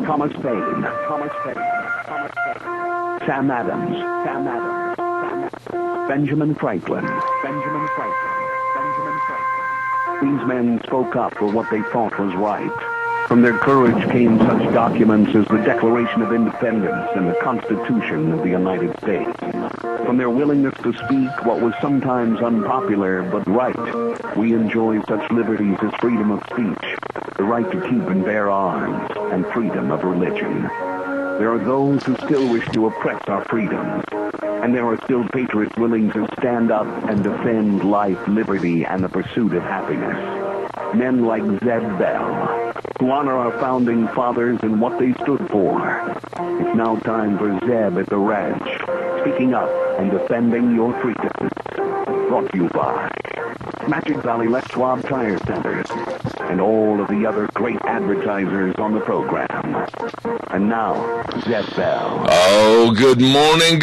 Thomas Paine, Sam Adams, Benjamin Franklin. These men spoke up for what they thought was right. From their courage came such documents as the Declaration of Independence and the Constitution of the United States. From their willingness to speak what was sometimes unpopular but right, we enjoy such liberties as freedom of speech, the right to keep and bear arms, and freedom of religion. There are those who still wish to oppress our freedoms, and there are still patriots willing to stand up and defend life, liberty, and the pursuit of happiness. Men like Zeb Bell, who honor our founding fathers and what they stood for. It's now time for Zeb at the ranch, speaking up and defending your freedoms. Brought to you by Magic Valley Les Schwab Tire Centers and all of the other great advertisers on the program. And now, Zeb Bell. Oh, good morning.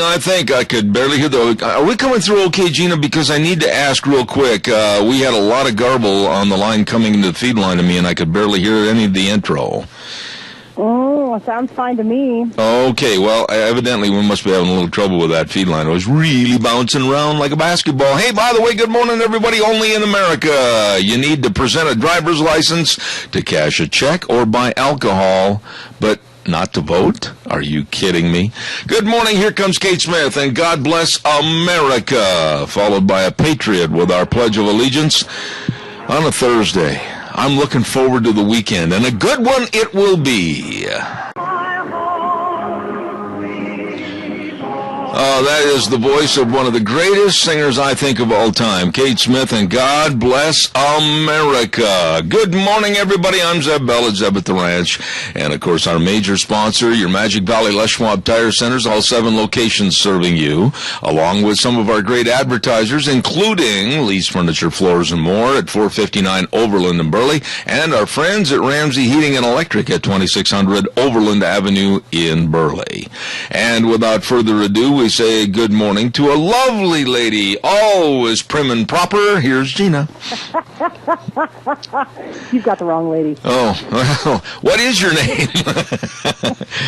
I think I could barely hear are we coming through okay, Gina? Because I need to ask real quick. We had a lot of garble on the line coming into the feed line to me, and I could barely hear any of the intro. Oh, sounds fine to me. Okay, well, evidently we must be having a little trouble with that feed line. It was really bouncing around like a basketball. Hey, by the way, good morning, everybody. Only in America, you need to present a driver's license to cash a check or buy alcohol, but not to vote? Are you kidding me? Good morning, here comes Kate Smith, and God bless America, followed by a patriot with our Pledge of Allegiance on a Thursday. I'm looking forward to the weekend, and a good one it will be. Oh, that is the voice of one of the greatest singers, I think, of all time, Kate Smith, and God bless America. Good morning, everybody. I'm Zeb Bell at Zeb at the Ranch. And, of course, our major sponsor, your Magic Valley Les Schwab Tire Centers, all 7 locations serving you, along with some of our great advertisers, including Lee's Furniture, Floors, and More at 459 Overland in Burley, and our friends at Ramsey Heating and Electric at 2600 Overland Avenue in Burley. And without further ado, we say good morning to a lovely lady, always prim and proper. Here's Gina. You've got the wrong lady. Oh, well, what is your name?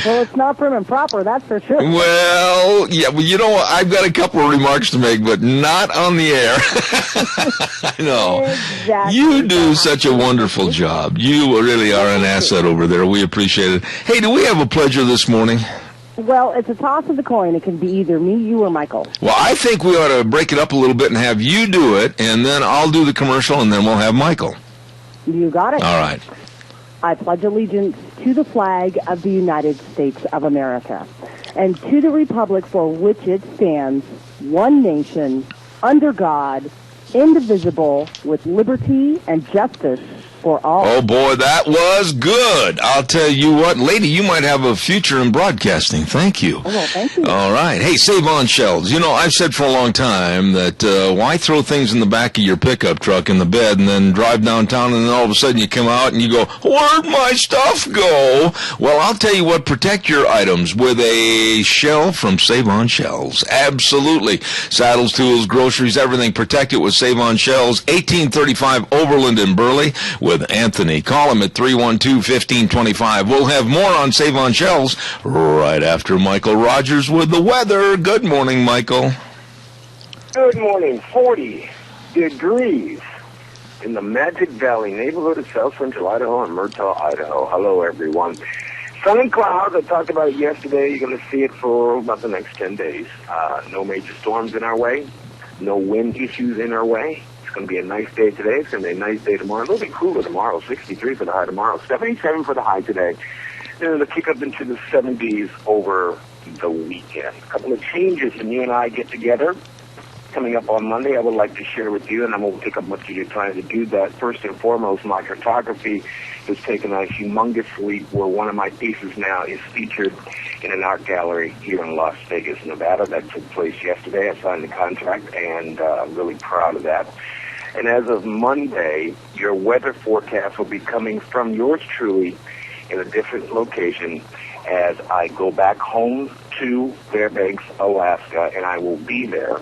Well, it's not prim and proper, that's for sure. Well, yeah, well, you know what? I've got a couple of remarks to make, but not on the air. I know. Exactly. You do such a wonderful job. You really are an asset over there. We appreciate it. Hey, do we have a pleasure this morning? Well, it's a toss of the coin. It can be either me, you, or Michael. Well, I think we ought to break it up a little bit and have you do it, and then I'll do the commercial, and then we'll have Michael. You got it. All right. I pledge allegiance to the flag of the United States of America and to the republic for which it stands, one nation, under God, indivisible, with liberty and justice for all. Oh, boy, that was good. I'll tell you what, lady, you might have a future in broadcasting. Thank you. Oh, well, thank you. All right. Hey, save on shelves. You know, I've said for a long time that why throw things in the back of your pickup truck in the bed and then drive downtown and then all of a sudden you come out and you go, where'd my stuff go? Well, I'll tell you what, protect your items with a shelf from Save On Shelves. Absolutely. Saddles, tools, groceries, everything. Protect it with Save On Shelves. 1835 Overland in Burley with Anthony. Call him at 312-1525. We'll have more on Save On Shelves right after Michael Rogers with the weather. Good morning, Michael. Good morning. 40 degrees in the Magic Valley neighborhood of South Central Idaho and Murtaugh, Idaho. Hello, everyone. Sun and clouds. I talked about it yesterday. You're going to see it for about the next 10 days. No major storms in our way. No wind issues in our way. It's going to be a nice day today. It's going to be a nice day tomorrow. A little bit cooler tomorrow. 63 for the high tomorrow. 77 for the high today. And it'll kick up into the 70s over the weekend. A couple of changes when you and I get together coming up on Monday I would like to share with you, and I won't take up much of your time to do that. First and foremost, my photography has taken a humongous leap where one of my pieces now is featured in an art gallery here in Las Vegas, Nevada. That took place yesterday. I signed the contract, and I'm really proud of that. And as of Monday, your weather forecast will be coming from yours truly in a different location as I go back home to Fairbanks, Alaska, and I will be there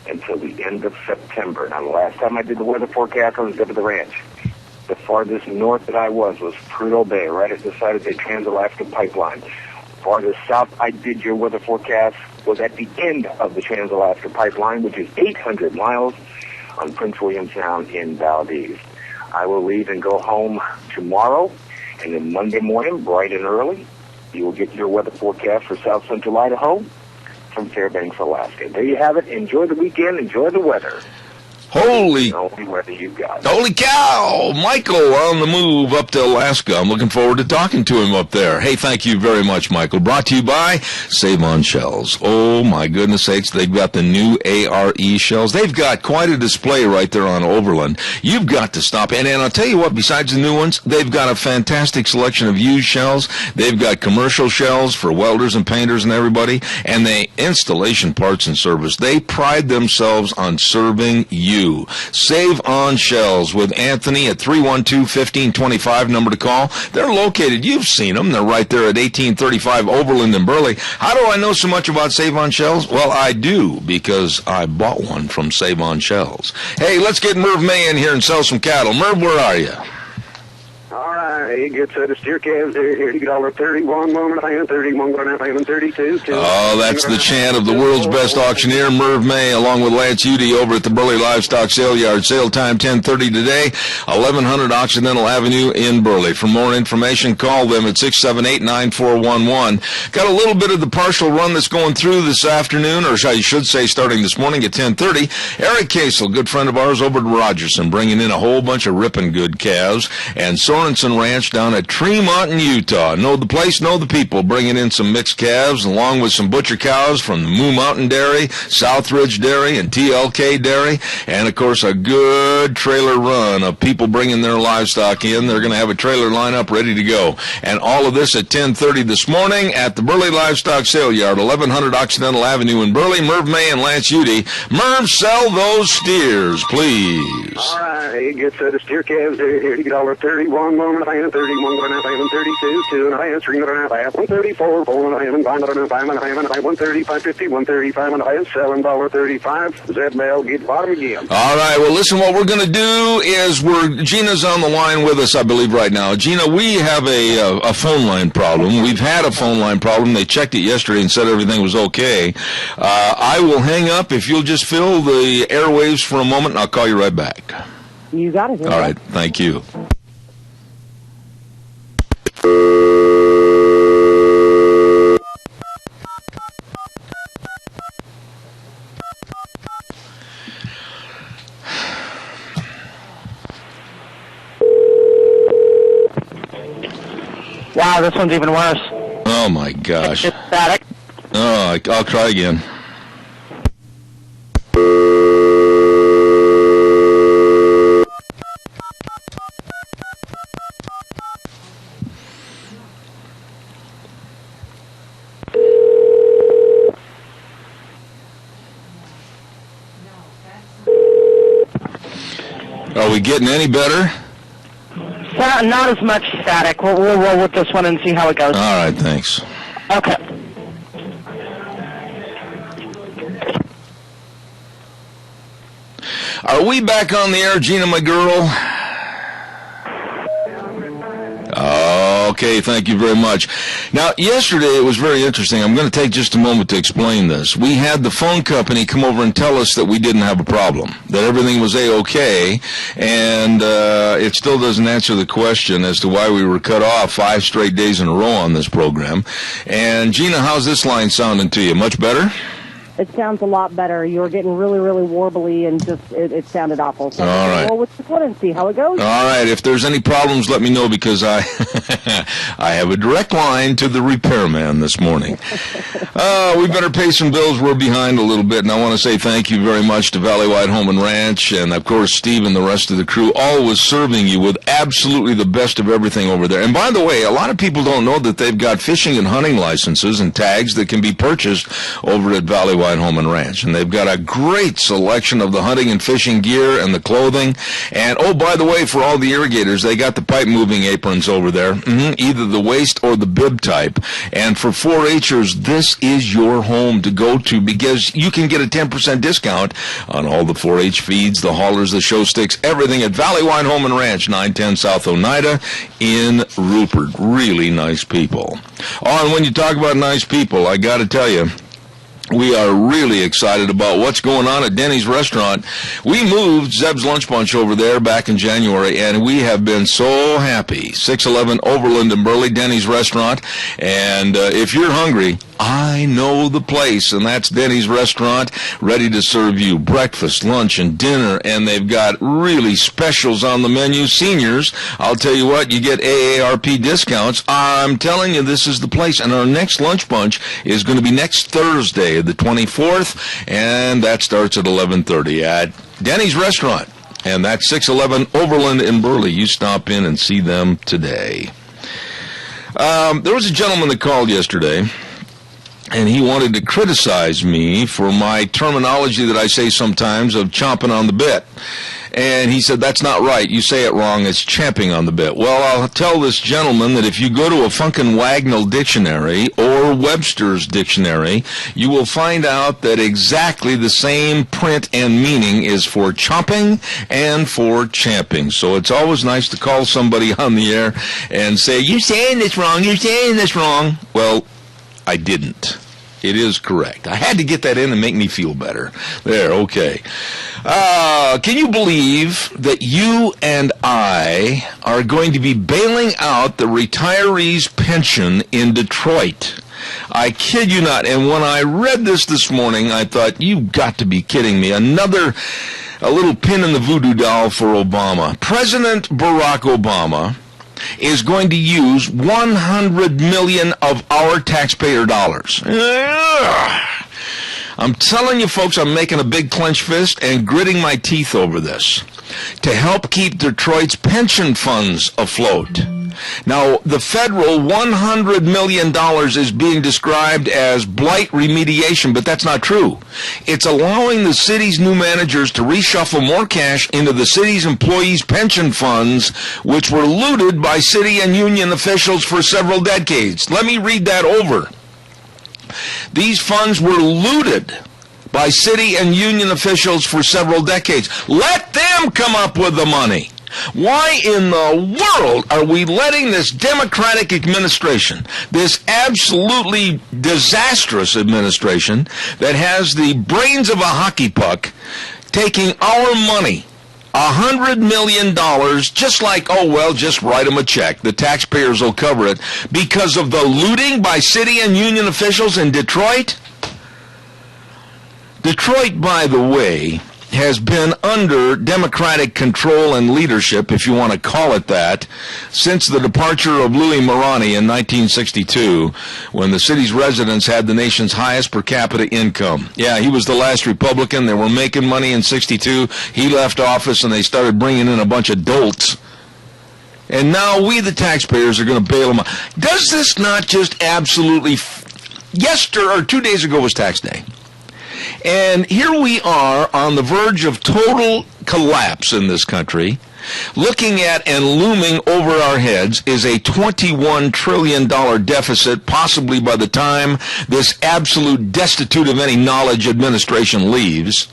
until the end of September. Now, the last time I did the weather forecast, I was up at the ranch. The farthest north that I was Prudhoe Bay, right at the side of the Trans-Alaska Pipeline. Farthest south I did your weather forecast was at the end of the Trans-Alaska Pipeline, which is 800 miles on Prince William Sound in Valdez. I will leave and go home tomorrow, and then Monday morning, bright and early, you will get your weather forecast for south central Idaho from Fairbanks, Alaska. There you have it. Enjoy the weekend. Enjoy the weather. Holy weather you've got. Holy cow! Michael on the move up to Alaska. I'm looking forward to talking to him up there. Hey, thank you very much, Michael. Brought to you by Save On Shells. Oh, my goodness sakes. They've got the new ARE shells. They've got quite a display right there on Overland. You've got to stop. And I'll tell you what, besides the new ones, they've got a fantastic selection of used shells. They've got commercial shells for welders and painters and everybody. And they installation parts and service. They pride themselves on serving you. Save On Shells with Anthony at 312-1525, number to call. They're located, you've seen them, they're right there at 1835 Overland in Burley. How do I know so much about Save On Shells? Well, I do, because I bought one from Save On Shells. Hey, let's get Merv May in here and sell some cattle. Merv, where are you? All right, he gets the steer calves here. $31, $1.5, $31, $1.5, and $32. Oh, that's the chant of the world's best auctioneer, Merv May, along with Lance Udy over at the Burley Livestock Sale Yard. Sale time 10:30 today, 1100 Occidental Avenue in Burley. For more information, call them at 678-9411. Got a little bit of the partial run that's going through this afternoon, or I should say starting this morning at 10:30. Eric Casel, good friend of ours over at Rogerson, bringing in a whole bunch of ripping good calves, and Sorensen Ranch down at Tremont in Utah. Know the place, know the people, bringing in some mixed calves along with some butcher cows from the Moo Mountain Dairy, Southridge Dairy, and TLK Dairy, and of course a good trailer run of people bringing their livestock in. They're going to have a trailer lineup ready to go. And all of this at 10:30 this morning at the Burley Livestock Sale Yard, 1100 Occidental Avenue in Burley. Merv May and Lance Udy. Merv, sell those steers, please. All right, he gets the steer calves here. $31, $1.5, $31, $1.5, and $32, $2.5, $3.5, $134, $4.5, $5.5, $5.5, $130, $5.50, $135, $1.5, $7.35. Zed Mail, get bottom again. All right, well, listen, what we're going to do is Gina's on the line with us, I believe, right now. Gina, we have a phone line problem. We've had a phone line problem. They checked it yesterday and said everything was okay. I will hang up if you'll just fill the airwaves for a moment, and I'll call you right back. You got it. All right, thank you. Wow, this one's even worse. Oh, my gosh. It's static. Oh, I'll try again. Are we getting any better? Not as much static. We'll roll with this one and see how it goes. All right, thanks. Okay. Are we back on the air, Gina, my girl? Okay, thank you very much. Now, yesterday it was very interesting. I'm going to take just a moment to explain this. We had the phone company come over and tell us that we didn't have a problem, that everything was A-okay, and it still doesn't answer the question as to why we were cut off 5 straight days in a row on this program. And, Gina, how's this line sounding to you? Much better? It sounds a lot better. You were getting really, really warbly, and just it sounded awful. So all right. Roll with the one and see how it goes. All right. If there's any problems, let me know, because I I have a direct line to the repairman this morning. We better pay some bills. We're behind a little bit, and I want to say thank you very much to Valley White Home and Ranch, and of course Steve and the rest of the crew, always serving you with absolutely the best of everything over there. And by the way, a lot of people don't know that they've got fishing and hunting licenses and tags that can be purchased over at Valley White White Home and Ranch. And they've got a great selection of the hunting and fishing gear and the clothing. And, oh, by the way, for all the irrigators, they got the pipe moving aprons over there, either the waist or the bib type. And for 4-Hers, this is your home to go to because you can get a 10% discount on all the 4-H feeds, the haulers, the show sticks, everything at Valley Wine Home and Ranch, 910 South Oneida in Rupert. Really nice people. Oh, and when you talk about nice people, I got to tell you, we are really excited about what's going on at Denny's Restaurant. We moved Zeb's Lunch Bunch over there back in January, and we have been so happy. 611 Overland and Burley, Denny's Restaurant. And if you're hungry, I know the place, and that's Denny's Restaurant, ready to serve you breakfast, lunch, and dinner. And they've got really specials on the menu. Seniors, I'll tell you what, you get AARP discounts. I'm telling you, this is the place. And our next lunch bunch is going to be next Thursday, the 24th, and that starts at 11:30 at Denny's Restaurant. And that's 611 Overland in Burley. You stop in and see them today. There was a gentleman that called yesterday, and he wanted to criticize me for my terminology that I say sometimes of chomping on the bit. And he said, that's not right. You say it wrong. It's champing on the bit. Well, I'll tell this gentleman that if you go to a Funkin' Wagnall dictionary or Webster's dictionary, you will find out that exactly the same print and meaning is for chomping and for champing. So it's always nice to call somebody on the air and say, you're saying this wrong, you're saying this wrong. Well, I didn't. It is correct. I had to get that in and make me feel better. There, okay. Can you believe that you and I are going to be bailing out the retirees' pension in Detroit? I kid you not. And when I read this morning, I thought, you've got to be kidding me. A little pin in the voodoo doll for Obama. President Barack Obama is going to use $100 million of our taxpayer dollars. I'm telling you, folks, I'm making a big clenched fist and gritting my teeth over this to help keep Detroit's pension funds afloat. Now, the federal $100 million is being described as blight remediation, but that's not true. It's allowing the city's new managers to reshuffle more cash into the city's employees' pension funds, which were looted by city and union officials for several decades. Let me read that over. These funds were looted by city and union officials for several decades. Let them come up with the money. Why in the world are we letting this Democratic administration, this absolutely disastrous administration that has the brains of a hockey puck, taking our money, $100 million, just like, oh, well, just write them a check. The taxpayers will cover it because of the looting by city and union officials in Detroit? Detroit, by the way, has been under Democratic control and leadership, if you want to call it that, since the departure of Louis Marani in 1962, when the city's residents had the nation's highest per capita income. Yeah, he was the last Republican. They were making money in 62. He left office, and they started bringing in a bunch of dolts. And now we, the taxpayers, are going to bail them out. Does this not just absolutely... 2 days ago was tax day. And here we are on the verge of total collapse in this country. Looking at and looming over our heads is a $21 trillion deficit, possibly by the time this absolute destitute of any knowledge administration leaves.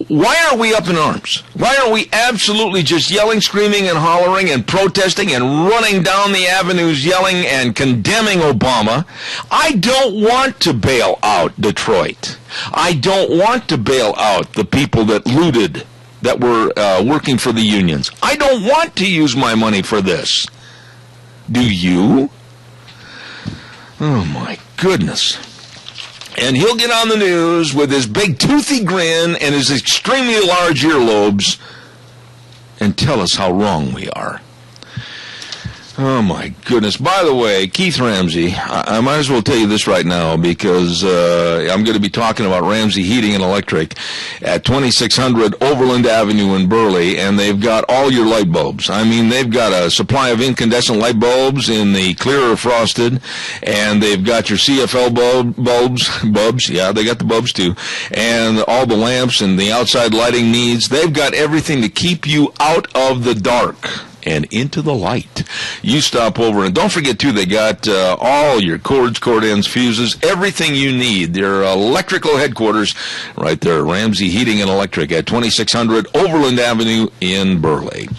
Why are we up in arms? Why are we absolutely just yelling, screaming, and hollering, and protesting, and running down the avenues yelling and condemning Obama? I don't want to bail out Detroit. I don't want to bail out the people that looted, that were working for the unions. I don't want to use my money for this. Do you? Oh, my goodness. And he'll get on the news with his big toothy grin and his extremely large earlobes and tell us how wrong we are. Oh, my goodness. By the way, Keith Ramsey, I might as well tell you this right now because I'm going to be talking about Ramsey Heating and Electric at 2600 Overland Avenue in Burley, and they've got all your light bulbs. I mean, they've got a supply of incandescent light bulbs in the clear or frosted, and they've got your CFL bulbs. Yeah, they got the bulbs too, and all the lamps and the outside lighting needs. They've got everything to keep you out of the dark and into the light. You stop over, and don't forget, too, they got all your cords, cord ends, fuses, everything you need. Their electrical headquarters right there, Ramsey Heating and Electric at 2600 Overland Avenue in Burley.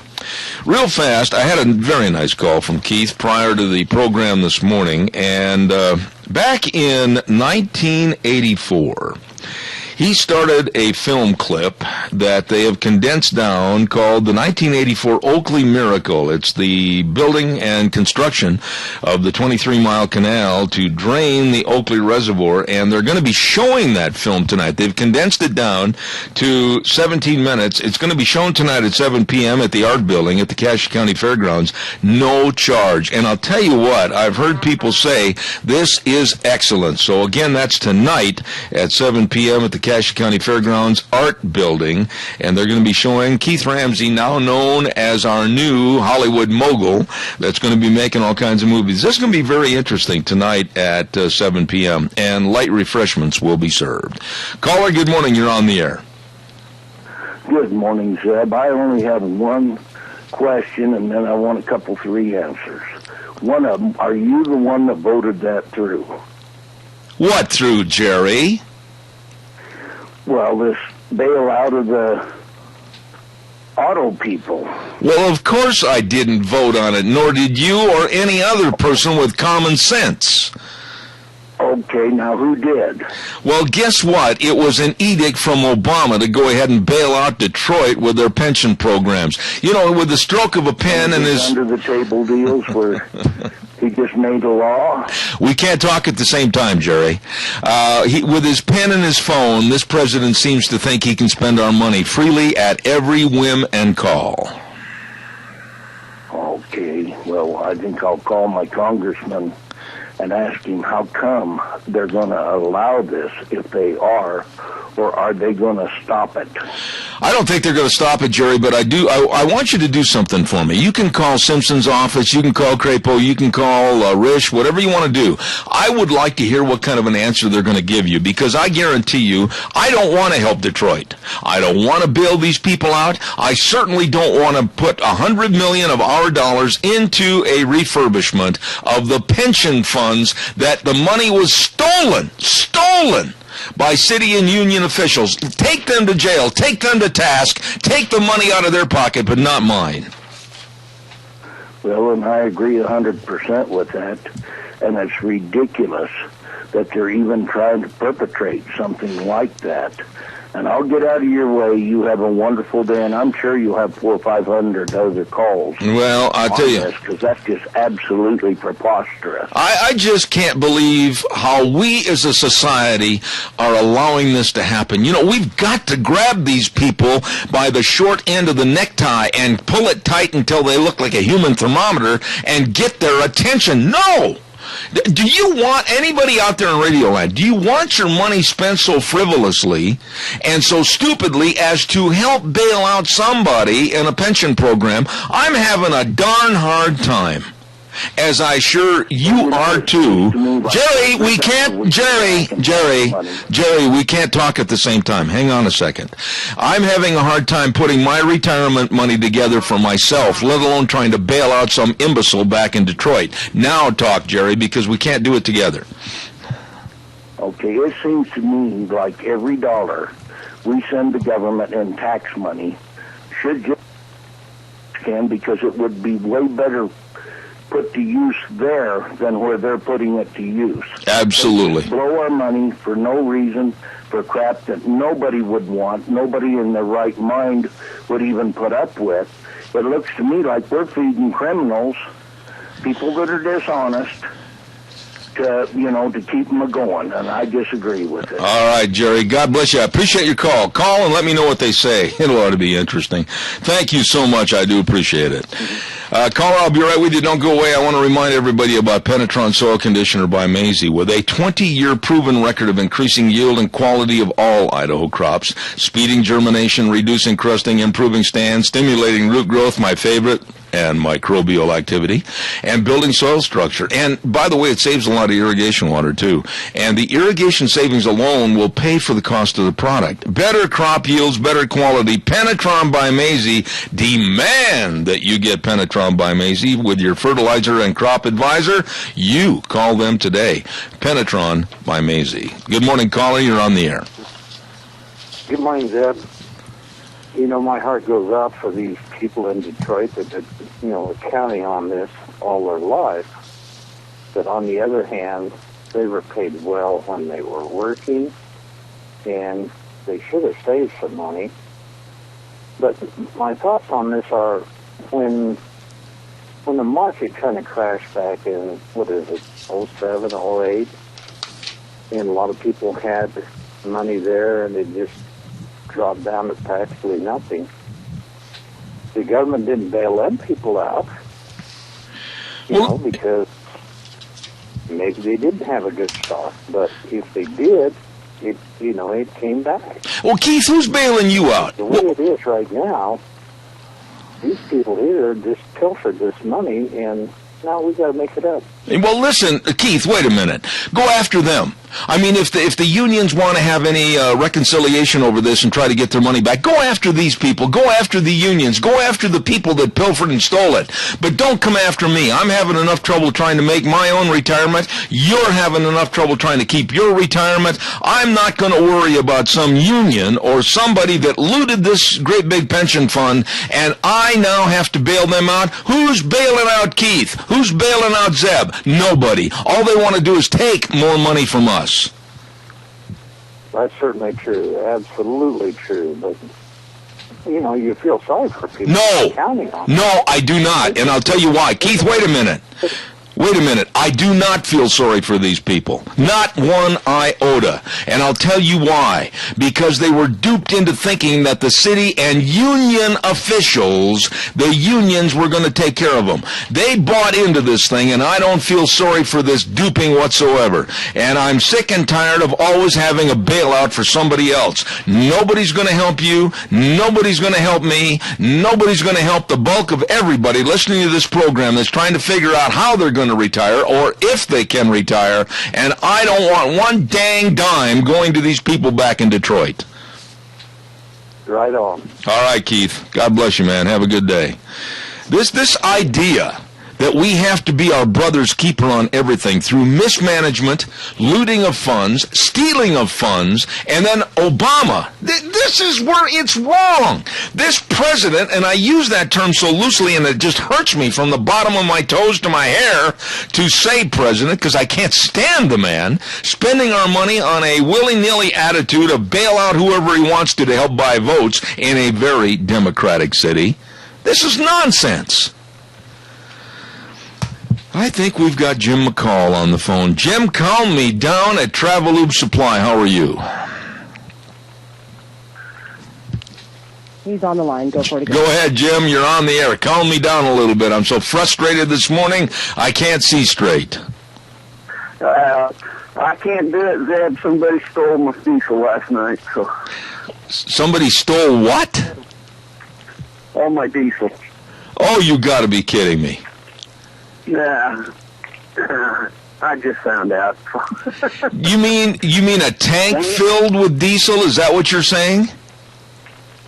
Real fast, I had a very nice call from Keith prior to the program this morning, and back in 1984, he started a film clip that they have condensed down called the 1984 Oakley Miracle. It's the building and construction of the 23-mile canal to drain the Oakley Reservoir, and they're going to be showing that film tonight. They've condensed it down to 17 minutes. It's going to be shown tonight at 7 p.m. at the Art Building at the Cache County Fairgrounds. No charge. And I'll tell you what, I've heard people say this is excellent. So again, that's tonight at 7 p.m. at the Cache County Fairgrounds Art Building, and they're going to be showing Keith Ramsey, now known as our new Hollywood mogul, that's going to be making all kinds of movies. This is going to be very interesting tonight at 7 p.m., and light refreshments will be served. Caller, good morning. You're on the air. Good morning, Zeb. I only have one question, and then I want three answers. One of them, are you the one that voted that through? What through, Jerry? Well, this bailout of the auto people. Well, of course I didn't vote on it, nor did you or any other person with common sense. Okay, now who did? Well, guess what? It was an edict from Obama to go ahead and bail out Detroit with their pension programs. You know, with the stroke of a pen and his... under the table deals where he just made a law? We can't talk at the same time, Jerry. With his pen and his phone, this president seems to think he can spend our money freely at every whim and call. Okay, well, I think I'll call my congressman and ask him how come they're going to allow this if they are, or are they going to stop it? I don't think they're going to stop it, Jerry, but I want you to do something for me. You can call Simpson's office, you can call Crapo, you can call Rish, whatever you want to do. I would like to hear what kind of an answer they're going to give you, because I guarantee you, I don't want to help Detroit. I don't want to bail these people out. I certainly don't want to put $100 million of our dollars into a refurbishment of the pension funds that the money was stolen by city and union officials. Take them to jail, take them to task, take the money out of their pocket, but not mine. Well, and I agree 100% with that, and it's ridiculous that they're even trying to perpetrate something like that. And I'll get out of your way. You have a wonderful day, and I'm sure you'll have 400 or 500 other calls. Well, I'll tell you, because that's just absolutely preposterous. I just can't believe how we as a society are allowing this to happen. You know, we've got to grab these people by the short end of the necktie and pull it tight until they look like a human thermometer and get their attention. No! Do you want anybody out there in Radioland, do you want your money spent so frivolously and so stupidly as to help bail out somebody in a pension program? I'm having a darn hard time, as I sure you are too. Jerry, we can't, Jerry, we can't talk at the same time. Hang on a second. I'm having a hard time putting my retirement money together for myself, let alone trying to bail out some imbecile back in Detroit. Now talk, Jerry, because we can't do it together. Okay, it seems to me like every dollar we send the government in tax money should just because it would be way better put to use there than where they're putting it to use. Absolutely. Blow our money for no reason, for crap that nobody would want, nobody in their right mind would even put up with. It looks to me like we're feeding criminals, people that are dishonest, to keep them going, and I disagree with it. All right, Jerry. God bless you. I appreciate your call. Call and let me know what they say. It ought to be interesting. Thank you so much. I do appreciate it. Caller, I'll be right with you. Don't go away. I want to remind everybody about Penetron Soil Conditioner by Maisie. With a 20-year proven record of increasing yield and quality of all Idaho crops, speeding germination, reducing crusting, improving stands, stimulating root growth, my favorite, and microbial activity, and building soil structure. And, by the way, it saves a lot of irrigation water, too. And the irrigation savings alone will pay for the cost of the product. Better crop yields, better quality. Penetron by Maisie. Demand that you get Penetron by Maisie with your fertilizer and crop advisor. You call them today. Penetron by Maisie. Good morning, caller. You're on the air. Good morning, Zeb. You know, my heart goes out for these people in Detroit that are counting on this all their life. But on the other hand, they were paid well when they were working, and they should have saved some money. But my thoughts on this are when the market kind of crashed back in, 07, 08, and a lot of people had money there, and it just dropped down to practically nothing. The government didn't bail them people out, because maybe they didn't have a good stock. But if they did, it came back. Well, Keith, who's bailing you out? The way it is right now, these people here just pilfered this money, and now we got to make it up. Well, listen, Keith, wait a minute. Go after them. I mean, if the unions want to have any reconciliation over this and try to get their money back, go after these people. Go after the unions. Go after the people that pilfered and stole it. But don't come after me. I'm having enough trouble trying to make my own retirement. You're having enough trouble trying to keep your retirement. I'm not going to worry about some union or somebody that looted this great big pension fund, and I now have to bail them out. Who's bailing out Keith? Who's bailing out Zeb? Nobody. All they want to do is take more money from us. That's certainly true. Absolutely true. But, you feel sorry for people. No, I do not. And I'll tell you why. Keith, wait a minute. I do not feel sorry for these people. Not one iota. And I'll tell you why. Because they were duped into thinking that the city and union officials, the unions, were going to take care of them. They bought into this thing, and I don't feel sorry for this duping whatsoever. And I'm sick and tired of always having a bailout for somebody else. Nobody's going to help you. Nobody's going to help me. Nobody's going to help the bulk of everybody listening to this program that's trying to figure out how they're going to retire or if they can retire, and I don't want one dang dime going to these people back in Detroit. Right on. All right, Keith. God bless you, man. Have a good day. This idea that we have to be our brother's keeper on everything through mismanagement, looting of funds, stealing of funds, and then Obama. This is where it's wrong. This president, and I use that term so loosely and it just hurts me from the bottom of my toes to my hair to say president, because I can't stand the man, spending our money on a willy-nilly attitude of bail out whoever he wants to help buy votes in a very democratic city. This is nonsense. I think we've got Jim McCall on the phone. Jim, call me down at Travelube Supply. How are you? He's on the line. Go for it. Go ahead, Jim. You're on the air. Calm me down a little bit. I'm so frustrated this morning, I can't see straight. I can't do it, Zeb. Somebody stole my diesel last night. So. Somebody stole what? All my diesel. Oh, you got to be kidding me. Yeah, I just found out. You mean a tank filled with diesel? Is that what you're saying?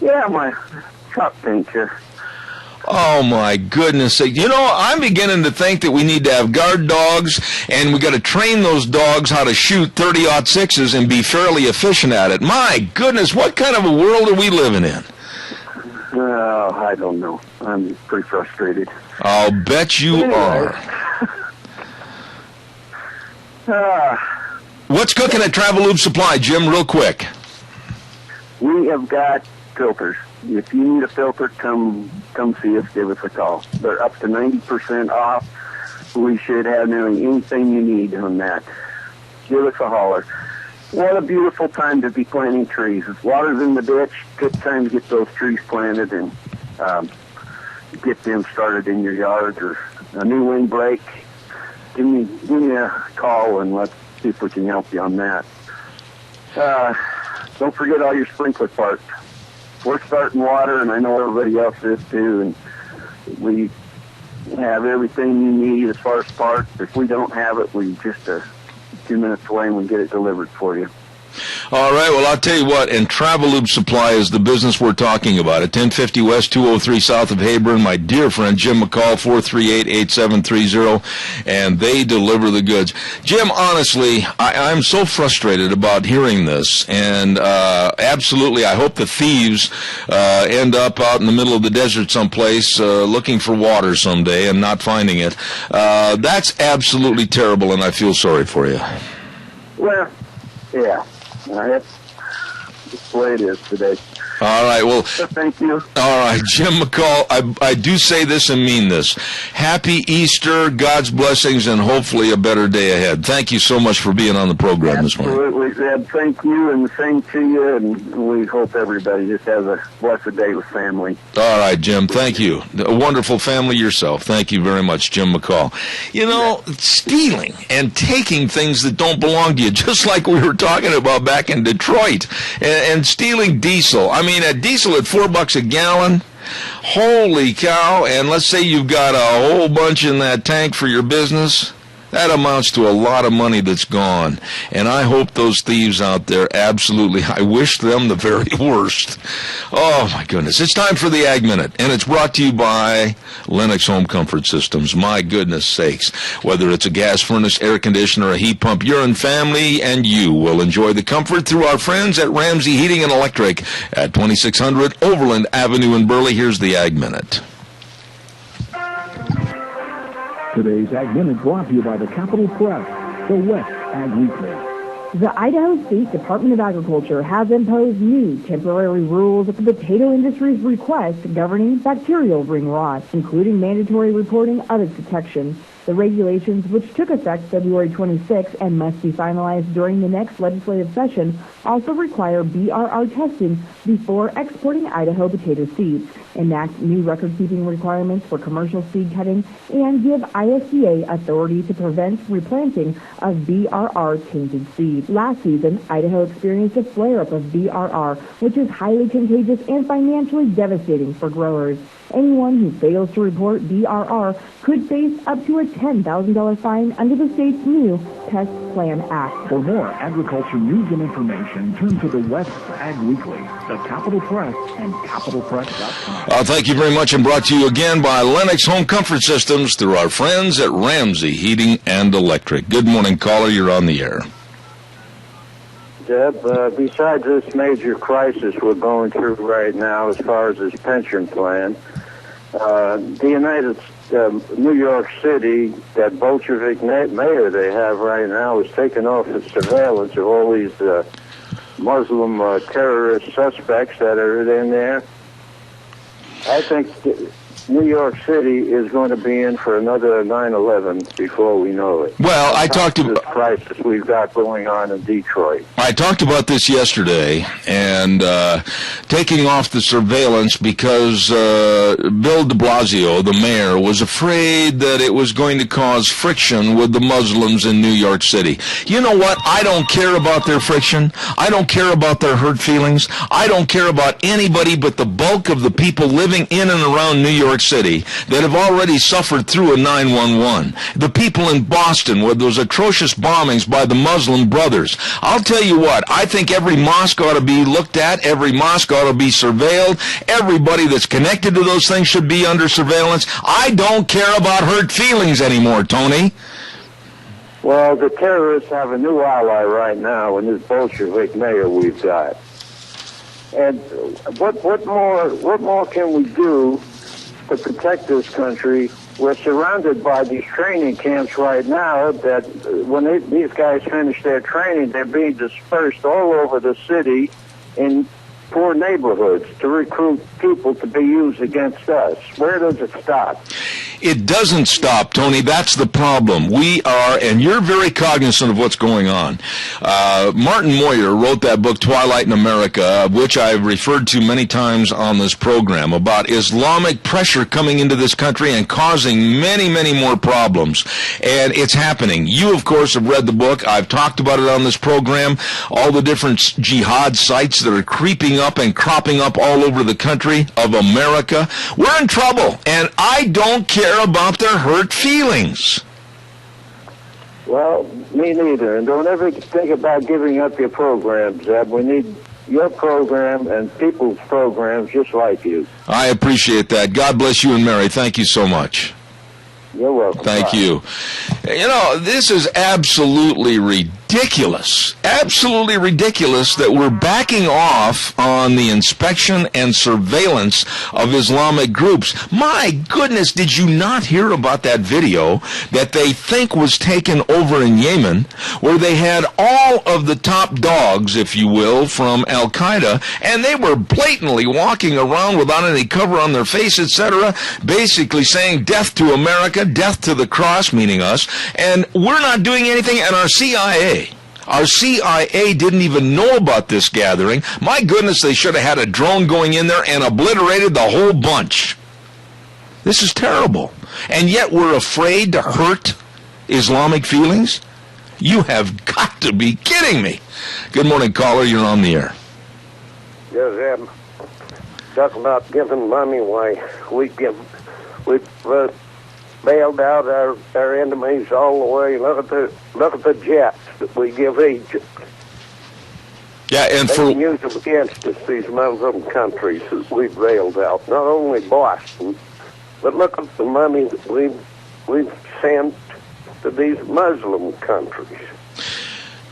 Yeah, my truck tank here. Oh my goodness sake. I'm beginning to think that we need to have guard dogs, and we got to train those dogs how to shoot 30-06s and be fairly efficient at it. My goodness, what kind of a world are we living in? I don't know. I'm pretty frustrated. I'll bet you are. What's cooking at Travelube Supply, Jim, real quick? We have got filters. If you need a filter, come see us, give us a call. They're up to 90% off. We should have nearly anything you need on that. Give us a holler. What a beautiful time to be planting trees. If water's in the ditch, good time to get those trees planted and get them started in your yard or a new windbreak, give me a call and let's see if we can help you on that. Don't forget all your sprinkler parts. We're starting water, and I know everybody else is too, and we have everything you need as far as parts. If we don't have it, we just a few minutes away and we get it delivered for you. All right, well, I'll tell you what, and Travelube Supply is the business we're talking about. At 1050 West, 203 south of Hayburn, my dear friend Jim McCall, 438-8730, and they deliver the goods. Jim, honestly, I'm so frustrated about hearing this, and absolutely, I hope the thieves end up out in the middle of the desert someplace looking for water someday and not finding it. That's absolutely terrible, and I feel sorry for you. Well, yeah. That's the way it is today. All right, well, thank you. All right, Jim McCall, I do say this and mean this. Happy Easter, God's blessings, and hopefully a better day ahead. Thank you so much for being on the program this morning. Absolutely, Zeb. Thank you, and the same to you, and we hope everybody just has a blessed day with family. All right, Jim, thank you. A wonderful family yourself. Thank you very much, Jim McCall. You know, stealing and taking things that don't belong to you, just like we were talking about back in Detroit, and stealing diesel. I mean, a diesel at $4 a gallon, holy cow, and let's say you've got a whole bunch in that tank for your business, that amounts to a lot of money that's gone. And I hope those thieves out there, absolutely, I wish them the very worst. Oh, my goodness. It's time for the Ag Minute, and it's brought to you by Lennox Home Comfort Systems. My goodness sakes. Whether it's a gas furnace, air conditioner, or a heat pump, your and family and you will enjoy the comfort through our friends at Ramsey Heating and Electric at 2600 Overland Avenue in Burley. Here's the Ag Minute. Today's Ag Minute brought to you by the Capital Press, the West Ag Weekly. The Idaho State Department of Agriculture has imposed new temporary rules at the potato industry's request governing bacterial ring rot, including mandatory reporting of its detection. The regulations, which took effect February 26 and must be finalized during the next legislative session, also require BRR testing before exporting Idaho potato seeds, enact new record-keeping requirements for commercial seed cutting, and give ISDA authority to prevent replanting of BRR-tainted seed. Last season, Idaho experienced a flare-up of BRR, which is highly contagious and financially devastating for growers. Anyone who fails to report BRR could face up to a $10,000 fine under the state's new Pest Plan Act. For more agriculture news and information, turn to the West Ag Weekly, the Capital Press, and capitalpress.com. Thank you very much, and brought to you again by Lennox Home Comfort Systems through our friends at Ramsey Heating and Electric. Good morning, caller. You're on the air. Deb, besides this major crisis we're going through right now as far as this pension plan, New York City, that Bolshevik mayor they have right now is taking off the surveillance of all these Muslim terrorist suspects that are in there. I think New York City is going to be in for another 9/11 before we know it. Well, I talked about this crisis we've got going on in Detroit. I talked about this yesterday, and taking off the surveillance because Bill de Blasio, the mayor, was afraid that it was going to cause friction with the Muslims in New York City. You know what? I don't care about their friction. I don't care about their hurt feelings. I don't care about anybody but the bulk of the people living in and around New York City that have already suffered through a 9/11. The people in Boston where those atrocious bombings by the Muslim Brothers. I'll tell you what, I think every mosque ought to be looked at, every mosque ought to be surveilled, everybody that's connected to those things should be under surveillance. I don't care about hurt feelings anymore, Tony. Well, the terrorists have a new ally right now in this Bolshevik mayor we've got. And what more can we do to protect this country? We're surrounded by these training camps right now that when these guys finish their training, they're being dispersed all over the city in poor neighborhoods to recruit people to be used against us. Where does it stop? It doesn't stop, Tony. That's the problem. We are, and you're very cognizant of what's going on. Martin Moyer wrote that book, Twilight in America, which I've referred to many times on this program, about Islamic pressure coming into this country and causing many, many more problems. And it's happening. You, of course, have read the book. I've talked about it on this program. All the different jihad sites that are creeping up and cropping up all over the country of America. We're in trouble, and I don't care about their hurt feelings. Well, me neither. And don't ever think about giving up your program, Zeb. We need your program and people's programs just like you. I appreciate that. God bless you and Mary. Thank you so much. You're welcome. Thank Bye. you. You know, this is absolutely ridiculous. Absolutely ridiculous that we're backing off on the inspection and surveillance of Islamic groups. My goodness, did you not hear about that video that they think was taken over in Yemen, where they had all of the top dogs, if you will, from Al-Qaeda, and they were blatantly walking around without any cover on their face, etc., basically saying death to America, death to the cross, meaning us, and we're not doing anything, and our CIA didn't even know about this gathering. My goodness, they should have had a drone going in there and obliterated the whole bunch. This is terrible. And yet we're afraid to hurt Islamic feelings? You have got to be kidding me. Good morning, caller. You're on the air. Yes, Ed. Talk about giving money away. We've bailed out our enemies all the way. Look at the jets that we give Egypt. Yeah, and They for can use them against us, these Muslim countries that we've bailed out. Not only Boston, but look at the money that we've sent to these Muslim countries.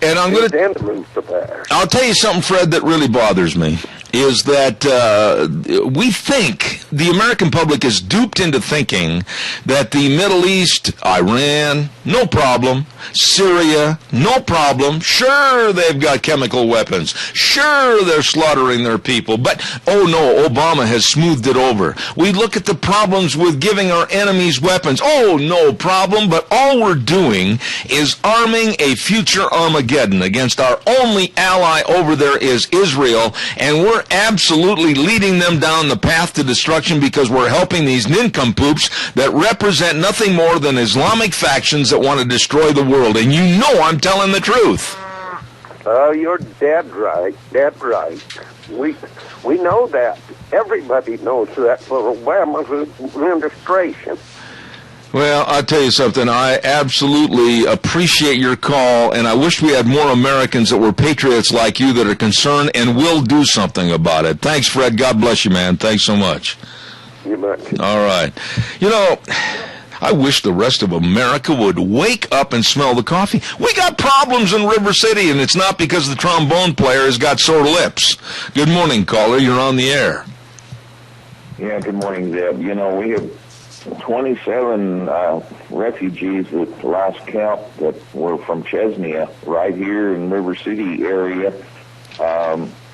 and I'm going These to enemies of ours. I'll tell you something, Fred, that really bothers me, is that we think, the American public is duped into thinking that the Middle East, Iran, no problem, Syria, no problem, sure they've got chemical weapons, sure they're slaughtering their people, but oh no, Obama has smoothed it over. We look at the problems with giving our enemies weapons, oh no problem, but all we're doing is arming a future Armageddon against our only ally over there is Israel, and we're absolutely leading them down the path to destruction because we're helping these nincompoops that represent nothing more than Islamic factions that want to destroy the world. And you know I'm telling the truth. Oh, you're dead right. Dead right. We know that. Everybody knows that for Obama's administration. Well, I'll tell you something. I absolutely appreciate your call, and I wish we had more Americans that were patriots like you that are concerned and will do something about it. Thanks, Fred. God bless you, man. Thanks so much. You bet. All right. You know, I wish the rest of America would wake up and smell the coffee. We got problems in River City, and it's not because the trombone player has got sore lips. Good morning, caller. You're on the air. Yeah, good morning, Zeb. You know, we have 27 refugees at last count that were from Chesnea, right here in River City area.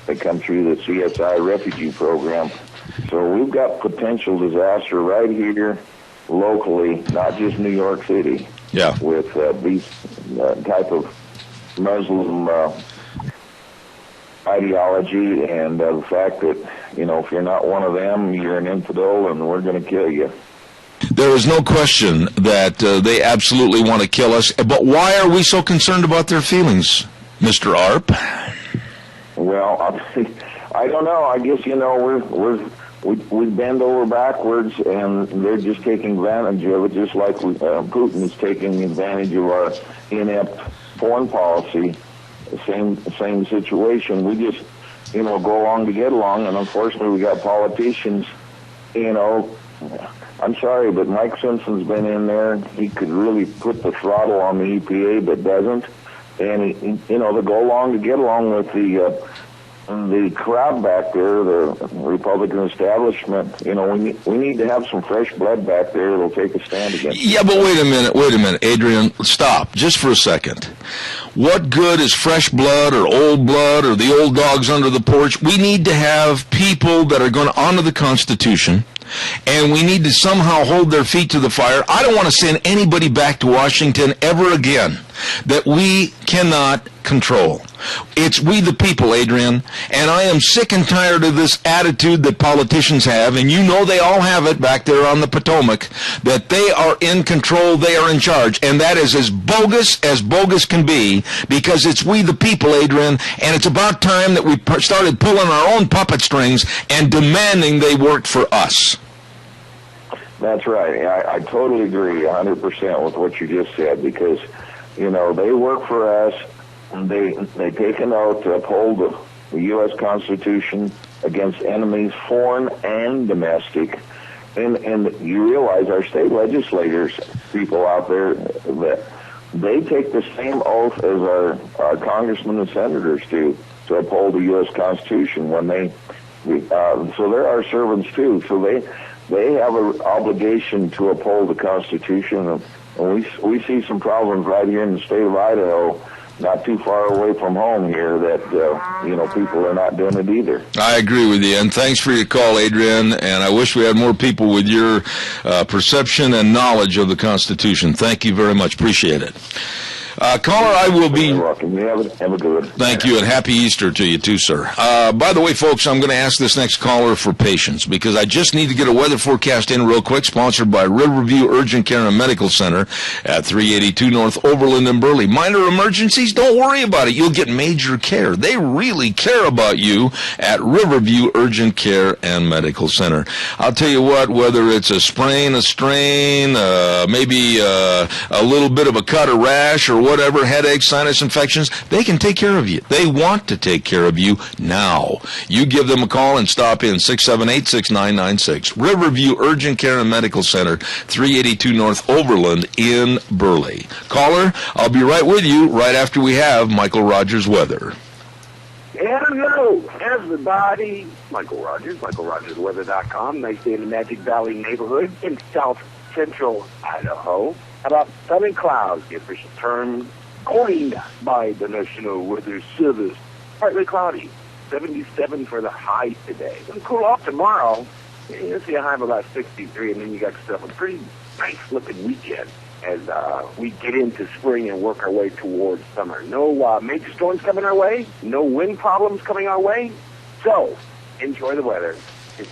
They come through the CSI refugee program. So we've got potential disaster right here locally, not just New York City. Yeah. With these type of Muslim ideology and the fact that, you know, if you're not one of them, you're an infidel and we're going to kill you. There is no question that they absolutely want to kill us. But why are we so concerned about their feelings, Mr. Arp? Well, I don't know. I guess, you know, we bend over backwards, and they're just taking advantage of it, just like Putin is taking advantage of our inept foreign policy. Same situation. We just, you know, go along to get along, and unfortunately we got politicians, you know. I'm sorry, but Mike Simpson's been in there. He could really put the throttle on the EPA, but doesn't. And, you know, they go along to get along with the crowd back there, the Republican establishment. You know, we need to have some fresh blood back there that'll take a stand against it. Yeah, but wait a minute, Adrian, stop, just for a second. What good is fresh blood or the old dogs under the porch? We need to have people that are going to honor the Constitution, and we need to somehow hold their feet to the fire. I don't want to send anybody back to Washington ever again that we cannot control. It's we the people, Adrian, and I am sick and tired of this attitude that politicians have, and you know they all have it back there on the Potomac, that they are in control, they are in charge, and that is as bogus can be, because it's we the people, Adrian, and it's about time that we started pulling our own puppet strings and demanding they work for us. That's right. I totally agree 100% with what you just said, because, you know, they work for us. They take an oath to uphold the U.S. Constitution against enemies, foreign and domestic. And you realize our state legislators, people out there, that they take the same oath as our congressmen and senators do to uphold the U.S. Constitution. So they're our servants too. So they have an obligation to uphold the Constitution. And we see some problems right here in the state of Idaho, not too far away from home here, that, people are not doing it either. I agree with you, and thanks for your call, Adrian, and I wish we had more people with your perception and knowledge of the Constitution. Thank you very much. Appreciate it. Caller, I will be... You're welcome. You have a good one. Thank you, and happy Easter to you too, sir. By the way, folks, I'm going to ask this next caller for patience, because I just need to get a weather forecast in real quick, sponsored by Riverview Urgent Care and Medical Center at 382 North Overland in Burley. Minor emergencies, don't worry about it. You'll get major care. They really care about you at Riverview Urgent Care and Medical Center. I'll tell you what, whether it's a sprain, a strain, maybe a little bit of a cut, a rash, or whatever, headaches, sinus infections, they can take care of you. They want to take care of you now. You give them a call and stop in, 678-6996. Riverview Urgent Care and Medical Center, 382 North Overland in Burley. Caller, I'll be right with you right after we have Michael Rogers weather. Hello, everybody. Michael Rogers, MichaelRogersWeather.com. Nice day in the Magic Valley neighborhood in south central Idaho. About sun and clouds, the official term coined by the National Weather Service. Partly cloudy, 77 for the high today. It'll cool off tomorrow. You'll see a high of about 63, and then you got yourself a pretty nice-looking weekend as we get into spring and work our way towards summer. No major storms coming our way, no wind problems coming our way, so enjoy the weather.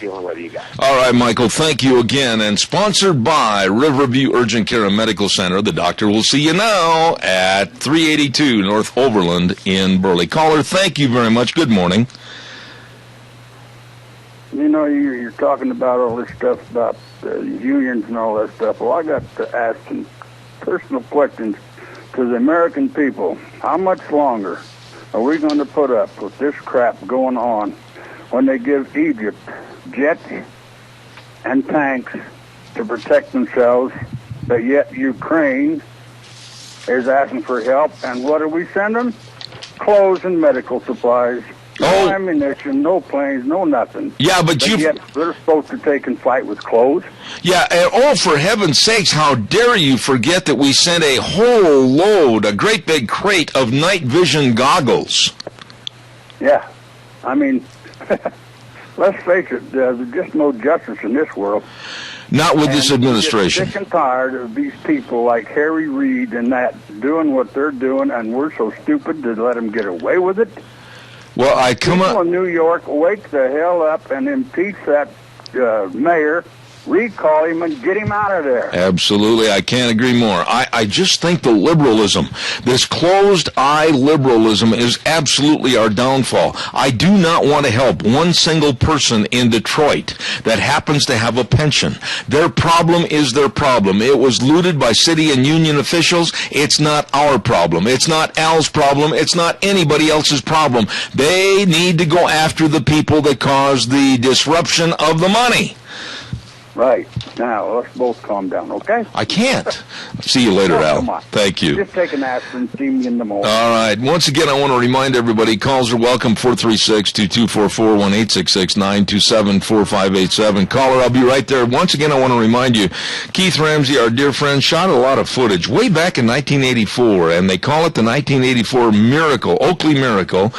Dealing with you guys. All right, Michael, thank you again. And sponsored by Riverview Urgent Care and Medical Center, the doctor will see you now at 382 North Overland in Burley. Caller, thank you very much. Good morning. You know, you're talking about all this stuff about unions and all that stuff. Well, I got to ask some personal questions to the American people. How much longer are we going to put up with this crap going on when they give Egypt jets and tanks to protect themselves, but yet Ukraine is asking for help, and what do we send them? Clothes and medical supplies. No ammunition, no planes, no nothing. Yeah, but yet they're supposed to take and fight with clothes. Yeah, and for heaven's sakes, how dare you forget that we sent a whole load, a great big crate of night vision goggles. Yeah, I mean... Let's face it, there's just no justice in this world. Not with this administration. I'm sick and tired of these people like Harry Reid and that doing what they're doing, and we're so stupid to let them get away with it. Well, People in New York, wake the hell up and impeach that mayor, recall him, and get him out of there. Absolutely. I can't agree more. I just think the liberalism, this closed-eye liberalism, is absolutely our downfall. I do not want to help one single person in Detroit that happens to have a pension. Their problem is their problem. It was looted by city and union officials. It's not our problem. It's not Al's problem. It's not anybody else's problem. They need to go after the people that caused the disruption of the money. Right. Now, let's both calm down, okay? I can't. See you later, Al. Come on. Thank you. Just take an aspirin, see me in the morning. All right. Once again, I want to remind everybody, calls are welcome, 436-2244, 1-866-927-4587. Caller, I'll be right there. Once again, I want to remind you, Keith Ramsey, our dear friend, shot a lot of footage way back in 1984, and they call it the 1984 Miracle, Oakley Miracle,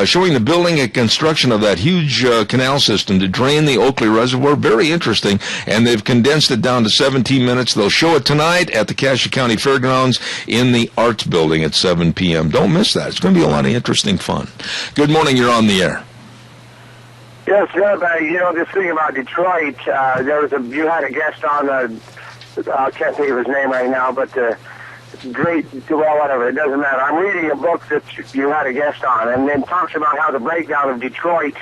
showing the building and construction of that huge canal system to drain the Oakley Reservoir. Very interesting, and they've condensed it down to 17 minutes. They'll show it tonight at the Cassia County Fairgrounds in the Arts Building at 7 p.m. Don't miss that. It's going to be a lot of interesting fun. Good morning. You're on the air. Yes, this thing about Detroit, you had a guest on, I can't think of his name right now, but whatever, it doesn't matter. I'm reading a book that you had a guest on, and then talks about how the breakdown of Detroit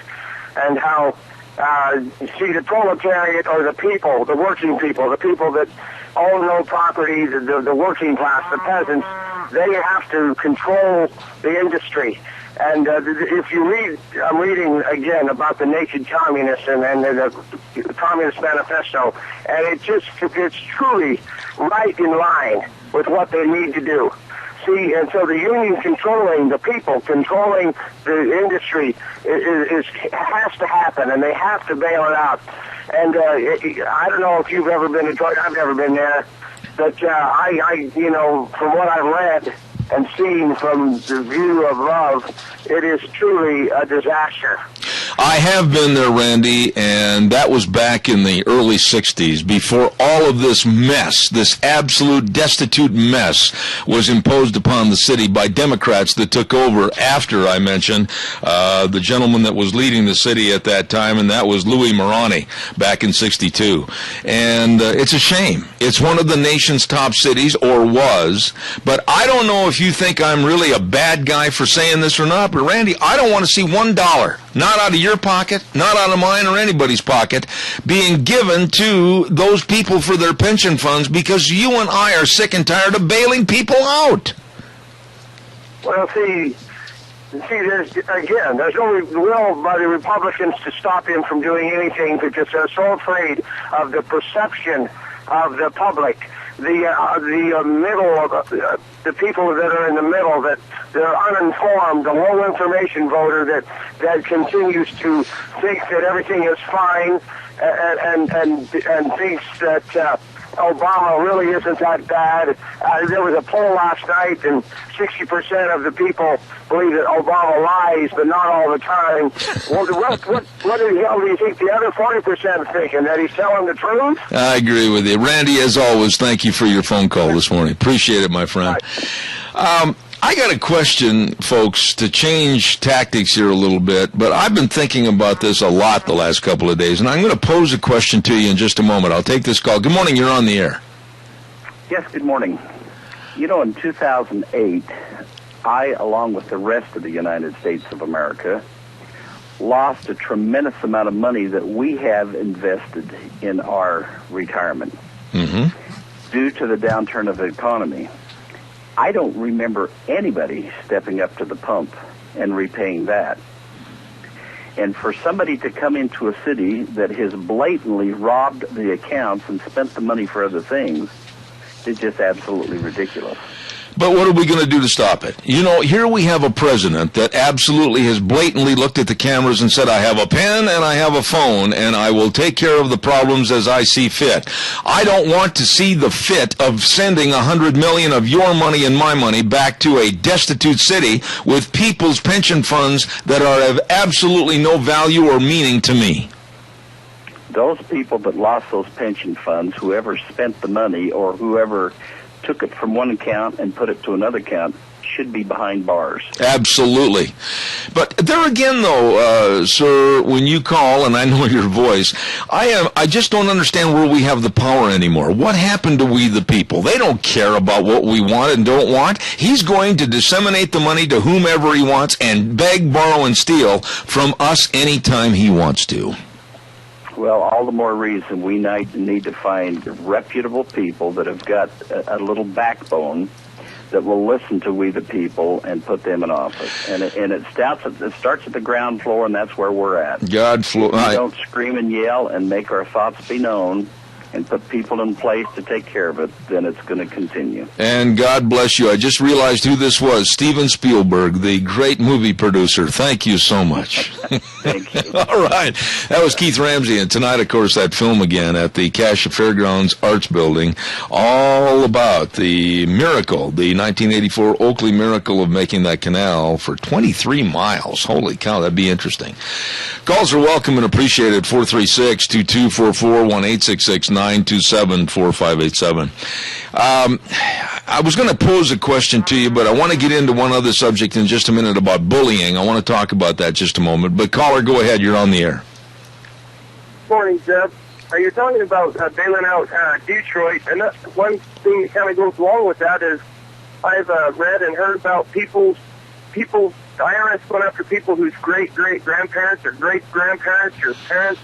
and how, the proletariat, or the people, the working people, the people that own no property, the working class, the peasants, they have to control the industry. And if you read, I'm reading again about the Naked Communists and the Communist Manifesto, and it's truly right in line with what they need to do. See, and so the union controlling the people, controlling the industry has to happen, and they have to bail it out. And I don't know if you've ever been to Detroit. I've never been there, but I from what I've read and seen from the view of love, it is truly a disaster. I have been there, Randy, and that was back in the early 60s, before all of this mess, this absolute destitute mess, was imposed upon the city by Democrats that took over after, I mentioned, the gentleman that was leading the city at that time, and that was Louis Marani back in 62. And it's a shame. It's one of the nation's top cities, or was, but I don't know if you think I'm really a bad guy for saying this or not, but Randy, I don't want to see $1, not out of your pocket, not out of mine or anybody's pocket, being given to those people for their pension funds, because you and I are sick and tired of bailing people out. Well, see, there's no will by the Republicans to stop him from doing anything, because they're so afraid of the perception of the public. The people that are in the middle, that they're uninformed, the low information voter that continues to think that everything is fine and thinks that Obama really isn't that bad. There was a poll last night, and 60% of the people believe that Obama lies, but not all the time. Well, what the hell do you think the other 40% are thinking? That he's telling the truth? I agree with you. Randy, as always, thank you for your phone call this morning. Appreciate it, my friend. I got a question, folks, to change tactics here a little bit, but I've been thinking about this a lot the last couple of days, and I'm going to pose a question to you in just a moment. I'll take this call. Good morning. You're on the air. Yes, good morning. In 2008, I, along with the rest of the United States of America, lost a tremendous amount of money that we have invested in our retirement due to the downturn of the economy. I don't remember anybody stepping up to the pump and repaying that. And for somebody to come into a city that has blatantly robbed the accounts and spent the money for other things is just absolutely ridiculous. But what are we going to do to stop it? Here we have a president that absolutely has blatantly looked at the cameras and said, I have a pen and I have a phone, and I will take care of the problems as I see fit. I don't want to see the fit of sending $100 million of your money and my money back to a destitute city with people's pension funds that are of absolutely no value or meaning to me. Those people that lost those pension funds, whoever spent the money or whoever took it from one account and put it to another account, should be behind bars. Absolutely. But there again, though, sir, when you call, and I know your voice, I just don't understand where we have the power anymore. What happened to we the people? They don't care about what we want and don't want. He's going to disseminate the money to whomever he wants and beg, borrow, and steal from us anytime he wants to. Well, all the more reason we need to find reputable people that have got a little backbone that will listen to we the people and put them in office. And it starts at the ground floor, and that's where we're at. If we don't scream and yell and make our thoughts be known and put people in place to take care of it, then it's going to continue. And God bless you. I just realized who this was. Steven Spielberg, the great movie producer. Thank you so much. Thank you. All right. That was Keith Ramsey. And tonight, of course, that film again at the Cascia Fairgrounds Arts Building, all about the miracle, the 1984 Oakley miracle of making that canal for 23 miles. Holy cow, that'd be interesting. Calls are welcome and appreciated. 436-2244, 1-866-927-4587. I was going to pose a question to you, but I want to get into one other subject in just a minute about bullying. I want to talk about that just a moment. But caller, go ahead. You're on the air. Morning, Zeb. You're talking about bailing out Detroit, and one thing that kind of goes along with that is I've read and heard about people, the IRS going after people whose great-great-grandparents or great-grandparents or parents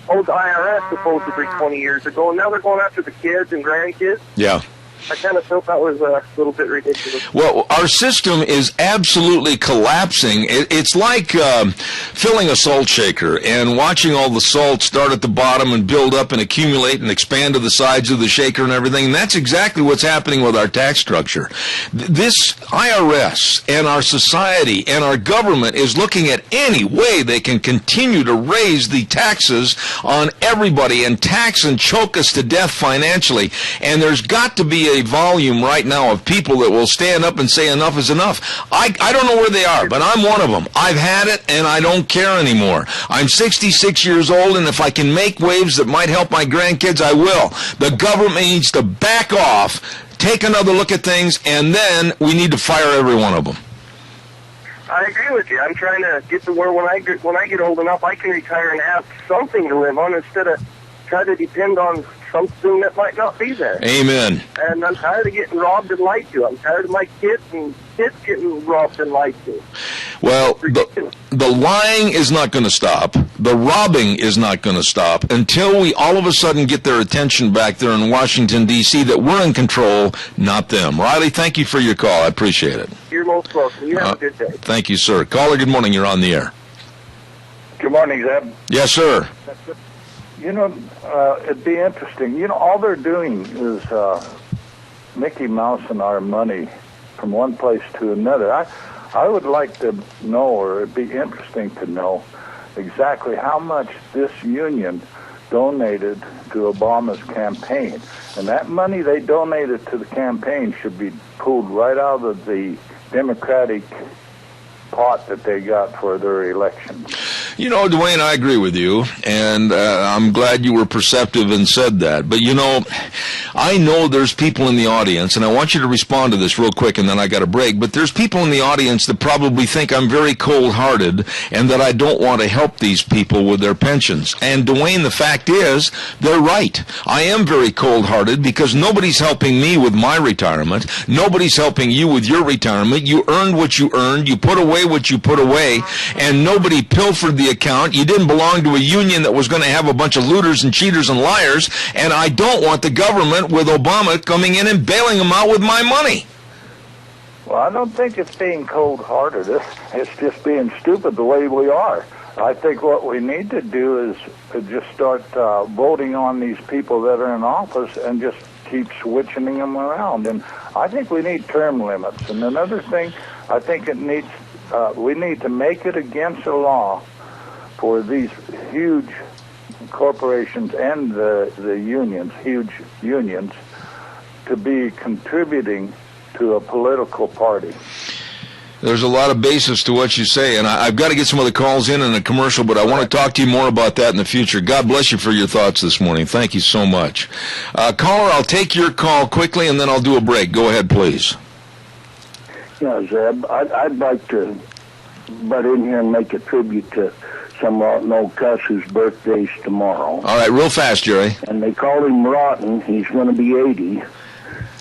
owed the IRS supposedly 20 years ago, and now they're going after the kids and grandkids. Yeah. I kind of felt that was a little bit ridiculous. Well, our system is absolutely collapsing. It's like filling a salt shaker and watching all the salt start at the bottom and build up and accumulate and expand to the sides of the shaker and everything. And that's exactly what's happening with our tax structure. This IRS and our society and our government is looking at any way they can continue to raise the taxes on everybody and tax and choke us to death financially. And there's got to be a volume right now of people that will stand up and say enough is enough. I don't know where they are, but I'm one of them. I've had it, and I don't care anymore. I'm 66 years old, and if I can make waves that might help my grandkids, I will. The government needs to back off, take another look at things, and then we need to fire every one of them. I agree with you. I'm trying to get to where when I get old enough, I can retire and have something to live on instead of try to depend on something that might not be there. Amen. And I'm tired of getting robbed and lied to. I'm tired of my kids getting robbed and lied to. Well, the lying is not going to stop. The robbing is not going to stop until we all of a sudden get their attention back there in Washington, D.C., that we're in control, not them. Riley, thank you for your call. I appreciate it. You're most welcome. You have a good day. Thank you, sir. Caller, good morning. You're on the air. Good morning, Zeb. Yes, sir. You know, it'd be interesting. You know, all they're doing is Mickey Mouse and our money from one place to another. I would like to know, or it'd be interesting to know, exactly how much this union donated to Obama's campaign. And that money they donated to the campaign should be pulled right out of the Democratic pot that they got for their election. You know, Dwayne, I agree with you, and I'm glad you were perceptive and said that. But, you know, I know there's people in the audience, and I want you to respond to this real quick, and then I got a break, but there's people in the audience that probably think I'm very cold-hearted and that I don't want to help these people with their pensions. And, Dwayne, the fact is, they're right. I am very cold-hearted because nobody's helping me with my retirement. Nobody's helping you with your retirement. You earned what you earned. You put away what you put away, and nobody pilfered the account. You didn't belong to a union that was going to have a bunch of looters and cheaters and liars, and I don't want the government with Obama coming in and bailing them out with my money. Well, I don't think it's being cold-hearted. It's just being stupid the way we are. I think what we need to do is just start voting on these people that are in office and just keep switching them around. And I think we need term limits. And another thing, I think we need to make it against the law for these huge corporations and the unions, huge unions, to be contributing to a political party. There's a lot of basis to what you say, and I've got to get some of the calls in a commercial, but I want to talk to you more about that in the future. God bless you for your thoughts this morning. Thank you so much. Caller, I'll take your call quickly, and then I'll do a break. Go ahead, please. Yeah, Zeb, I'd like to butt in here and make a tribute to some rotten old cuss whose birthday's tomorrow. All right, real fast, Jerry. And they call him Rotten. He's going to be 80.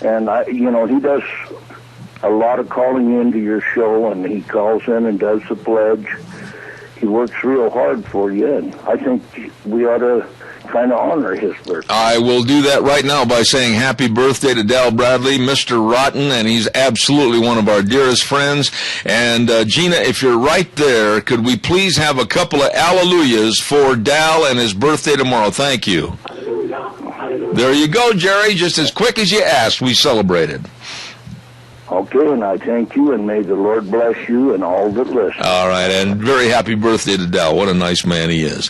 And, he does a lot of calling into your show, and he calls in and does the pledge. He works real hard for you, and I think we ought to trying to honor his birthday. I will do that right now by saying happy birthday to Dal Bradley, Mr. Rotten, and he's absolutely one of our dearest friends. And Gina, if you're right there, could we please have a couple of hallelujahs for Dal and his birthday tomorrow? Thank you. There you go, Jerry. Just as quick as you asked, we celebrated. Okay, and I thank you, and may the Lord bless you and all that listen. All right, and very happy birthday to Dal. What a nice man he is.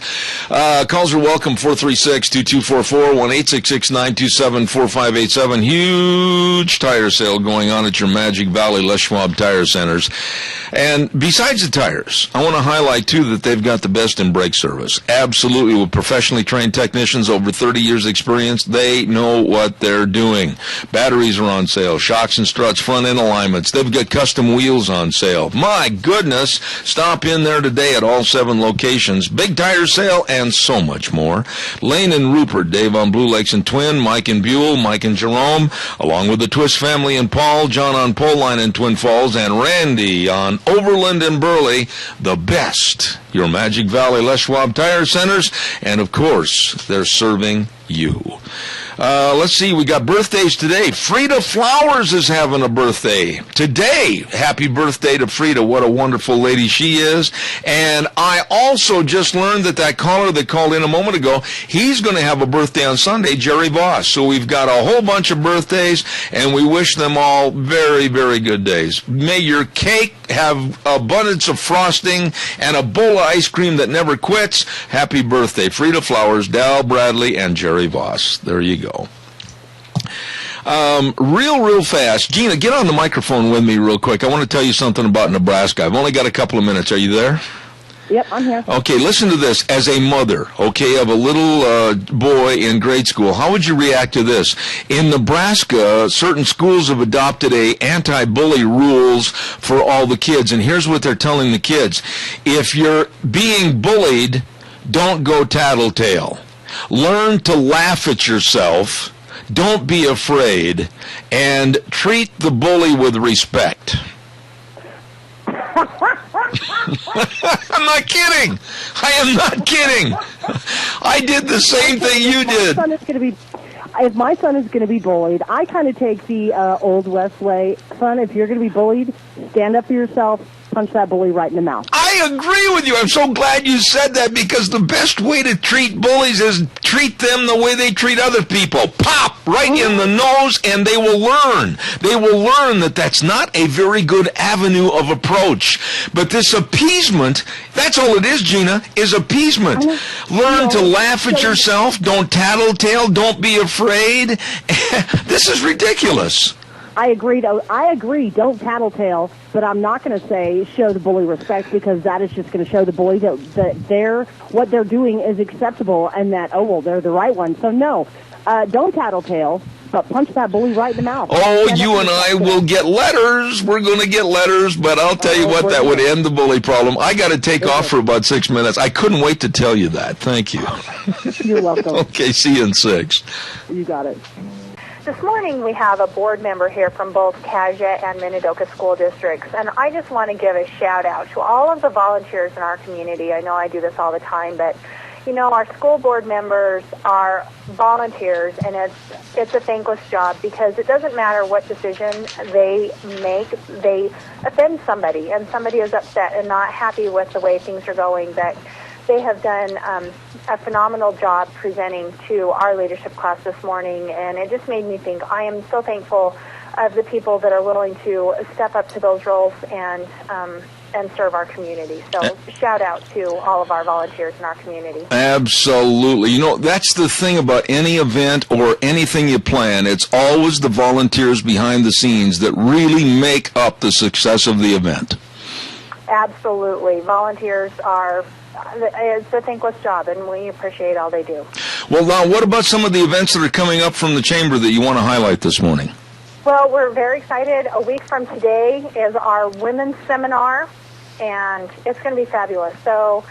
Calls are welcome, 436-2244, 1-866-927-4587. Huge tire sale going on at your Magic Valley Les Schwab Tire Centers. And besides the tires, I want to highlight, too, that they've got the best in brake service. Absolutely, with professionally trained technicians over 30 years' experience, they know what they're doing. Batteries are on sale, shocks and struts, front end alignments. They've got custom wheels on sale. My goodness, stop in there today at all 7 locations. Big tire sale and so much more. Lane and Rupert, Dave on Blue Lakes and Twin, Mike and Buell, Mike and Jerome, along with the Twist family and Paul, John on Pole Line in Twin Falls, and Randy on Overland and Burley. The best, your Magic Valley Les Schwab Tire Centers, and of course, they're serving you. Let's see, we got birthdays today. Frida Flowers is having a birthday today. Happy birthday to Frida. What a wonderful lady she is. And I also just learned that caller that called in a moment ago, he's going to have a birthday on Sunday, Jerry Voss. So we've got a whole bunch of birthdays, and we wish them all very, very good days. May your cake have abundance of frosting and a bowl of ice cream that never quits. Happy birthday, Frida Flowers, Dal Bradley, and Jerry Voss. There you go. Real fast. Gina, get on the microphone with me real quick. I want to tell you something about Nebraska. I've only got a couple of minutes. Are you there? Yep, I'm here. Okay, listen to this. As a mother, okay, of a little boy in grade school, how would you react to this? In Nebraska, certain schools have adopted anti-bully rules for all the kids, and here's what they're telling the kids. If you're being bullied, don't go tattletale. Learn to laugh at yourself. Don't be afraid, and treat the bully with respect. I'm not kidding. I am not kidding. I did the same thing you did. If my son is going to be bullied, I kind of take the Old West way. Son, if you're going to be bullied, stand up for yourself, punch that bully right in the mouth. I agree with you. I'm so glad you said that, because the best way to treat bullies is treat them the way they treat other people. Pop right in the nose, and they will learn. They will learn that that's not a very good avenue of approach. But this appeasement, that's all it is, Gina, is appeasement. Learn to laugh at yourself. Don't tattletale. Don't be afraid. This is ridiculous. I agree. Don't tattletale, but I'm not going to say show the bully respect, because that is just going to show the bully that what they're doing is acceptable, and that they're the right one. So no, don't tattletale, but punch that bully right in the mouth. Oh, you and I will get letters. We're going to get letters, but I'll tell you what, that would end the bully problem. I got to take off for about 6 minutes. I couldn't wait to tell you that. Thank you. You're welcome. Okay, see you in 6. You got it. This morning we have a board member here from both Kasia and Minidoka school districts, and I just want to give a shout out to all of the volunteers in our community. I know I do this all the time, but our school board members are volunteers, and it's a thankless job, because it doesn't matter what decision they make, they offend somebody, and somebody is upset and not happy with the way things are going. That they have done a phenomenal job presenting to our leadership class this morning, and it just made me think I am so thankful of the people that are willing to step up to those roles and serve our community. So shout out to all of our volunteers in our community. Absolutely. That's the thing about any event or anything you plan. It's always the volunteers behind the scenes that really make up the success of the event. Absolutely. Volunteers it's a thankless job, and we appreciate all they do. Well, now, what about some of the events that are coming up from the Chamber that you want to highlight this morning? Well, we're very excited. A week from today is our women's seminar, and it's going to be fabulous. So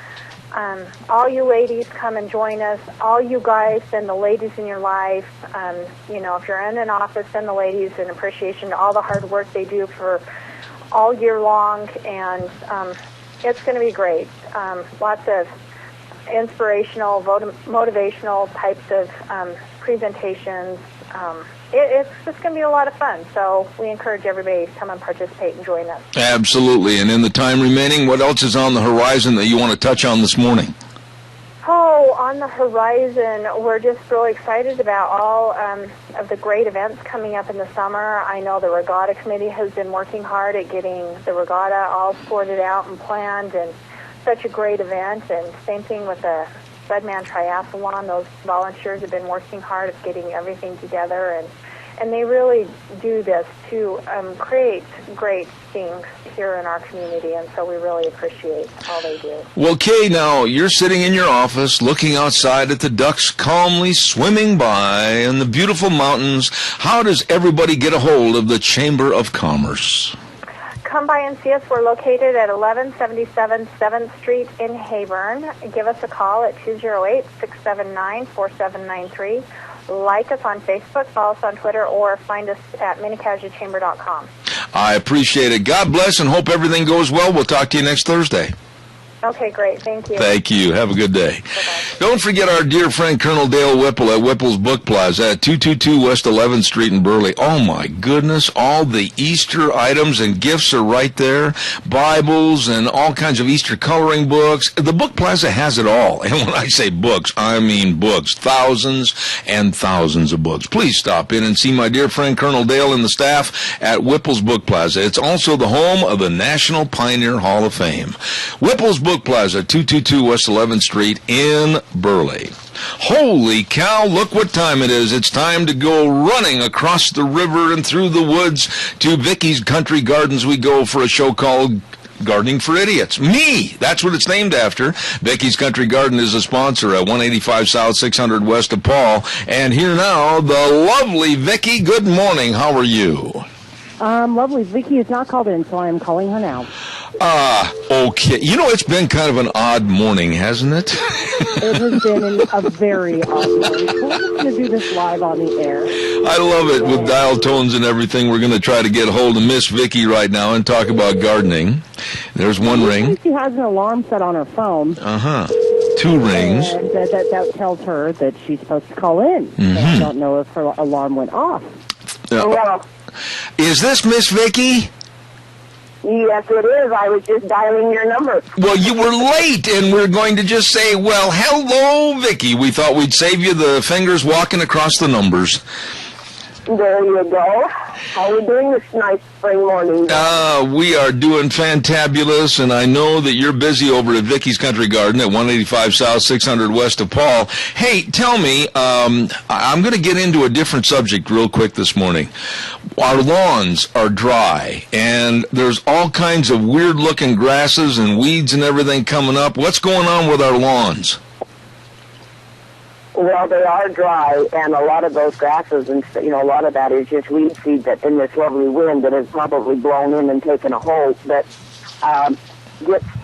all you ladies, come and join us. All you guys, send the ladies in your life. If you're in an office, send the ladies in appreciation to all the hard work they do for all year long, and it's going to be great. Lots of inspirational, motivational types of presentations. It's just going to be a lot of fun, so we encourage everybody to come and participate and join us. Absolutely. And in the time remaining, what else is on the horizon that you want to touch on this morning? Oh, on the horizon, we're just really excited about all of the great events coming up in the summer. I know the Regatta Committee has been working hard at getting the regatta all sorted out and planned, and such a great event. And same thing with the Budman Triathlon. Those volunteers have been working hard at getting everything together, and they really do this to create great things here in our community, and so we really appreciate all they do. Well, Kay, now you're sitting in your office looking outside at the ducks calmly swimming by and the beautiful mountains. How does everybody get a hold of the Chamber of Commerce? Come by and see us. We're located at 1177 7th Street in Heyburn. Give us a call at 208-679-4793. Like us on Facebook, follow us on Twitter, or find us at minicasuchamber.com. I appreciate it. God bless and hope everything goes well. We'll talk to you next Thursday. Okay, great. Thank you. Thank you. Have a good day. Bye-bye. Don't forget our dear friend Colonel Dale Whipple at Whipple's Book Plaza at 222 West 11th Street in Burley. Oh, my goodness. All the Easter items and gifts are right there. Bibles and all kinds of Easter coloring books. The Book Plaza has it all. And when I say books, I mean books. Thousands and thousands of books. Please stop in and see my dear friend Colonel Dale and the staff at Whipple's Book Plaza. It's also the home of the National Pioneer Hall of Fame. Whipple's Book Plaza, 222 West 11th Street in Burley. Holy cow, look what time it is. It's time to go running across the river and through the woods to Vicky's Country Gardens. We go for a show called Gardening for Idiots. Me! That's what it's named after. Vicky's Country Garden is a sponsor at 185 South 600 West of Paul. And here now, the lovely Vicky. Good morning. How are you? Lovely. Vicky is not called in, so I am calling her now. Okay. You know, it's been kind of an odd morning, hasn't it? It has been a very odd morning. So we're just going to do this live on the air. I love it. With dial tones and everything, we're going to try to get a hold of Miss Vicky right now and talk about gardening. There's one ring. She has an alarm set on her phone. Uh-huh. 2 rings. And that tells her that she's supposed to call in. Mm-hmm. I don't know if her alarm went off. Is this Miss Vicky? Yes, it is. I was just dialing your number. Well, you were late, and we're going to just say, well, hello, Vicky. We thought we'd save you the fingers walking across the numbers. There you go. How are we doing this nice spring morning? We are doing fantabulous, and I know that you're busy over at Vicky's Country Garden at 185 South 600 West of Paul. Hey, tell me, I'm going to get into a different subject real quick this morning. Our lawns are dry, and there's all kinds of weird-looking grasses and weeds and everything coming up. What's going on with our lawns? Well, they are dry, and a lot of those grasses, and a lot of that is just weed seed that's in this lovely wind that has probably blown in and taken a hold. But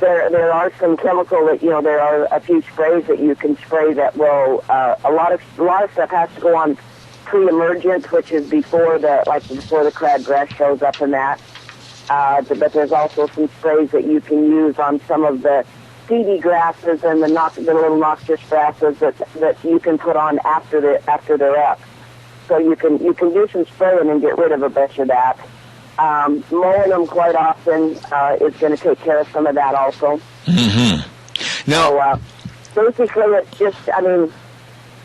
there are some chemical that there are a few sprays that you can spray that will. A lot of stuff has to go on pre-emergent, which is before the crabgrass shows up in that. But there's also some sprays that you can use on some of the seedy grasses and the little noxious grasses that you can put on after they're up. So you can do some spraying and get rid of a bunch of that. Mowing them quite often is going to take care of some of that also. Mm-hmm. Now, basically, it's just,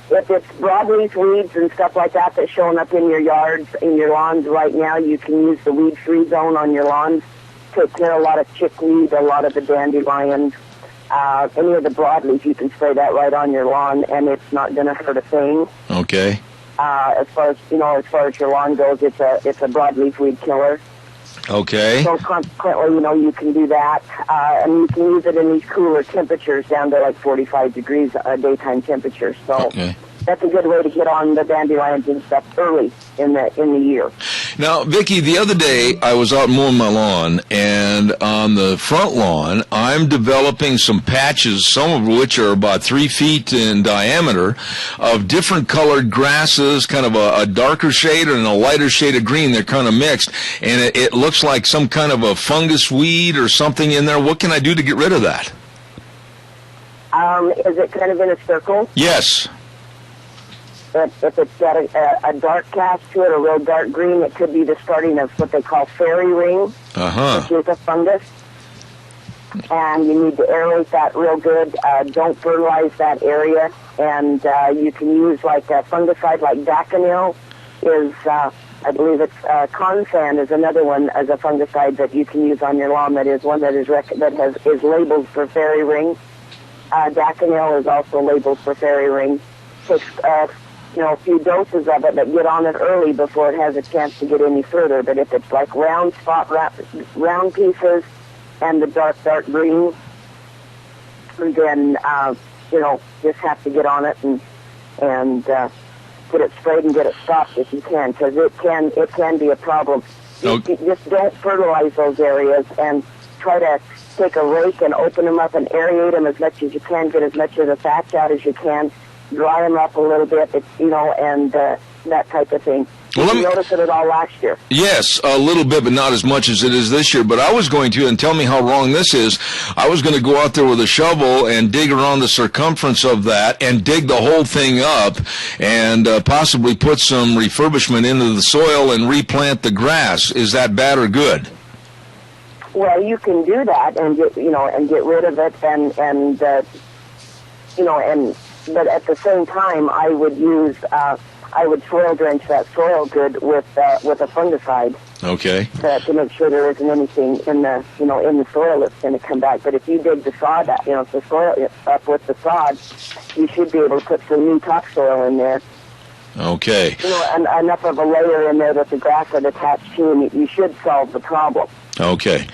if it's broadleaf weeds and stuff like that that's showing up in your yards, in your lawns right now, you can use the weed-free zone on your lawns. Take care of a lot of chickweed, a lot of the dandelions. Any of the broadleaf, you can spray that right on your lawn, and it's not going to hurt a thing. Okay. As far as your lawn goes, it's a broadleaf weed killer. Okay. So consequently, you can do that, and you can use it in these cooler temperatures down to like 45 degrees daytime temperature. So that's a good way to get on the dandelions and stuff early in the year. Now, Vicki, the other day I was out mowing my lawn, and on the front lawn I'm developing some patches, some of which are about 3 feet in diameter, of different colored grasses, kind of a darker shade and a lighter shade of green. They're kind of mixed, and it looks like some kind of a fungus weed or something in there. What can I do to get rid of that? Is it kind of in a circle? Yes. If it's got a dark cast to it, a real dark green, it could be the starting of what they call fairy ring, which is a fungus. And you need to aerate that real good. Don't fertilize that area. And you can use like a fungicide like Daconil is, I believe it's Consan is another one as a fungicide that you can use on your lawn. That is one that is is labeled for fairy ring. Daconil is also labeled for fairy ring. Takes a few doses of it, but get on it early before it has a chance to get any further. But if it's like round pieces and the dark green, then just have to get on it and get it sprayed and get it stopped if you can, because it can be a problem. Just don't fertilize those areas, and try to take a rake and open them up and aerate them as much as you can. Get as much of the thatch out as you can. Dry them up a little bit, and that type of thing. Did you notice it at all last year? Yes, a little bit, but not as much as it is this year. But I was going to, and tell me how wrong this is, I was going to go out there with a shovel and dig around the circumference of that and dig the whole thing up and possibly put some refurbishment into the soil and replant the grass. Is that bad or good? Well, you can do that and get rid of it but at the same time, I would soil drench that soil good with a fungicide. Okay. To make sure there isn't anything in the soil that's going to come back. But if you dig the sod, the soil up with the sod, you should be able to put some new topsoil in there. Okay. And enough of a layer in there that the grass would attach to, and you should solve the problem. Okay.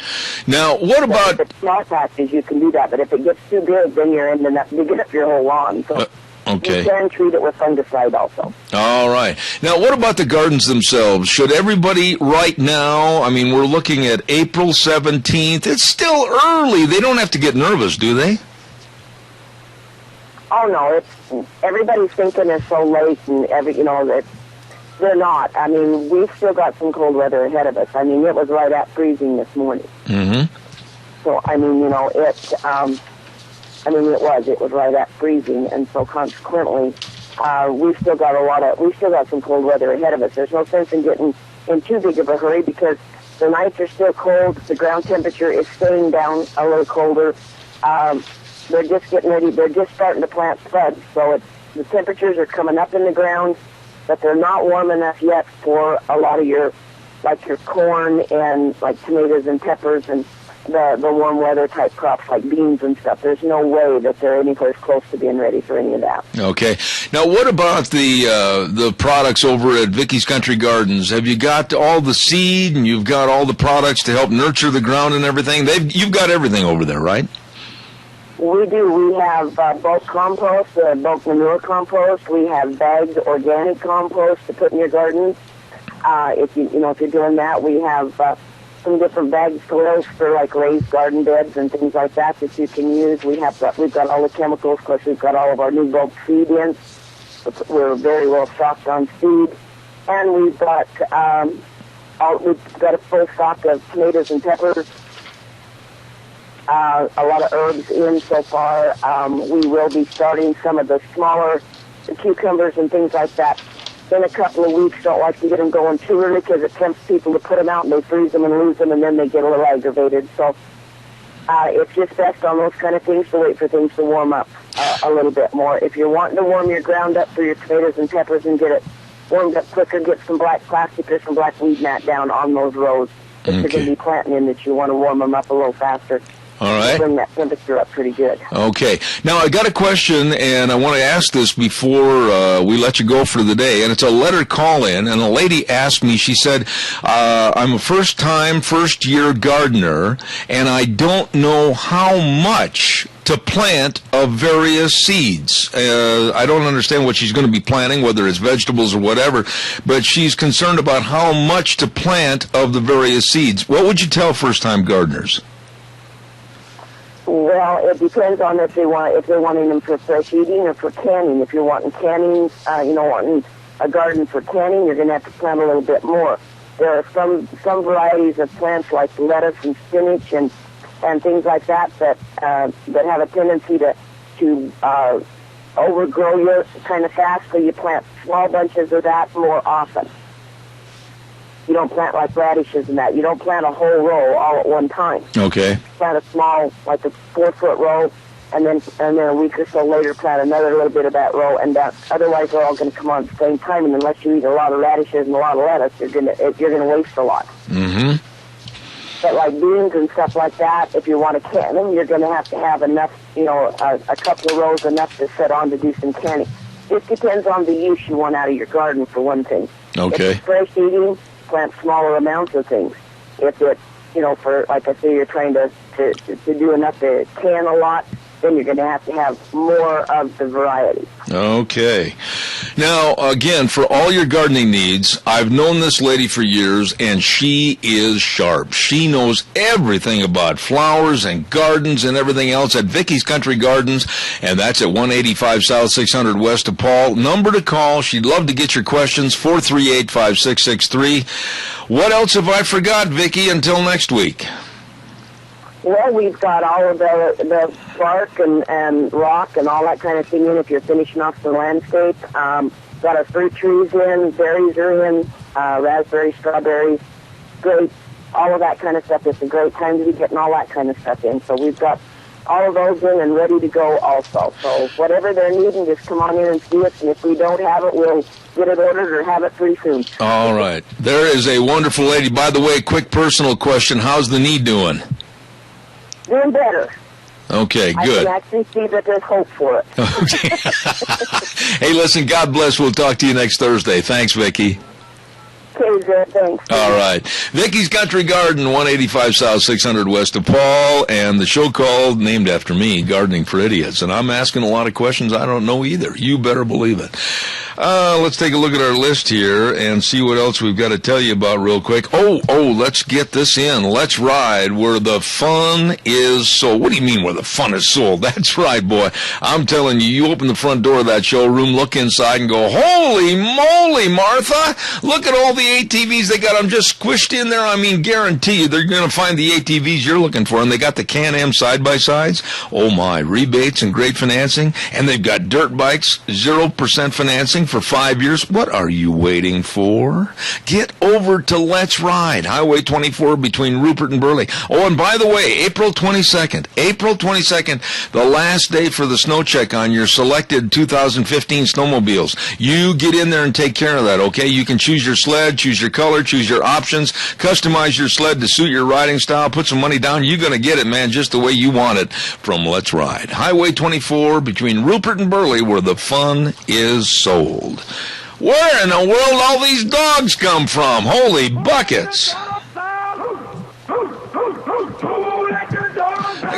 Now, what about... If it's small patches, you can do that. But if it gets too big, then you're ending up digging up your whole lawn. So okay. You can treat it with fungicide also. All right. Now, what about the gardens themselves? Should everybody right now, we're looking at April 17th. It's still early. They don't have to get nervous, do they? Oh, no. Everybody's thinking it's so late, and they're not. We've still got some cold weather ahead of us. It was right at freezing this morning. Mm-hmm. So, it was right at freezing, and so consequently, we've still got some cold weather ahead of us. There's no sense in getting in too big of a hurry, because the nights are still cold, the ground temperature is staying down a little colder. They're just getting ready, they're just starting to plant spuds, so the temperatures are coming up in the ground, but they're not warm enough yet for a lot of your corn and like tomatoes and peppers and the warm weather type crops like beans and stuff. There's no way that they're anywhere close to being ready for any of that. Okay. Now, what about the products over at Vicky's Country Gardens? Have you got all the seed and you've got all the products to help nurture the ground and everything? You've got everything over there, right? We do. We have bulk compost, bulk manure compost. We have bagged organic compost to put in your gardens. If you're doing that, we have some different bagged soils for like raised garden beds and things like that you can use. We've got all the chemicals. Of course, we've got all of our new bulk seed in. We're very well stocked on seed, and we've got a full stock of tomatoes and peppers. A lot of herbs in so far. We will be starting some of the smaller cucumbers and things like that in a couple of weeks. Don't like to get them going too early because it tempts people to put them out and they freeze them and lose them, and then they get a little aggravated. So it's just best on those kind of things to wait for things to warm up a little bit more. If you're wanting to warm your ground up for your tomatoes and peppers and get it warmed up quicker, get some black plastic or some black weed mat down on those rows that you're going to be planting in, that you want to warm them up a little faster. All right. Bring that temperature up pretty good. Okay. Now, I got a question, and I want to ask this before we let you go for the day. And it's a letter call-in, and a lady asked me, she said, I'm a first-year gardener, and I don't know how much to plant of various seeds. I don't understand what she's going to be planting, whether it's vegetables or whatever, but she's concerned about how much to plant of the various seeds. What would you tell first-time gardeners? Well, it depends on if they're wanting them for fresh eating or for canning. If you're wanting canning, wanting a garden for canning, you're going to have to plant a little bit more. There are some varieties of plants like lettuce and spinach and things like that have a tendency to to overgrow yours kind of fast, so you plant small bunches of that more often. You don't plant like radishes and that. You don't plant a whole row all at one time. Okay. Plant a small, like a 4-foot row, and then a week or so later plant another little bit of that row, and that. Otherwise, they're all going to come on at the same time. And unless you eat a lot of radishes and a lot of lettuce, you're gonna waste a lot. Mm-hmm. But like beans and stuff like that, if you want to can them, you're going to have enough, a couple of rows enough to set on to do some canning. Just depends on the use you want out of your garden, for one thing. Okay. If it's fresh eating, plant smaller amounts of things. If it's, for, like I say, you're trying to do enough to can a lot, then you're going to have more of the variety. Okay. Now, again, for all your gardening needs, I've known this lady for years, and she is sharp. She knows everything about flowers and gardens and everything else at Vicky's Country Gardens, and that's at 185 South 600 West of Paul. Number to call. She'd love to get your questions, 438-5663. What else have I forgot, Vicky, until next week? Well, we've got all of the bark and rock and all that kind of thing in if you're finishing off the landscape. Got our fruit trees in, berries are in, raspberries, strawberries, grapes, all of that kind of stuff. It's a great time to be getting all that kind of stuff in. So we've got all of those in and ready to go also. So whatever they're needing, just come on in and see us. And if we don't have it, we'll get it ordered or have it pretty soon. All right. There is a wonderful lady. By the way, quick personal question. How's the knee doing? Doing better. Okay, good. I can actually see that there's hope for it. Okay. Hey, listen, God bless. We'll talk to you next Thursday. Thanks, Vicki. Okay, good. Thanks. All right. Vicky's Country Garden, 185 South 600 West of Paul, and the show called, named after me, Gardening for Idiots. And I'm asking a lot of questions I don't know either. You better believe it. Let's take a look at our list here and see what else we've got to tell you about real quick. Oh, let's get this in. Let's ride where the fun is sold. What do you mean where the fun is sold? That's right, boy. I'm telling you, you open the front door of that showroom, look inside and go, holy moly, Martha, look at all the ATVs they got. I'm just squished in there. I mean, guarantee you they're going to find the ATVs you're looking for. And they got the Can-Am side-by-sides. Oh, my. Rebates and great financing. And they've got dirt bikes, 0% financing for 5 years. What are you waiting for? Get over to Let's Ride, Highway 24 between Rupert and Burley. Oh, and by the way, April 22nd, the last day for the snow check on your selected 2015 snowmobiles. You get in there and take care of that, okay? You can choose your sled, choose your color, choose your options, customize your sled to suit your riding style, put some money down. You're going to get it, man, just the way you want it from Let's Ride. Highway 24 between Rupert and Burley, where the fun is sold. Where in the world all these dogs come from? Holy buckets. I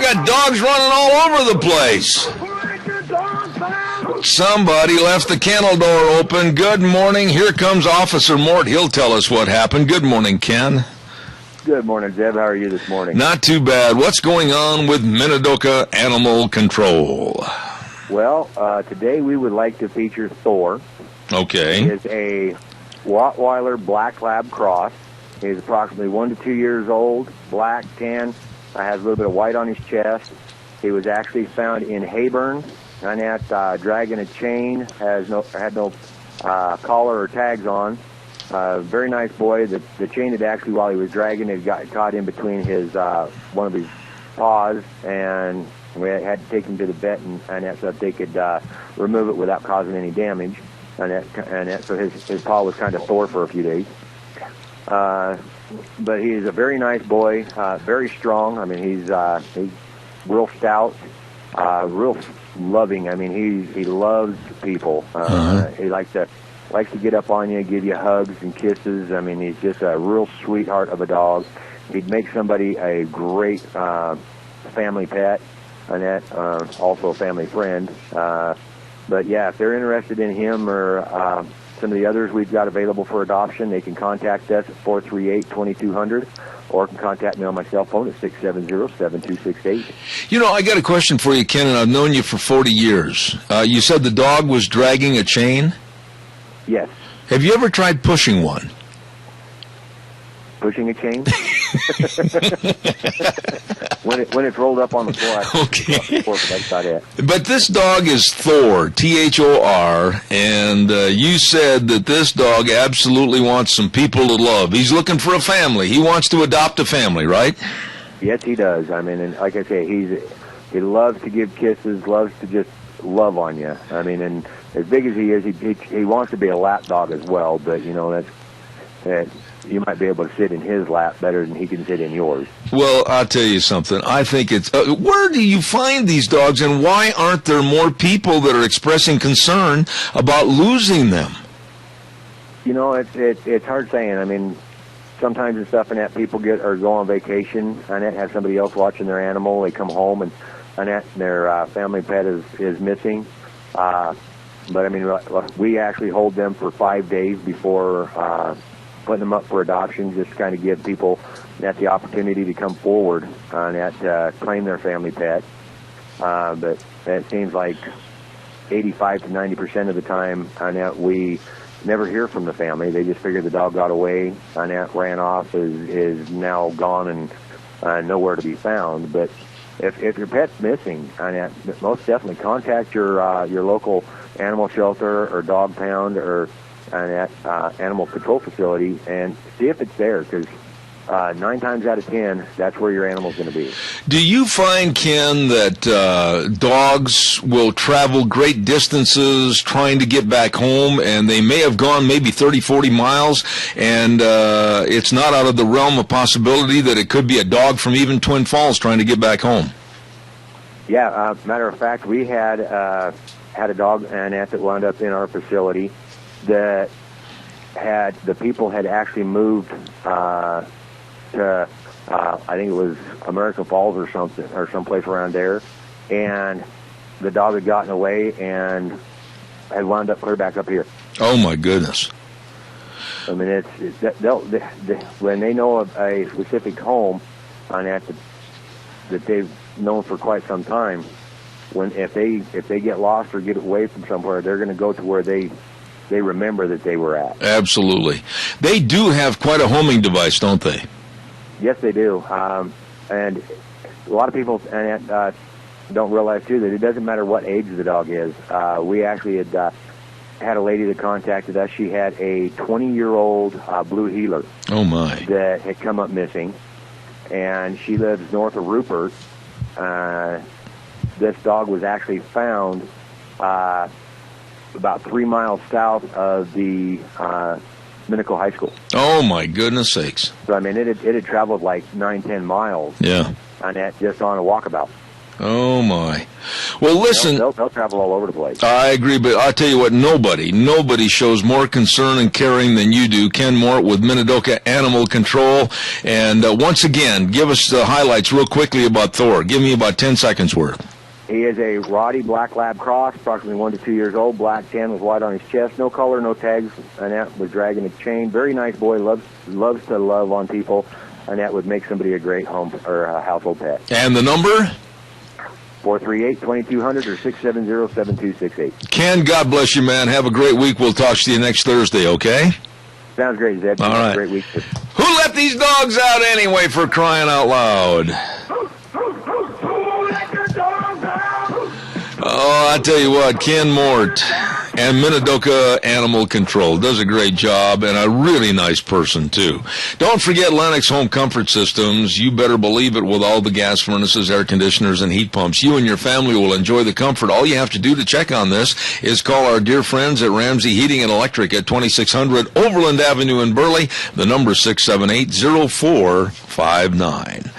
got dogs running all over the place. Somebody left the kennel door open. Good morning. Here comes Officer Mort. He'll tell us what happened. Good morning, Ken. Good morning, Zeb. How are you this morning? Not too bad. What's going on with Minidoka Animal Control? Well, today we would like to feature Thor. Okay. He is a Rottweiler Black Lab cross. He's approximately 1 to 2 years old, black, tan, has a little bit of white on his chest. He was actually found in Hayburn, and that dragging a chain, had no collar or tags on. Very nice boy. The chain had actually, while he was dragging, it got caught in between his one of his paws, and we had to take him to the vet and that so that they could remove it without causing any damage. So his paw was kind of sore for a few days. But he is a very nice boy, very strong. I mean, he's real stout, real loving. I mean, he loves people. He likes to get up on you, give you hugs and kisses. I mean, he's just a real sweetheart of a dog. He'd make somebody a great family pet, and that also a family friend. But yeah, if they're interested in him or some of the others we've got available for adoption, they can contact us at 438-2200 or can contact me on my cell phone at 670-7268. You know, I got a question for you, Ken, and I've known you for 40 years. You said the dog was dragging a chain? Yes. Have you ever tried pushing one? Pushing a chain? When it's rolled up on the floor, okay. That's about it. But this dog is Thor, Thor, and you said that this dog absolutely wants some people to love. He's looking for a family. He wants to adopt a family, right? Yes, he does. I mean, and like I say, he loves to give kisses, loves to just love on you. I mean, and as big as he is, he wants to be a lap dog as well. But you know that you might be able to sit in his lap better than he can sit in yours. Well, I'll tell you something. I think it's where do you find these dogs, and why aren't there more people that are expressing concern about losing them? You know, it's hard saying. I mean, sometimes it's stuff in that people go on vacation and that have somebody else watching their animal. They come home and their family pet is missing. But I mean, we actually hold them for 5 days before putting them up for adoption, just to kind of give people the opportunity to come forward and claim their family pet. But it seems like 85 to 90% of the time we never hear from the family. They just figure the dog got away and ran off, is now gone and nowhere to be found. But if your pet's missing, most definitely contact your local animal shelter or dog pound or animal control facility and see if it's there, because 9 times out of 10, that's where your animal's going to be. Do you find, Ken, that dogs will travel great distances trying to get back home, and they may have gone maybe 30, 40 miles, and it's not out of the realm of possibility that it could be a dog from even Twin Falls trying to get back home? Yeah, matter of fact, we had a dog, Annette, that wound up in our facility that the people had actually moved to I think it was American Falls or something, or someplace around there, and the dog had gotten away and had wound up clear back up here. Oh my goodness! I mean, when they know of a specific home on that they've known for quite some time, if they get lost or get away from somewhere, they're going to go to where they remember that they were at. Absolutely. They do have quite a homing device, don't they? Yes, they do. And a lot of people don't realize, too, that it doesn't matter what age the dog is. We actually had a lady that contacted us. She had a 20-year-old blue heeler. Oh, my. That had come up missing. And she lives north of Rupert. This dog was actually found about 3 miles south of the Minico High School. Oh, my goodness sakes. So, I mean, it had traveled like 9-10 miles. Yeah. And that just on a walkabout. Oh, my. Well, listen. They'll travel all over the place. I agree, but I'll tell you what, nobody shows more concern and caring than you do. Ken Mort with Minidoka Animal Control. And once again, give us the highlights real quickly about Thor. Give me about 10 seconds worth. He is a Roddy Black Lab cross, approximately 1 to 2 years old, black tan with white on his chest, no color, no tags. Annette was dragging a chain. Very nice boy, loves to love on people. Annette would make somebody a great home or a household pet. And the number? 438-2200 or 670-7268. Ken, God bless you, man. Have a great week. We'll talk to you next Thursday, okay? Sounds great, Zeb. All right. Great week. Who let these dogs out anyway, for crying out loud? Oh, I tell you what, Ken Mort and Minidoka Animal Control does a great job, and a really nice person, too. Don't forget Lennox Home Comfort Systems. You better believe it, with all the gas furnaces, air conditioners, and heat pumps. You and your family will enjoy the comfort. All you have to do to check on this is call our dear friends at Ramsey Heating and Electric at 2600 Overland Avenue in Burley. The number is 678-0459.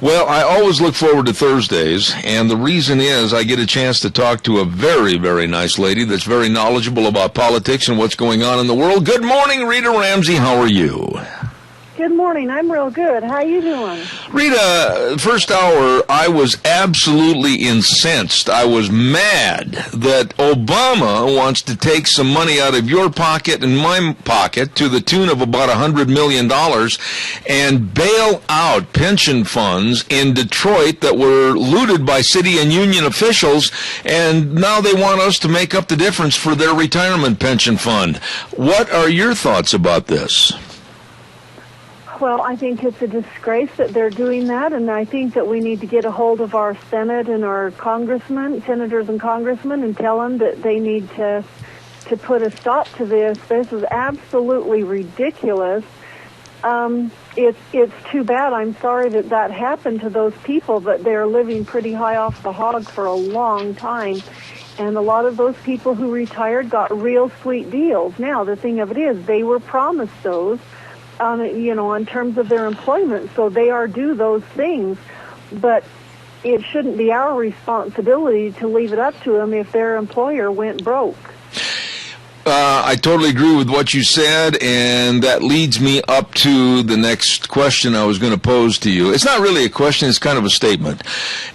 Well, I always look forward to Thursdays, and the reason is I get a chance to talk to a very, very nice lady that's very knowledgeable about politics and what's going on in the world. Good morning, Rita Ramsey. How are you? Good morning. I'm real good. How you doing? Rita, first hour, I was absolutely incensed. I was mad that Obama wants to take some money out of your pocket and my pocket to the tune of about $100 million and bail out pension funds in Detroit that were looted by city and union officials, and now they want us to make up the difference for their retirement pension fund. What are your thoughts about this? Well, I think it's a disgrace that they're doing that, and I think that we need to get a hold of our Senate and our senators and congressmen, and tell them that they need to put a stop to this. This is absolutely ridiculous. It's too bad. I'm sorry that happened to those people, but they're living pretty high off the hog for a long time. And a lot of those people who retired got real sweet deals. Now, the thing of it is, they were promised those, in terms of their employment, so they are due those things. But it shouldn't be our responsibility to leave it up to them if their employer went broke. I totally agree with what you said, and that leads me up to the next question I was going to pose to you. It's not really a question, it's kind of a statement.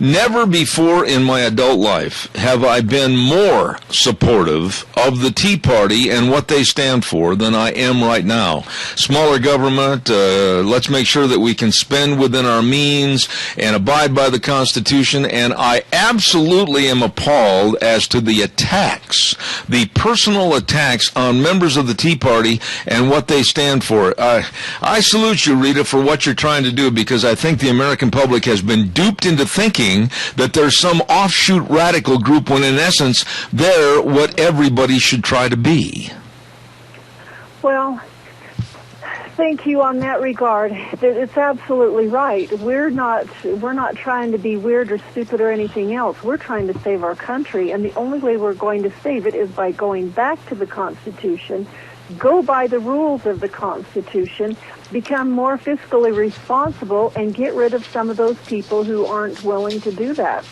Never before in my adult life have I been more supportive of the Tea Party and what they stand for than I am right now. Smaller government, let's make sure that we can spend within our means and abide by the Constitution, and I absolutely am appalled as to the attacks, the personal attacks on members of the Tea Party and what they stand for. I salute you, Rita, for what you're trying to do, because I think the American public has been duped into thinking that there's some offshoot radical group when in essence they're what everybody should try to be. Well, thank you on that regard. It's absolutely right. We're not trying to be weird or stupid or anything else. We're trying to save our country, and the only way we're going to save it is by going back to the Constitution, go by the rules of the Constitution, become more fiscally responsible, and get rid of some of those people who aren't willing to do that.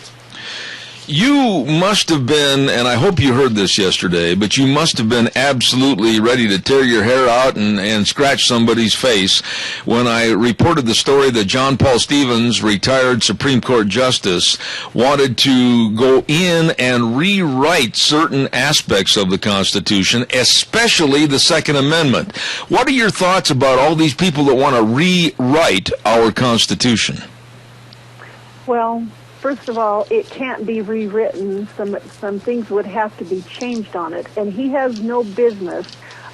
You must have been, and I hope you heard this yesterday, but you must have been absolutely ready to tear your hair out and scratch somebody's face when I reported the story that John Paul Stevens, retired Supreme Court Justice, wanted to go in and rewrite certain aspects of the Constitution, especially the Second Amendment. What are your thoughts about all these people that want to rewrite our Constitution? Well, first of all, it can't be rewritten. Some things would have to be changed on it, and he has no business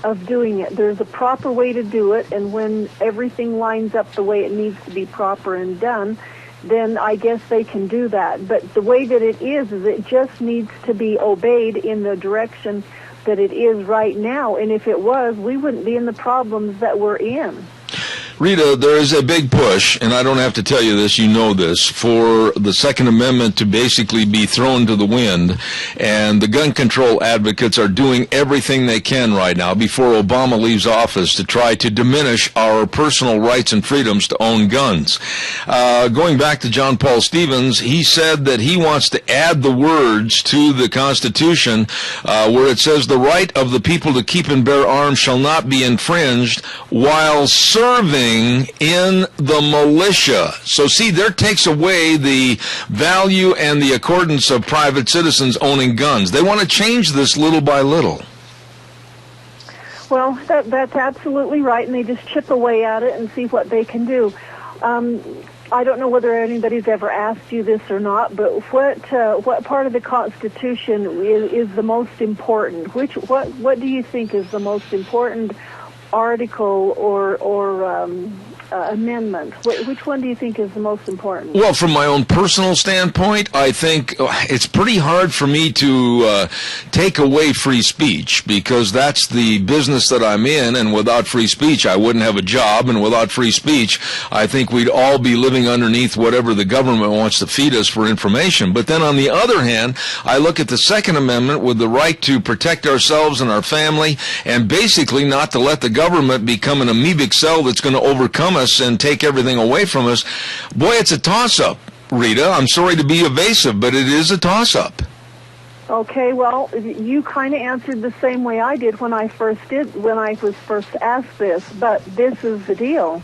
of doing it. There's a proper way to do it, and when everything lines up the way it needs to be proper and done, then I guess they can do that. But the way that it is it just needs to be obeyed in the direction that it is right now, and if it was, we wouldn't be in the problems that we're in. Rita, there is a big push, and I don't have to tell you this, you know this, for the Second Amendment to basically be thrown to the wind, and the gun control advocates are doing everything they can right now before Obama leaves office to try to diminish our personal rights and freedoms to own guns. Going back to John Paul Stevens, he said that he wants to add the words to the Constitution where it says the right of the people to keep and bear arms shall not be infringed while serving in the militia. So see, there takes away the value and the accordance of private citizens owning guns. They want to change this little by little. Well, that's absolutely right, and they just chip away at it and see what they can do. I don't know whether anybody's ever asked you this or not, but what part of the Constitution is the most important? What do you think is the most important article or amendment? Which one do you think is the most important? Well, from my own personal standpoint, I think it's pretty hard for me to take away free speech, because that's the business that I'm in, and without free speech, I wouldn't have a job, and without free speech, I think we'd all be living underneath whatever the government wants to feed us for information. But then on the other hand, I look at the Second Amendment with the right to protect ourselves and our family, and basically not to let the government become an amoebic cell that's going to overcome us and take everything away from us. Boy, it's a toss-up, Rita. I'm sorry to be evasive, but it is a toss-up. Okay, well, you kind of answered the same way I did when I was first asked this, but this is the deal.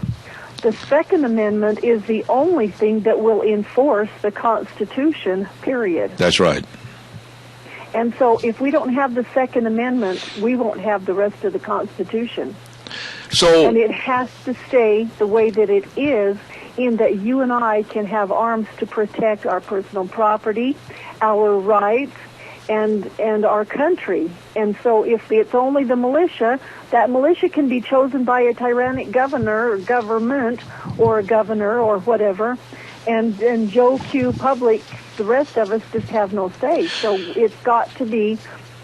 The Second Amendment is the only thing that will enforce the Constitution, period. That's right. And so if we don't have the Second Amendment, we won't have the rest of the Constitution. And it has to stay the way that it is, in that you and I can have arms to protect our personal property, our rights, and our country. And so if it's only the militia, that militia can be chosen by a tyrannic governor or government or a governor or whatever, and Joe Q. Public, the rest of us just have no say. So it's got to be,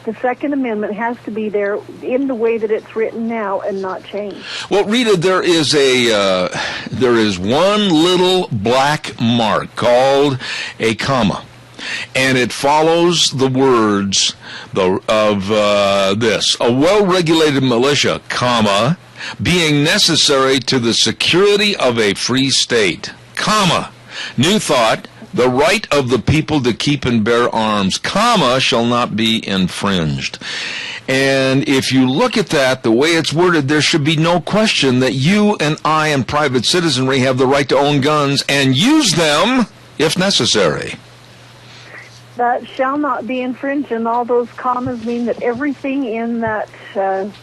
the Second Amendment has to be there in the way that it's written now and not changed. Well, Rita, there is one little black mark called a comma, and it follows the words of this: a well-regulated militia, comma, being necessary to the security of a free state, comma, New Thought, the right of the people to keep and bear arms, comma, shall not be infringed. And if you look at that, the way it's worded, there should be no question that you and I and private citizenry have the right to own guns and use them if necessary. That shall not be infringed, and all those commas mean that everything in that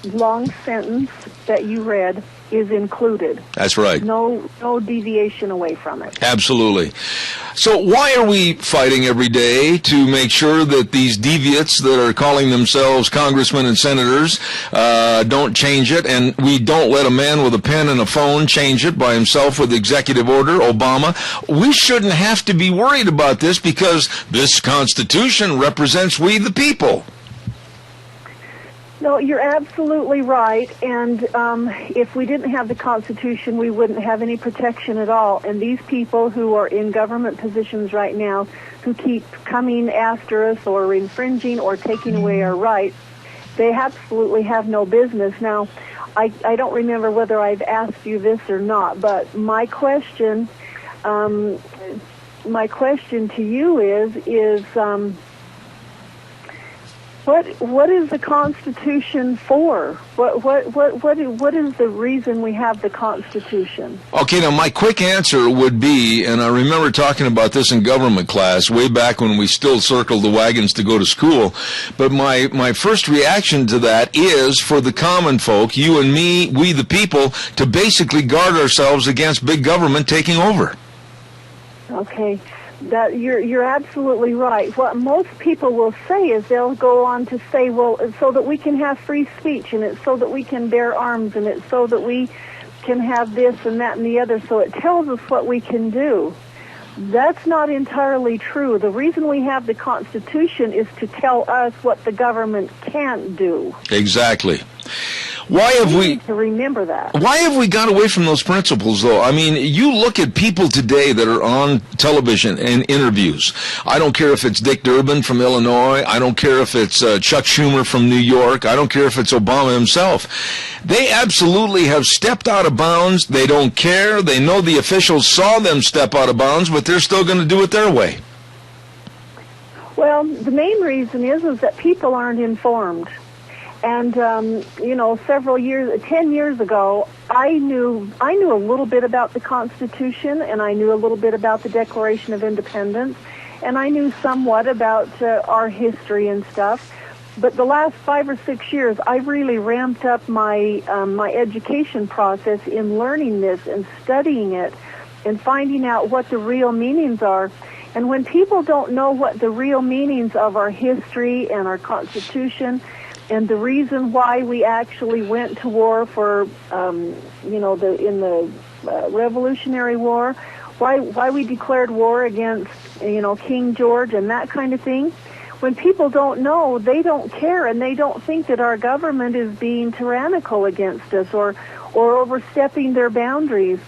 long sentence that you read is included. That's right. No deviation away from it. Absolutely. So why are we fighting every day to make sure that these deviants that are calling themselves congressmen and senators don't change it, and we don't let a man with a pen and a phone change it by himself with executive order, Obama? We shouldn't have to be worried about this because this Constitution represents we the people. No, you're absolutely right, and if we didn't have the Constitution, we wouldn't have any protection at all. And these people who are in government positions right now, who keep coming after us or infringing or taking away our rights, they absolutely have no business. Now, I don't remember whether I've asked you this or not, but my question to you is what is the Constitution for? What is the reason we have the Constitution? Okay, now my quick answer would be, and I remember talking about this in government class way back when we still circled the wagons to go to school, but my first reaction to that is for the common folk, you and me, we the people, to basically guard ourselves against big government taking over. Okay. That you're absolutely right. What most people will say is they'll go on to say, well, it's so that we can have free speech, and it's so that we can bear arms, and it's so that we can have this and that and the other, so it tells us what we can do. That's not entirely true. The reason we have the Constitution is to tell us what the government can't do. Exactly. Why have we need to remember that? Why have we got away from those principles, though? I mean, you look at people today that are on television and interviews. I don't care if it's Dick Durbin from Illinois. I don't care if it's Chuck Schumer from New York. I don't care if it's Obama himself. They absolutely have stepped out of bounds. They don't care. They know the officials saw them step out of bounds, but they're still going to do it their way. Well, the main reason is that people aren't informed. And, 10 years ago, I knew a little bit about the Constitution, and I knew a little bit about the Declaration of Independence, and I knew somewhat about our history and stuff. But the last 5 or 6 years, I really ramped up my education process in learning this and studying it and finding out what the real meanings are. And when people don't know what the real meanings of our history and our Constitution and the reason why we actually went to war for, in the Revolutionary War, why we declared war against, King George and that kind of thing. When people don't know, they don't care, and they don't think that our government is being tyrannical against us or overstepping their boundaries.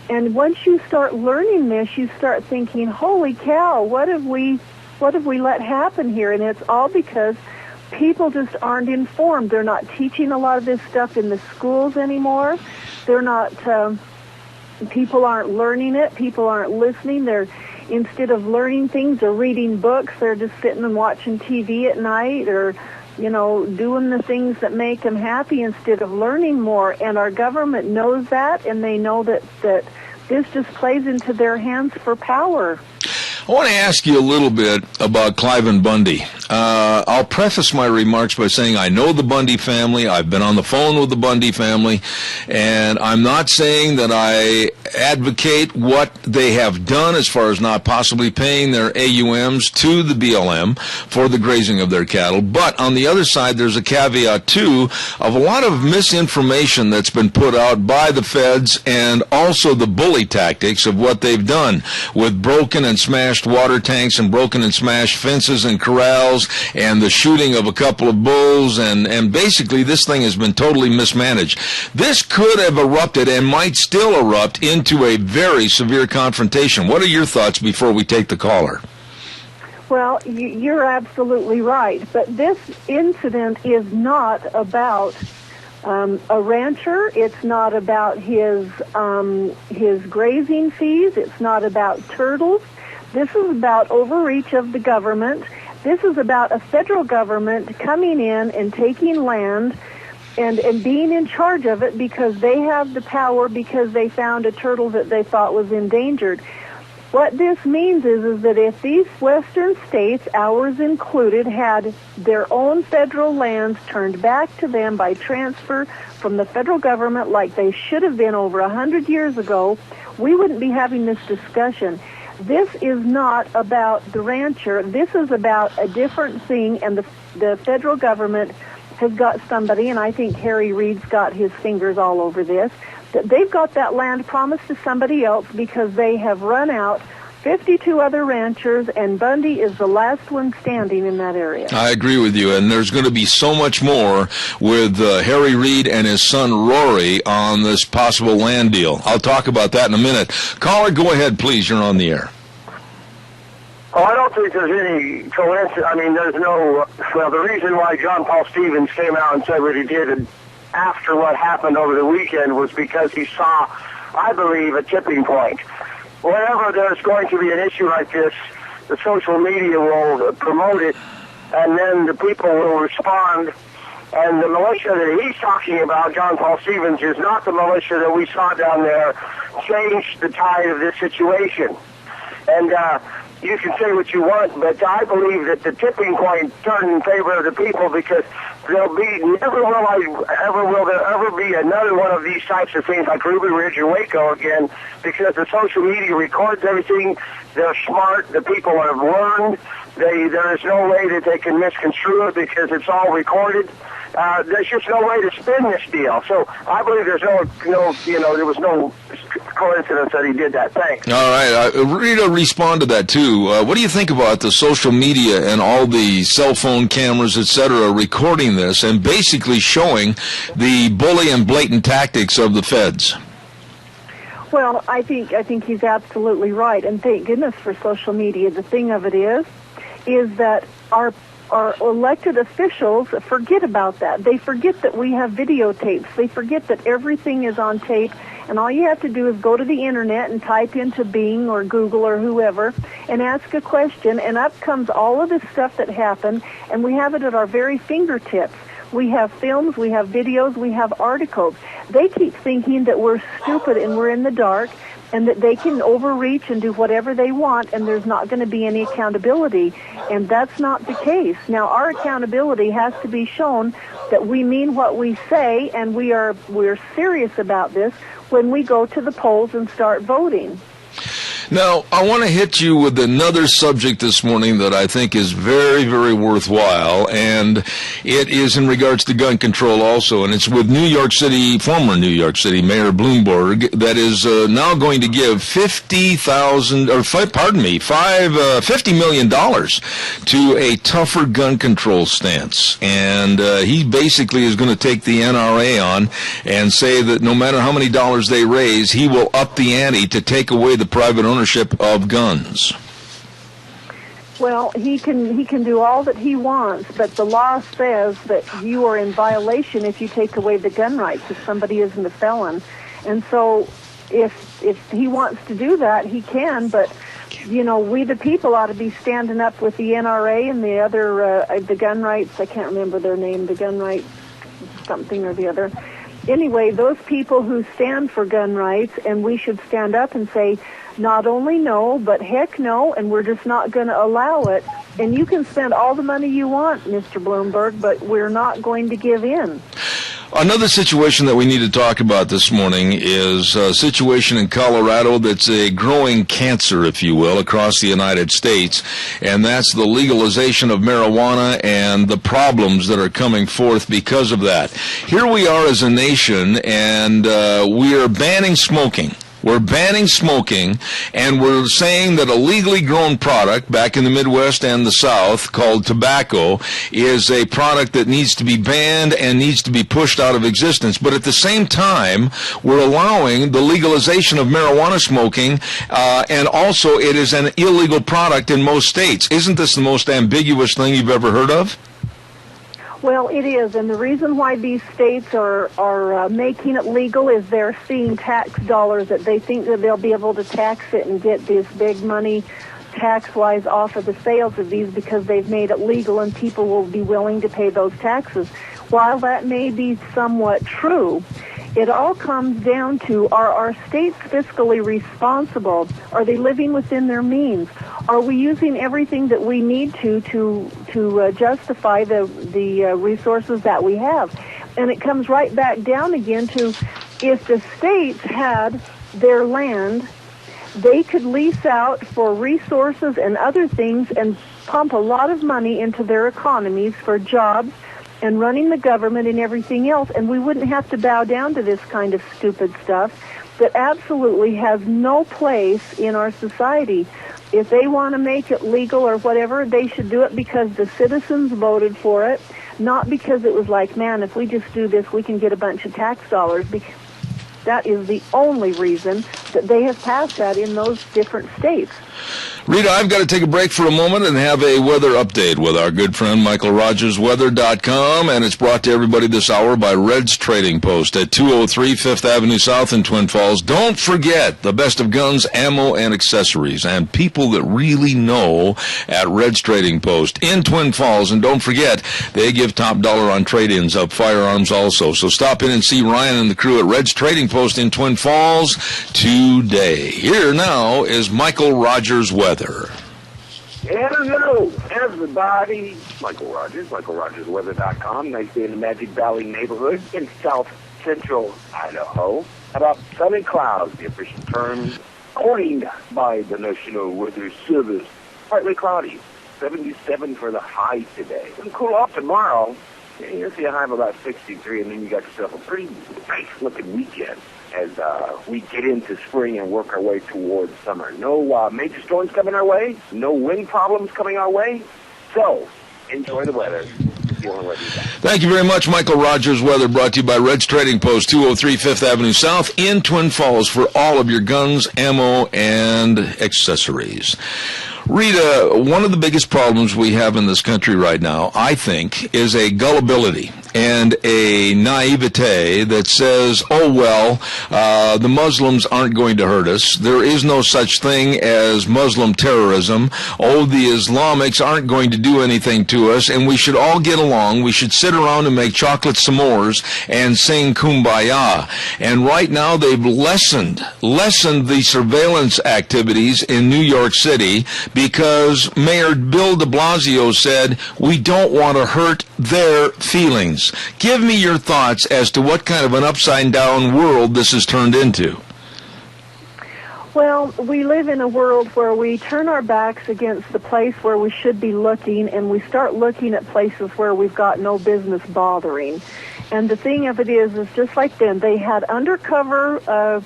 And once you start learning this, you start thinking, holy cow, what have we let happen here? And it's all because people just aren't informed. They're not teaching a lot of this stuff in the schools anymore. They're not, people aren't learning it. People aren't listening. Instead of learning things or reading books, they're just sitting and watching TV at night or, doing the things that make them happy instead of learning more. And our government knows that, and they know that this just plays into their hands for power. I want to ask you a little bit about Cliven Bundy. I'll preface my remarks by saying I know the Bundy family. I've been on the phone with the Bundy family, and I'm not saying that I advocate what they have done as far as not possibly paying their AUMs to the BLM for the grazing of their cattle. But on the other side, there's a caveat, too, of a lot of misinformation that's been put out by the feds and also the bully tactics of what they've done with broken and smashed water tanks and broken and smashed fences and corrals and the shooting of a couple of bulls, and basically this thing has been totally mismanaged. This could have erupted and might still erupt into a very severe confrontation. What are your thoughts before we take the caller? Well, you're absolutely right, but this incident is not about a rancher. It's not about his grazing fees. It's not about turtles. This is about overreach of the government. This is about a federal government coming in and taking land and being in charge of it because they have the power, because they found a turtle that they thought was endangered. What this means is that if these western states, ours included, had their own federal lands turned back to them by transfer from the federal government like they should have been over 100 years ago, we wouldn't be having this discussion. This is not about the rancher. This is about a different thing, and the federal government has got somebody, and I think Harry Reid's got his fingers all over this, that they've got that land promised to somebody else because they have run out 52 other ranchers, and Bundy is the last one standing in that area. I agree with you, and there's going to be so much more with Harry Reid and his son Rory on this possible land deal. I'll talk about that in a minute. Caller, go ahead, please. You're on the air. Oh, I don't think there's any coincidence. I mean, there's no... Well, the reason why John Paul Stevens came out and said what he did after what happened over the weekend was because he saw, I believe, a tipping point. Whenever there's going to be an issue like this, the social media will promote it, and then the people will respond. And the militia that he's talking about, John Paul Stevens, is not the militia that we saw down there change the tide of this situation. And you can say what you want, but I believe that the tipping point turned in favor of the people because never will there ever be another one of these types of things like Ruby Ridge and Waco again, because the social media records everything. They're smart. The people have learned. There is no way that they can misconstrue it because it's all recorded. There's just no way to spin this deal. So I believe there's there was no coincidence that he did that. Thanks. All right. Rita, respond to that, too. What do you think about the social media and all the cell phone cameras, et cetera, recording this and basically showing the bully and blatant tactics of the feds? Well, I think he's absolutely right, and thank goodness for social media. The thing of it is that our elected officials forget about that. They forget that we have videotapes. They forget that everything is on tape, and all you have to do is go to the internet and type into Bing or Google or whoever and ask a question, and up comes all of this stuff that happened, and we have it at our very fingertips. We have films, we have videos, we have articles. They keep thinking that we're stupid and we're in the dark, and that they can overreach and do whatever they want, and there's not going to be any accountability. And that's not the case. Now, our accountability has to be shown that we mean what we say, and we're serious about this when we go to the polls and start voting. Now, I want to hit you with another subject this morning that I think is very, very worthwhile, and it is in regards to gun control also, and it's with former New York City Mayor Bloomberg, that is now going to give $50 million to a tougher gun control stance, and he basically is going to take the NRA on and say that no matter how many dollars they raise, he will up the ante to take away the private ownership of guns. Well, he can do all that he wants, but the law says that you are in violation if you take away the gun rights if somebody isn't a felon. And so if he wants to do that, he can, but we the people ought to be standing up with the NRA and the other the gun rights, I can't remember their name, the gun rights something or the other. Anyway, those people who stand for gun rights, and we should stand up and say, not only no, but heck no, and we're just not going to allow it And you can spend all the money you want, Mr. Bloomberg, but we're not going to give in. Another situation that we need to talk about this morning is a situation in Colorado that's a growing cancer, if you will, across the United States, and that's the legalization of marijuana and the problems that are coming forth because of that. Here we are as a nation, and we are banning smoking. We're banning smoking, and we're saying that a legally grown product back in the Midwest and the South called tobacco is a product that needs to be banned and needs to be pushed out of existence. But at the same time, we're allowing the legalization of marijuana smoking, and also it is an illegal product in most states. Isn't this the most ambiguous thing you've ever heard of? Well, it is, and the reason why these states are making it legal is they're seeing tax dollars that they think that they'll be able to tax it and get this big money tax-wise off of the sales of these because they've made it legal and people will be willing to pay those taxes. While that may be somewhat true, it all comes down to, are our states fiscally responsible? Are they living within their means? Are we using everything that we need to justify the resources that we have? And it comes right back down again to, if the states had their land, they could lease out for resources and other things and pump a lot of money into their economies for jobs and running the government and everything else, and we wouldn't have to bow down to this kind of stupid stuff that absolutely has no place in our society. If they want to make it legal or whatever, they should do it because the citizens voted for it, not because it was like, man, if we just do this, we can get a bunch of tax dollars. Because that is the only reason that they have passed that in those different states. Rita, I've got to take a break for a moment and have a weather update with our good friend Michael Rogers, weather.com, and it's brought to everybody this hour by Red's Trading Post at 203 5th Avenue South in Twin Falls. Don't forget the best of guns, ammo, and accessories, and people that really know at Red's Trading Post in Twin Falls. And don't forget, they give top dollar on trade-ins of firearms also. So stop in and see Ryan and the crew at Red's Trading Post in Twin Falls today. Here now is Michael Rogers Weather. Hello, everybody. Michael Rogers, MichaelRogersWeather.com. Nice day in the Magic Valley neighborhood in south central Idaho. About sun and clouds, the official term coined by the National Weather Service. Partly cloudy, 77 for the high today. It'll cool off tomorrow. You'll see a high of about 63, and then you got yourself a pretty nice-looking weekend as we get into spring and work our way towards summer. No major storms coming our way, no wind problems coming our way, so enjoy the weather. Thank you very much, Michael Rogers Weather, brought to you by Red's Trading Post, 203 5th Avenue South in Twin Falls for all of your guns, ammo, and accessories. Rita, one of the biggest problems we have in this country right now, I think, is a gullibility and a naivete that says, oh, well, the Muslims aren't going to hurt us. There is no such thing as Muslim terrorism. Oh, the Islamics aren't going to do anything to us, and we should all get along. We should sit around and make chocolate s'mores and sing Kumbaya. And right now they've lessened the surveillance activities in New York City because Mayor Bill de Blasio said, we don't want to hurt their feelings. Give me your thoughts as to what kind of an upside-down world this has turned into. Well, we live in a world where we turn our backs against the place where we should be looking, and we start looking at places where we've got no business bothering. And the thing of it is just like then, they had undercover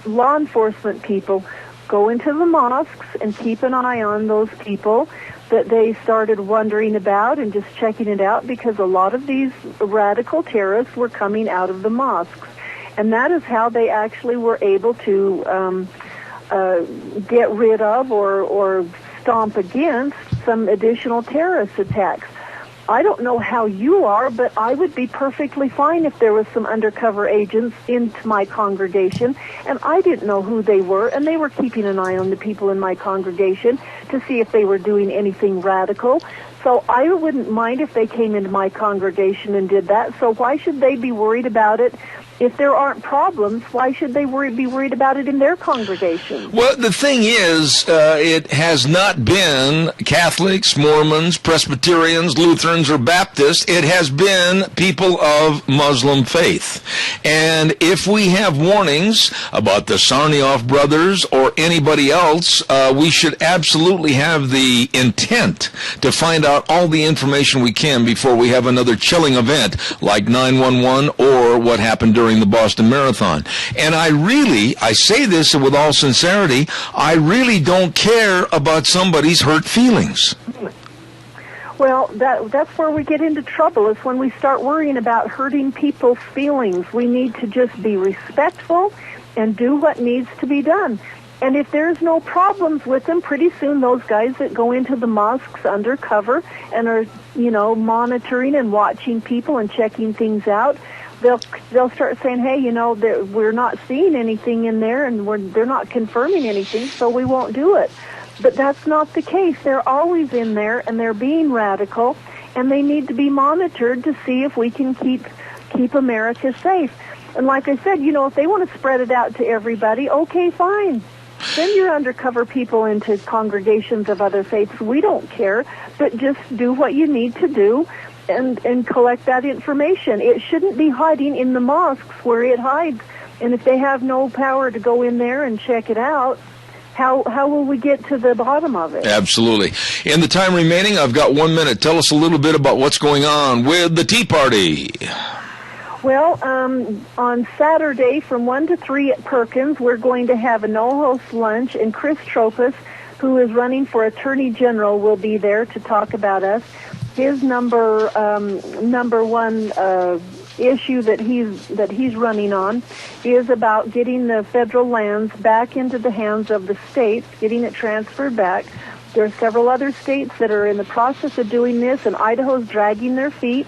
law enforcement people go into the mosques and keep an eye on those people that they started wondering about and just checking it out, because a lot of these radical terrorists were coming out of the mosques. And that is how they actually were able to get rid of or stomp against some additional terrorist attacks. I don't know how you are, but I would be perfectly fine if there was some undercover agents into my congregation, and I didn't know who they were, and they were keeping an eye on the people in my congregation to see if they were doing anything radical. So I wouldn't mind if they came into my congregation and did that. So why should they be worried about it If there aren't problems, why should they be worried about it in their congregation? Well, the thing is, it has not been Catholics, Mormons, Presbyterians, Lutherans, or Baptists. It has been people of Muslim faith. And if we have warnings about the Sarnioff brothers or anybody else, we should absolutely have the intent to find out all the information we can before we have another chilling event like 9/11 or what happened during the Boston Marathon. And I say this with all sincerity, I really don't care about somebody's hurt feelings. Well, that's where we get into trouble, is when we start worrying about hurting people's feelings. We need to just be respectful and do what needs to be done. And if there's no problems with them, pretty soon those guys that go into the mosques undercover and are, monitoring and watching people and checking things out, they'll start saying, hey, we're not seeing anything in there, and they're not confirming anything, so we won't do it. But that's not the case. They're always in there, and they're being radical, and they need to be monitored to see if we can keep America safe. And like I said, if they want to spread it out to everybody, okay, fine. Send your undercover people into congregations of other faiths. We don't care, but just do what you need to do and collect that information. It shouldn't be hiding in the mosques where it hides. And if they have no power to go in there and check it out, how will we get to the bottom of it? Absolutely. In the time remaining, I've got 1 minute. Tell us a little bit about what's going on with the Tea Party. Well, on Saturday from 1 to 3 at Perkins, we're going to have a no-host lunch, and Chris Tropas, who is running for Attorney General, will be there to talk about us. His number one issue that he's running on is about getting the federal lands back into the hands of the states, getting it transferred back. There are several other states that are in the process of doing this, and Idaho's dragging their feet,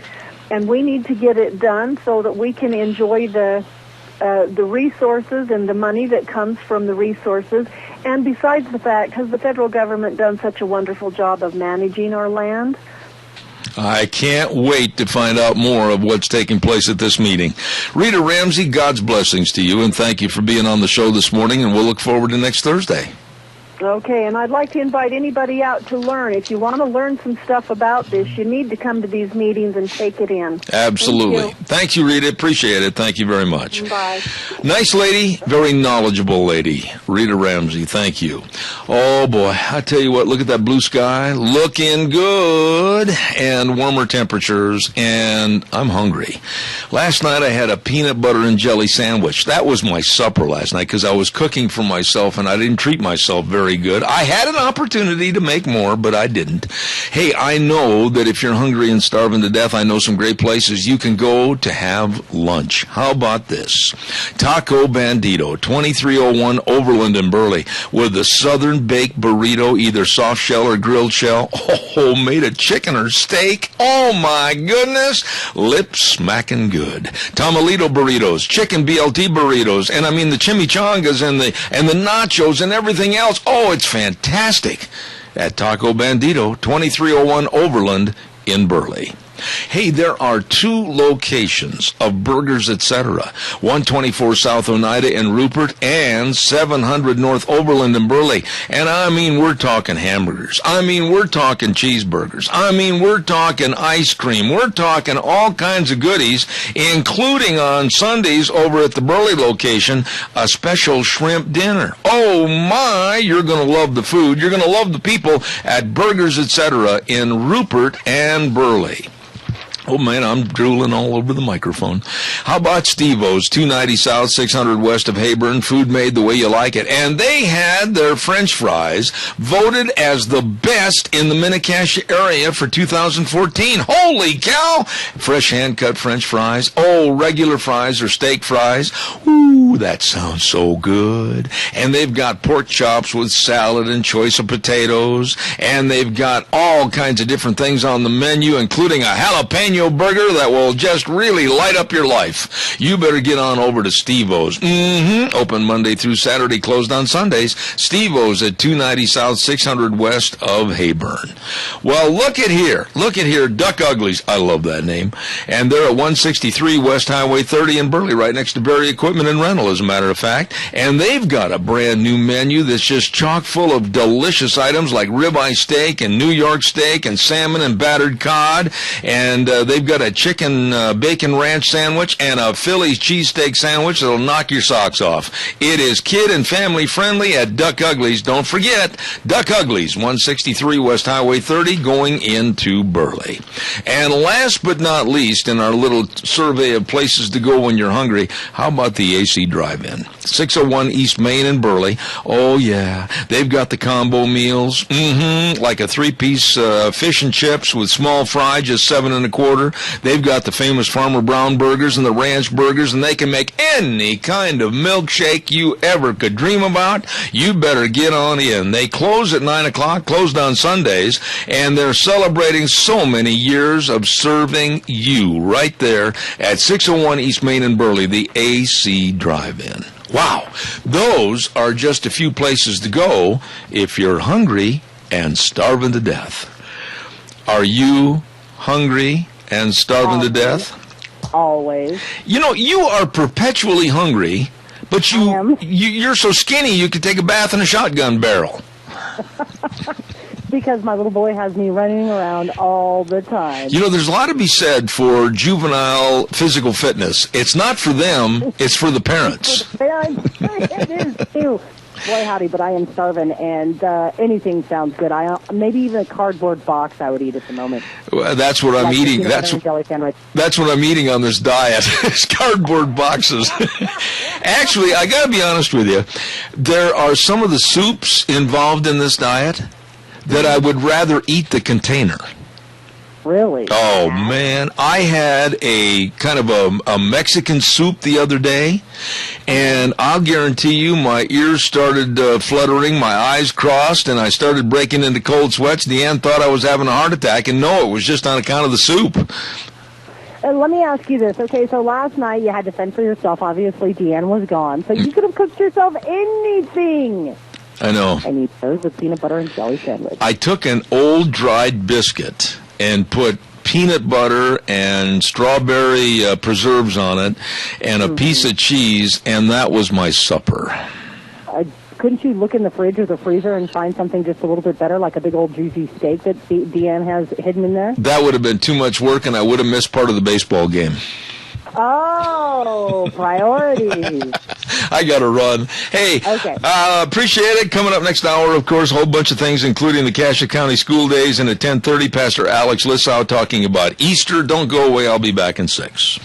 and we need to get it done so that we can enjoy the resources and the money that comes from the resources. And besides the fact, has the federal government done such a wonderful job of managing our land? I can't wait to find out more of what's taking place at this meeting. Rita Ramsey, God's blessings to you, and thank you for being on the show this morning, and we'll look forward to next Thursday. Okay, and I'd like to invite anybody out to learn. If you want to learn some stuff about this, you need to come to these meetings and take it in. Absolutely. Thank you, Rita. Appreciate it. Thank you very much. Bye. Nice lady, very knowledgeable lady. Rita Ramsey, thank you. Oh, boy, I tell you what, look at that blue sky. Looking good, and warmer temperatures, and I'm hungry. Last night I had a peanut butter and jelly sandwich. That was my supper last night because I was cooking for myself, and I didn't treat myself very good. I had an opportunity to make more, but I didn't. Hey, I know that if you're hungry and starving to death, I know some great places you can go to have lunch. How about this? Taco Bandito, 2301 Overland in Burley, with the Southern Baked Burrito, either soft shell or grilled shell. Oh, made of chicken or steak. Oh, my goodness. Lips smacking good. Tamalito burritos, chicken BLT burritos, and I mean the chimichangas and the nachos and everything else. Oh, it's fantastic at Taco Bandito, 2301 Overland in Burley. Hey, there are 2 locations of Burgers Etc. 124 South Oneida in Rupert and 700 North Overland in Burley. And I mean, we're talking hamburgers. I mean, we're talking cheeseburgers. I mean, we're talking ice cream. We're talking all kinds of goodies, including on Sundays over at the Burley location, a special shrimp dinner. Oh my, you're going to love the food. You're going to love the people at Burgers Etc. in Rupert and Burley. Oh, man, I'm drooling all over the microphone. How about Steve-O's, 290 South, 600 West of Heyburn, food made the way you like it. And they had their French fries voted as the best in the Mini-Cassia area for 2014. Holy cow! Fresh hand-cut French fries. Oh, regular fries or steak fries. Ooh, that sounds so good. And they've got pork chops with salad and choice of potatoes. And they've got all kinds of different things on the menu, including a jalapeno jalapeno burger that will just really light up your life, you better get on over to Steve-O's. Open Monday through Saturday, closed on Sundays. Steve-O's at 290 South, 600 West of Hayburn. Well, look at here. Duck Uglies. I love that name. And they're at 163 West Highway 30 in Burley, right next to Berry Equipment and Rental, as a matter of fact. And they've got a brand new menu that's just chock full of delicious items like ribeye steak and New York steak and salmon and battered cod. And they've got a chicken bacon ranch sandwich and a Philly's cheesesteak sandwich that'll knock your socks off. It is kid and family friendly at Duck Uglies. Don't forget, Duck Uglies, 163 West Highway 30, going into Burley. And last but not least, in our little survey of places to go when you're hungry, how about the AC Drive-In? 601 East Main in Burley. Oh, yeah. They've got the combo meals. Like a 3-piece fish and chips with small fry, just $7.25. They've got the famous Farmer Brown burgers and the ranch burgers, and they can make any kind of milkshake you ever could dream about. You better get on in. They close at 9 o'clock, closed on Sundays, and they're celebrating so many years of serving you right there at 601 East Main in Burley, the AC Drive-In. Wow, those are just a few places to go if you're hungry and starving to death. Are you hungry and starving to death? Always. You know, you are perpetually hungry, but you're so skinny you could take a bath in a shotgun barrel. Because my little boy has me running around all the time. You know, there's a lot to be said for juvenile physical fitness. It's not for them, it's for the parents. It is, too. Boy, howdy, but I am starving, and anything sounds good. Maybe even a cardboard box I would eat at the moment. Well, that's what I'm eating. That's what I'm eating on this diet, is cardboard boxes. Actually, I got to be honest with you. There are some of the soups involved in this diet that I would rather eat the container. Really? Oh, man. I had a kind of a Mexican soup the other day, and I'll guarantee you my ears started fluttering, my eyes crossed, and I started breaking into cold sweats. Deanne thought I was having a heart attack, and no, it was just on account of the soup. Let me ask you this. Okay, so last night you had to fend for yourself. Obviously, Deanne was gone, so you could have cooked yourself anything. I know. I need those with peanut butter and jelly sandwich. I took an old dried biscuit and put peanut butter and strawberry preserves on it and a piece of cheese, and that was my supper. Couldn't you look in the fridge or the freezer and find something just a little bit better, like a big old juicy steak that Deanne has hidden in there? That would have been too much work, and I would have missed part of the baseball game. Oh, priorities. I got to run. Hey, okay. Appreciate it. Coming up next hour, of course, a whole bunch of things, including the Cassia County School Days, and at 10:30, Pastor Alex Lissau talking about Easter. Don't go away. I'll be back in 6.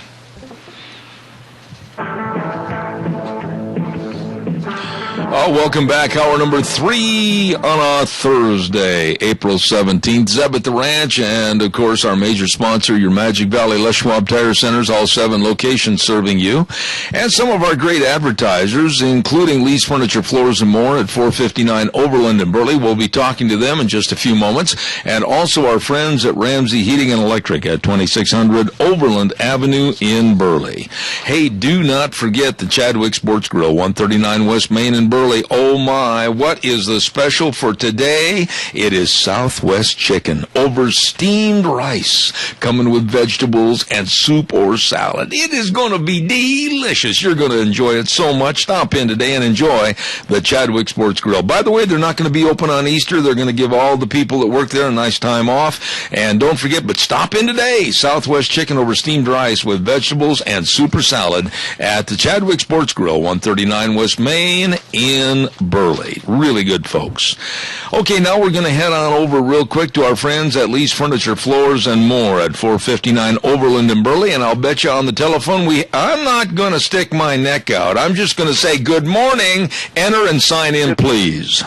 Oh, welcome back. Hour number 3 on a Thursday, April 17th. Zeb at the Ranch, and, of course, our major sponsor, your Magic Valley Les Schwab Tire Centers, all 7 locations serving you. And some of our great advertisers, including Lee's Furniture, Floors, and More at 459 Overland in Burley. We'll be talking to them in just a few moments. And also our friends at Ramsey Heating and Electric at 2600 Overland Avenue in Burley. Hey, do not forget the Chadwick Sports Grill, 139 West Main in Burley. Oh my, what is the special for today? It is Southwest chicken over steamed rice, coming with vegetables and soup or salad. It is going to be delicious. You're going to enjoy it so much. Stop in today and enjoy the Chadwick Sports Grill. By the way, they're not going to be open on Easter. They're going to give all the people that work there a nice time off. And don't forget, but stop in today. Southwest chicken over steamed rice with vegetables and soup or salad at the Chadwick Sports Grill, 139 West Main in Burley. Really good folks. Okay, now we're going to head on over real quick to our friends at Lee's Furniture, Floors, and More at 459 Overland in Burley, and I'll bet you on the telephone I'm not going to stick my neck out. I'm just going to say good morning, enter and sign in, please.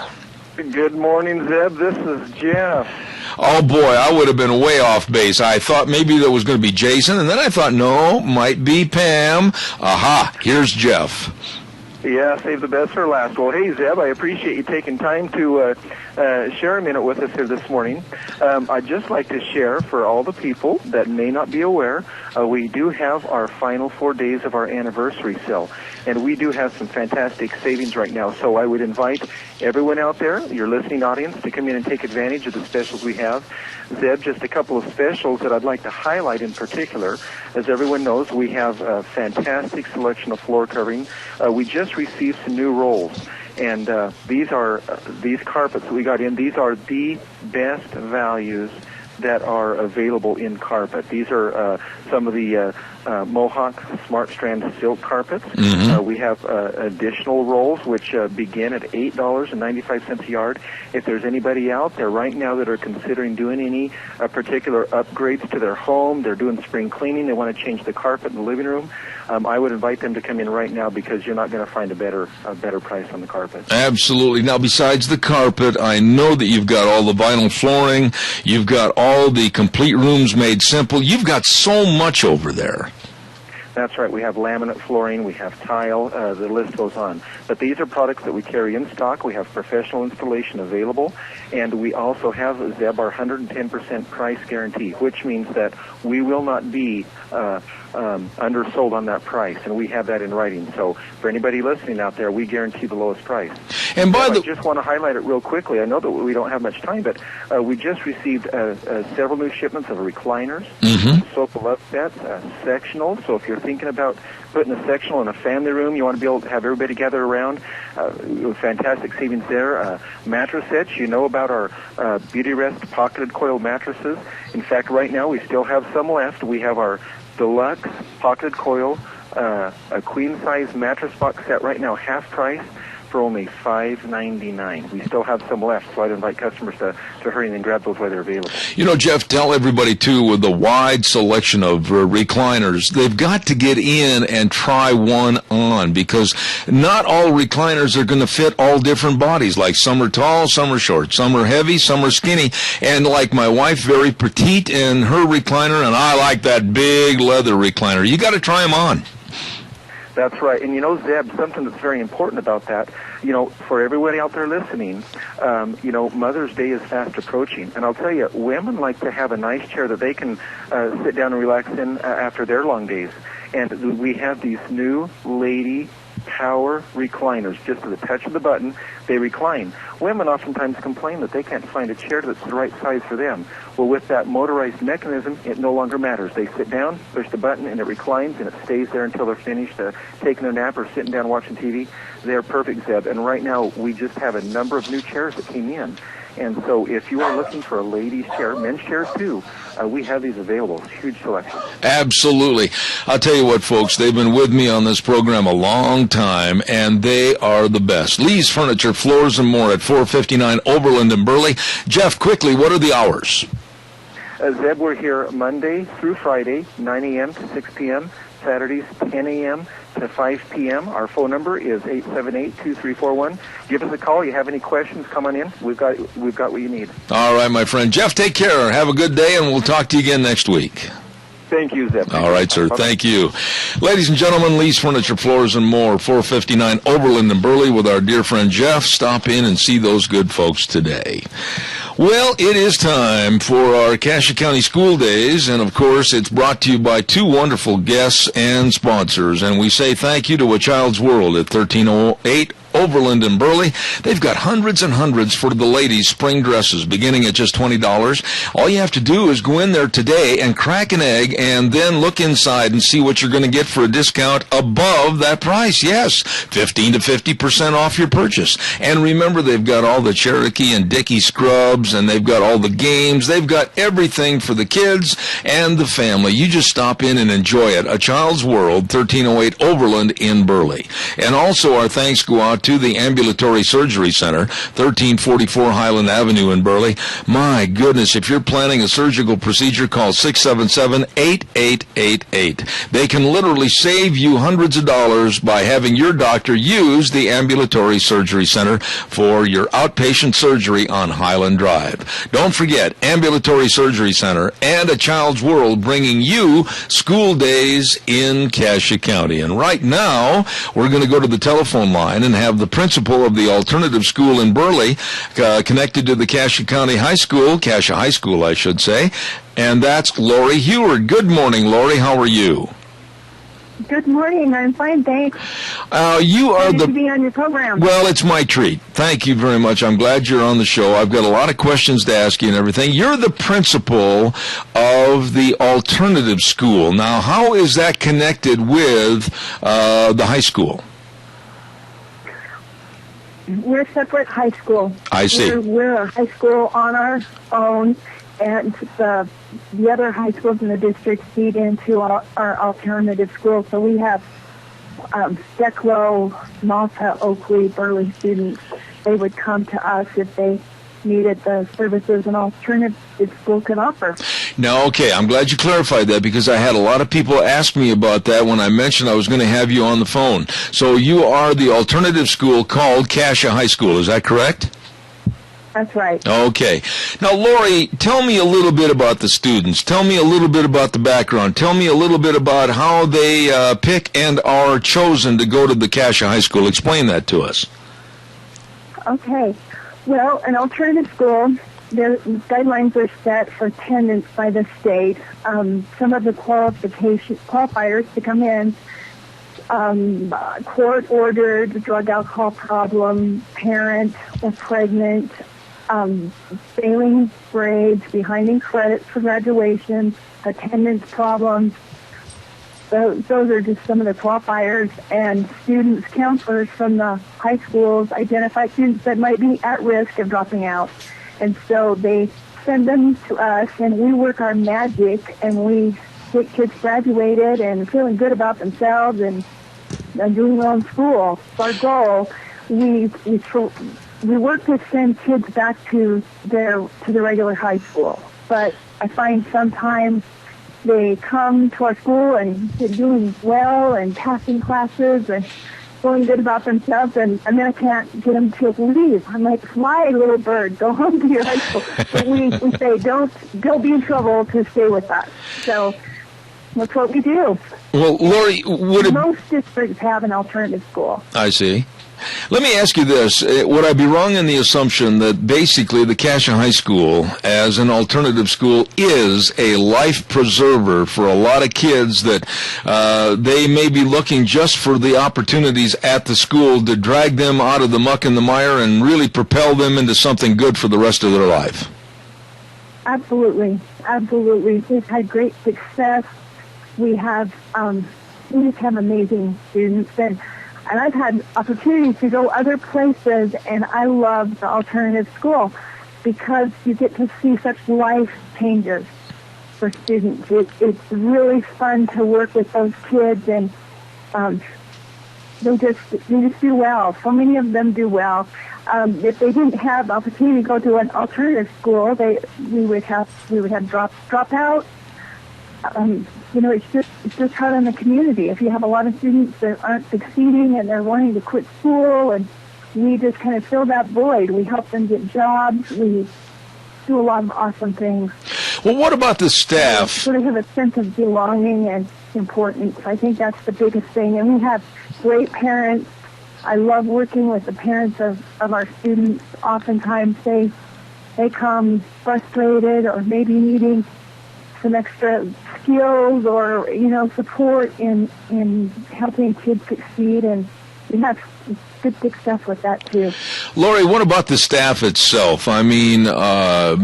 Good morning, Zeb. This is Jeff. Oh, boy, I would have been way off base. I thought maybe that was going to be Jason, and then I thought, no, might be Pam. Aha, here's Jeff. Yeah, save the best for last. Well, hey, Zeb, I appreciate you taking time to share a minute with us here this morning. I'd just like to share for all the people that may not be aware, we do have our final 4 days of our anniversary sale, and we do have some fantastic savings right now. So I would invite everyone out there, your listening audience, to come in and take advantage of the specials we have. Zeb, just a couple of specials that I'd like to highlight in particular. As everyone knows, we have a fantastic selection of floor covering. We just received some new rolls. And these carpets that we got in, these are the best values that are available in carpet. These are some of the Mohawk Smart Strand silk carpets. We have additional rolls which begin at $8.95 a yard. If there's anybody out there right now that are considering doing any particular upgrades to their home, they're doing spring cleaning, they want to change the carpet in the living room, I would invite them to come in right now because you're not going to find a better price on the carpet. Absolutely. Now, besides the carpet, I know that you've got all the vinyl flooring, you've got all the complete rooms made simple. You've got so much over there. That's right. We have laminate flooring. We have tile. The list goes on. But these are products that we carry in stock. We have professional installation available. And we also have, Zeb, our 110% price guarantee, which means that we will not be undersold on that price. And we have that in writing. So for anybody listening out there, we guarantee the lowest price. And by I just want to highlight it real quickly. I know that we don't have much time, but we just received several new shipments of recliners, sofa love sets, sectionals. So if you're thinking about putting a sectional in a family room, you want to be able to have everybody gather around, fantastic savings there. Mattress sets, you know about our Beauty Rest pocketed coil mattresses. In fact, right now we still have some left. We have our deluxe pocketed coil, a queen-size mattress box set right now, half price, for only $5.99. We still have some left, so I'd invite customers to hurry and grab those while they're available. You know, Jeff, tell everybody, too, with the wide selection of recliners, they've got to get in and try one on, because not all recliners are going to fit all different bodies. Like some are tall, some are short, some are heavy, some are skinny. And like my wife, very petite in her recliner, and I like that big leather recliner. You got to try them on. That's right. And, you know, Zeb, something that's very important about that, you know, for everybody out there listening, you know, Mother's Day is fast approaching. And I'll tell you, women like to have a nice chair that they can sit down and relax in after their long days. And we have these new lady power recliners. Just at the touch of the button, they recline. Women oftentimes complain that they can't find a chair that's the right size for them. Well, with that motorized mechanism, it no longer matters. They sit down, push the button, and it reclines, and it stays there until they're finished taking a nap or sitting down watching TV. They're perfect, Zeb. And right now, we just have a number of new chairs that came in. And so if you are looking for a ladies' chair, men's chairs too, we have these available. Huge selection. Absolutely. I'll tell you what, folks, they've been with me on this program a long time, and they are the best. Lee's Furniture, Floors, and More at 459 Overland in Burley. Jeff, quickly, what are the hours? Zeb, we're here Monday through Friday, 9 a.m. to 6 p.m., Saturdays, 10 a.m. to 5 p.m. Our phone number is 878-2341. Give us a call. You have any questions, come on in. We've got what you need. All right, my friend. Jeff, take care. Have a good day, and we'll talk to you again next week. Thank you, Zeb. All right, sir. Thank you. Ladies and gentlemen, Lee's Furniture, Floors, and More, 459 Overland in Burley with our dear friend Jeff. Stop in and see those good folks today. Well, it is time for our Cassia County School Days, and of course, it's brought to you by two wonderful guests and sponsors, and we say thank you to A Child's World at 1308 Overland in Burley. They've got hundreds and hundreds for the ladies' spring dresses, beginning at just $20. All you have to do is go in there today and crack an egg and then look inside and see what you're going to get for a discount above that price. Yes, 15 to 50% off your purchase. And remember, they've got all the Cherokee and Dickie scrubs, and they've got all the games. They've got everything for the kids and the family. You just stop in and enjoy it. A Child's World, 1308 Overland in Burley. And also our thanks go out to the Ambulatory Surgery Center, 1344 Highland Avenue in Burley. My goodness, if you're planning a surgical procedure, call 677-8888. They can literally save you hundreds of dollars by having your doctor use the Ambulatory Surgery Center for your outpatient surgery on Highland Drive. Don't forget, Ambulatory Surgery Center and A Child's World bringing you school days in Cassia County. And right now, we're going to go to the telephone line and have have the principal of the alternative school in Burley, connected to the Cassia County High School, Cassia High School, I should say, and that's Lori Heward. Good morning, Lori. How are you? Good morning. I'm fine, thanks. You are Good to be on your program. Well, it's my treat. Thank you very much. I'm glad you're on the show. I've got a lot of questions to ask you and everything. You're the principal of the alternative school. Now, how is that connected with the high school? We're a separate high school. I see. We're a high school on our own, and the other high schools in the district feed into our alternative school. So we have Declo, Malta, Oakley, Burley students. They would come to us if they needed the services an alternative school can offer. Now, okay, I'm glad you clarified that because I had a lot of people ask me about that when I mentioned I was going to have you on the phone. So you are the alternative school called Cassia High School, is that correct? That's right. Okay. Now, Lori, tell me a little bit about the students. Tell me a little bit about the background. Tell me a little bit about how they pick and are chosen to go to the Cassia High School. Explain that to us. Okay. Well, an alternative school, the guidelines are set for attendance by the state. Some of the qualifiers to come in, court-ordered, drug alcohol problem, parent or pregnant, failing grades, behind in credits for graduation, attendance problems. Those are just some of the qualifiers, and students, counselors from the high schools identify students that might be at risk of dropping out. And so they send them to us, and we work our magic, and we get kids graduated and feeling good about themselves and doing well in school. Our goal, we work to send kids back to the regular high school. But I find sometimes they come to our school and they're doing well and passing classes and feeling good about themselves, and then I can't get them to leave. I'm like, fly, little bird, go home to your high school. But we say, don't be in trouble to stay with us. So that's what we do. Well, Lori, most districts have an alternative school. I see. Let me ask you this. Would I be wrong in the assumption that basically the Cassia High School as an alternative school is a life preserver for a lot of kids that they may be looking just for the opportunities at the school to drag them out of the muck and the mire and really propel them into something good for the rest of their life? Absolutely. Absolutely. We've had great success. We just have amazing students, and I've had opportunities to go other places, and I love the alternative school because you get to see such life changes for students. It's really fun to work with those kids, and they just do well. So many of them do well. If they didn't have the opportunity to go to an alternative school, we would have dropouts. It's just hard on the community. If you have a lot of students that aren't succeeding and they're wanting to quit school, and we just kind of fill that void. We help them get jobs. We do a lot of awesome things. Well, what about the staff? Sort of have a sense of belonging and importance. I think that's the biggest thing. And we have great parents. I love working with the parents of our students. Oftentimes they come frustrated or maybe needing some extra skills or, support in helping kids succeed, and we have good success with that too. Lori, what about the staff itself? I mean,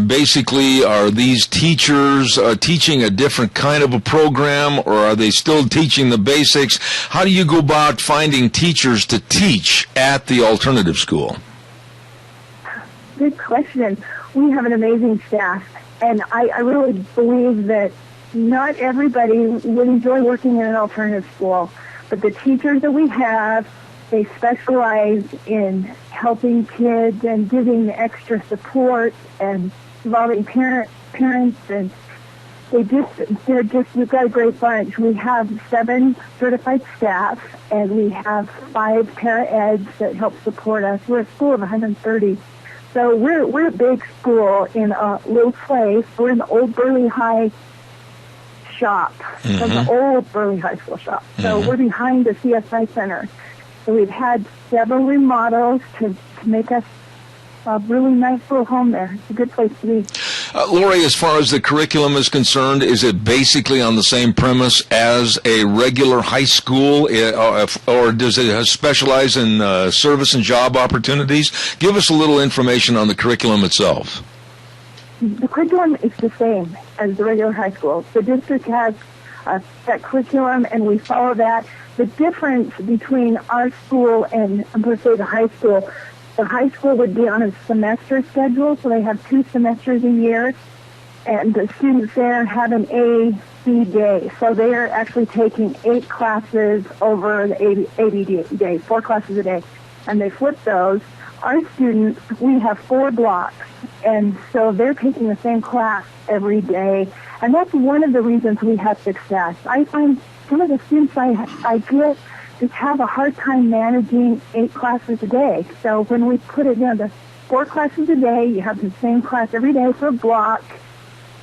basically, are these teachers teaching a different kind of a program, or are they still teaching the basics? How do you go about finding teachers to teach at the alternative school? Good question. We have an amazing staff. And I really believe that not everybody would enjoy working in an alternative school, but the teachers that we have, they specialize in helping kids and giving extra support and involving parents, and we've got a great bunch. We have 7 certified staff, and we have 5 para-eds that help support us. We're a school of 130. So we're a big school in a little place. We're in the old Burley High shop, the old Burley High School shop. So we're behind the CSI Center. So we've had several remodels to make us a really nice little home there. It's a good place to be. Lori, as far as the curriculum is concerned, is it basically on the same premise as a regular high school, or does it specialize in service and job opportunities? Give us a little information on the curriculum itself. The curriculum is the same as the regular high school. The district has a set curriculum, and we follow that. The difference between our school and, I'm going to say, the high school would be on a semester schedule, so they have 2 semesters a year, and the students there have an A-B day. So they are actually taking 8 classes over the A-B day, 4 classes a day, and they flip those. Our students, we have 4 blocks, and so they're taking the same class every day, and that's one of the reasons we have success. I find some of the students I get just have a hard time managing 8 classes a day. So when we put it down to 4 classes a day, you have the same class every day for a block.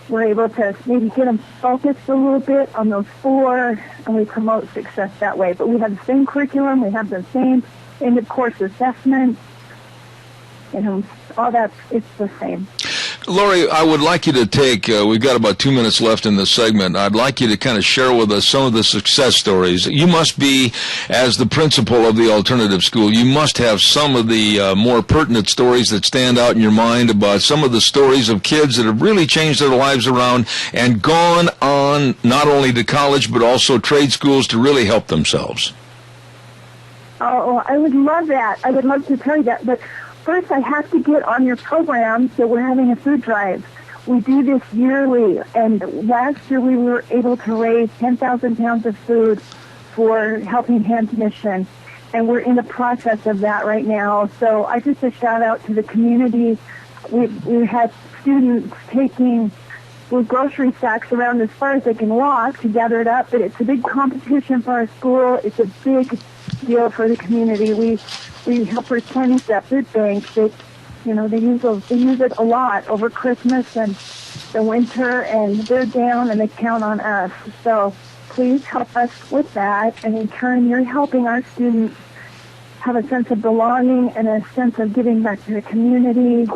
We're able to maybe get them focused a little bit on those 4, and we promote success that way. But we have the same curriculum, we have the same end-of-course assessments, all that, it's the same. Lori, I would like you to take, we've got about 2 minutes left in this segment. I'd like you to kind of share with us some of the success stories. You must be, as the principal of the alternative school, you must have some of the more pertinent stories that stand out in your mind about some of the stories of kids that have really changed their lives around and gone on not only to college but also trade schools to really help themselves. Oh, I would love that. I would love to tell you that, but first, I have to get on your program that we're having a food drive. We do this yearly, and last year we were able to raise 10,000 pounds of food for Helping Hands Mission, and we're in the process of that right now. So I just a shout out to the community. We had students taking grocery sacks around as far as they can walk to gather it up, but it's a big competition for our school. It's a big deal for the community. We help replenish that food bank. They use it a lot over Christmas and the winter, and they're down and they count on us. So please help us with that, and in turn, you're helping our students have a sense of belonging and a sense of giving back to the community,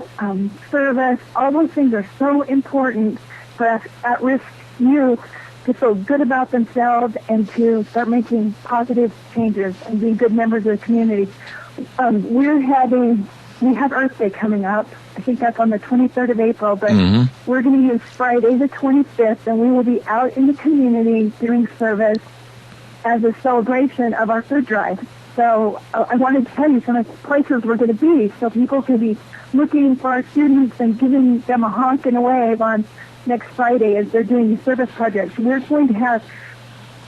service. All those things are so important for us at-risk youth to feel good about themselves and to start making positive changes and being good members of the community. We have Earth Day coming up. I think that's on the 23rd of April, but we're going to use Friday the 25th, and we will be out in the community doing service as a celebration of our food drive. So I wanted to tell you some of the places we're going to be so people can be looking for our students and giving them a honk and a wave on next Friday as they're doing these service projects. We're going to have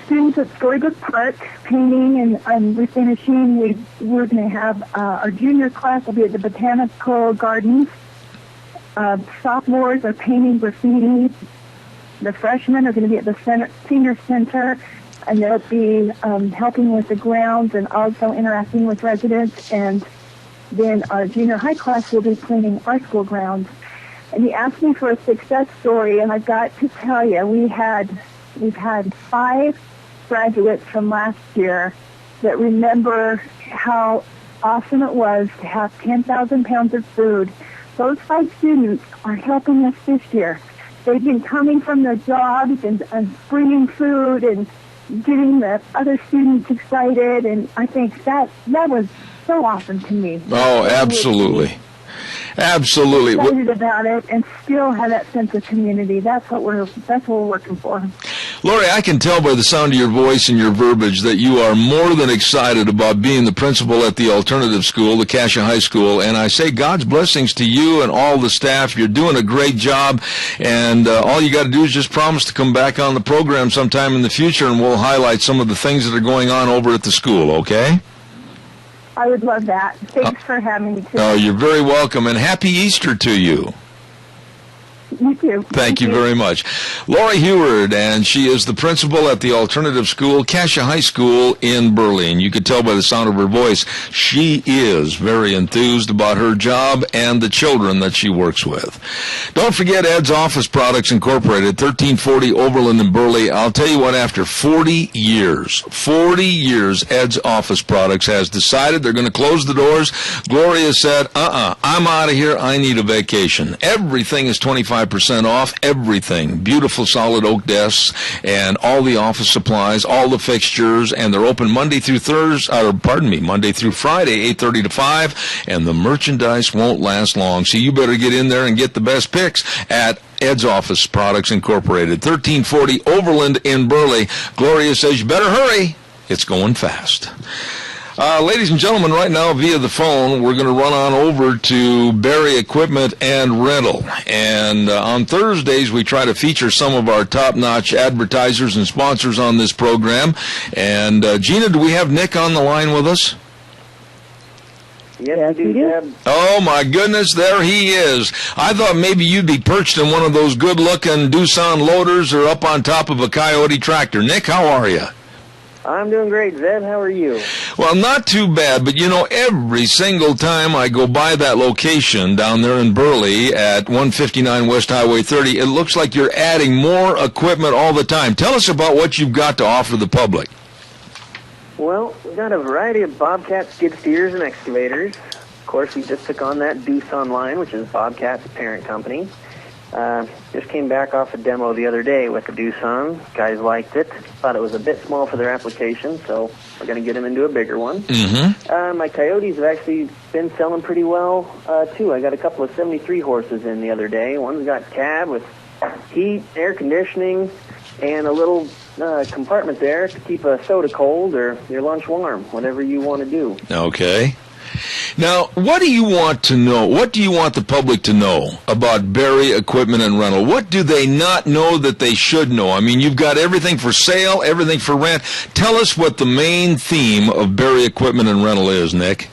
students at Storybook Park painting and refinishing. We're going to have our junior class will be at the Botanical Gardens. Sophomores are painting graffiti. The freshmen are going to be at the senior center, and they'll be helping with the grounds and also interacting with residents. And then our junior high class will be cleaning our school grounds. And you asked me for a success story, and I've got to tell you, we've had 5 graduates from last year that remember how awesome it was to have 10,000 pounds of food. Those 5 students are helping us this year. They've been coming from their jobs and bringing food and getting the other students excited, and I think that was so awesome to me. Oh, absolutely. Absolutely. Excited about it and still have that sense of community. That's what we're working for. Lori, I can tell by the sound of your voice and your verbiage that you are more than excited about being the principal at the alternative school, the Cassia High School, and I say God's blessings to you and all the staff. You're doing a great job, and all you got to do is just promise to come back on the program sometime in the future, and we'll highlight some of the things that are going on over at the school, okay? I would love that. Thanks for having me today. Oh, you're very welcome, and happy Easter to you. You too. Thank you very much. Lori Heward, and she is the principal at the alternative school, Cassia High School in Burley. And you could tell by the sound of her voice, she is very enthused about her job and the children that she works with. Don't forget Ed's Office Products Incorporated, 1340 Overland in Burley. I'll tell you what, after 40 years, Ed's Office Products has decided they're going to close the doors. Gloria said, I'm out of here. I need a vacation. Everything is 25% off. Everything. Beautiful solid oak desks and all the office supplies, all the fixtures, and they're open Monday through Friday, 8:30 to 5, and the merchandise won't last long. So you better get in there and get the best picks at Ed's Office Products Incorporated, 1340 Overland in Burley. Gloria says you better hurry. It's going fast. Ladies and gentlemen, right now via the phone, we're going to run on over to Barry Equipment and Rental. And on Thursdays, we try to feature some of our top-notch advertisers and sponsors on this program. And Gina, do we have Nick on the line with us? Yes, we do. Oh, my goodness, there he is. I thought maybe you'd be perched in one of those good-looking Doosan loaders or up on top of a Coyote tractor. Nick, how are you? I'm doing great, Zeb. How are you? Well, not too bad, but every single time I go by that location down there in Burley at 159 West Highway 30, it looks like you're adding more equipment all the time. Tell us about what you've got to offer the public. Well, we've got a variety of Bobcat skid steers and excavators. Of course, we just took on that Doosan line, which is Bobcat's parent company. Just came back off a demo the other day with the Doosan. Guys liked it. Thought it was a bit small for their application, so we're going to get them into a bigger one. Mm-hmm. My Coyotes have actually been selling pretty well, too. I got a couple of 73 horses in the other day. One's got cab with heat, air conditioning, and a little compartment there to keep a soda cold or your lunch warm, whatever you want to do. Okay. Now, what do you want to know? What do you want the public to know about Barry Equipment and Rental? What do they not know that they should know? I mean, you've got everything for sale, everything for rent. Tell us what the main theme of Barry Equipment and Rental is, Nick.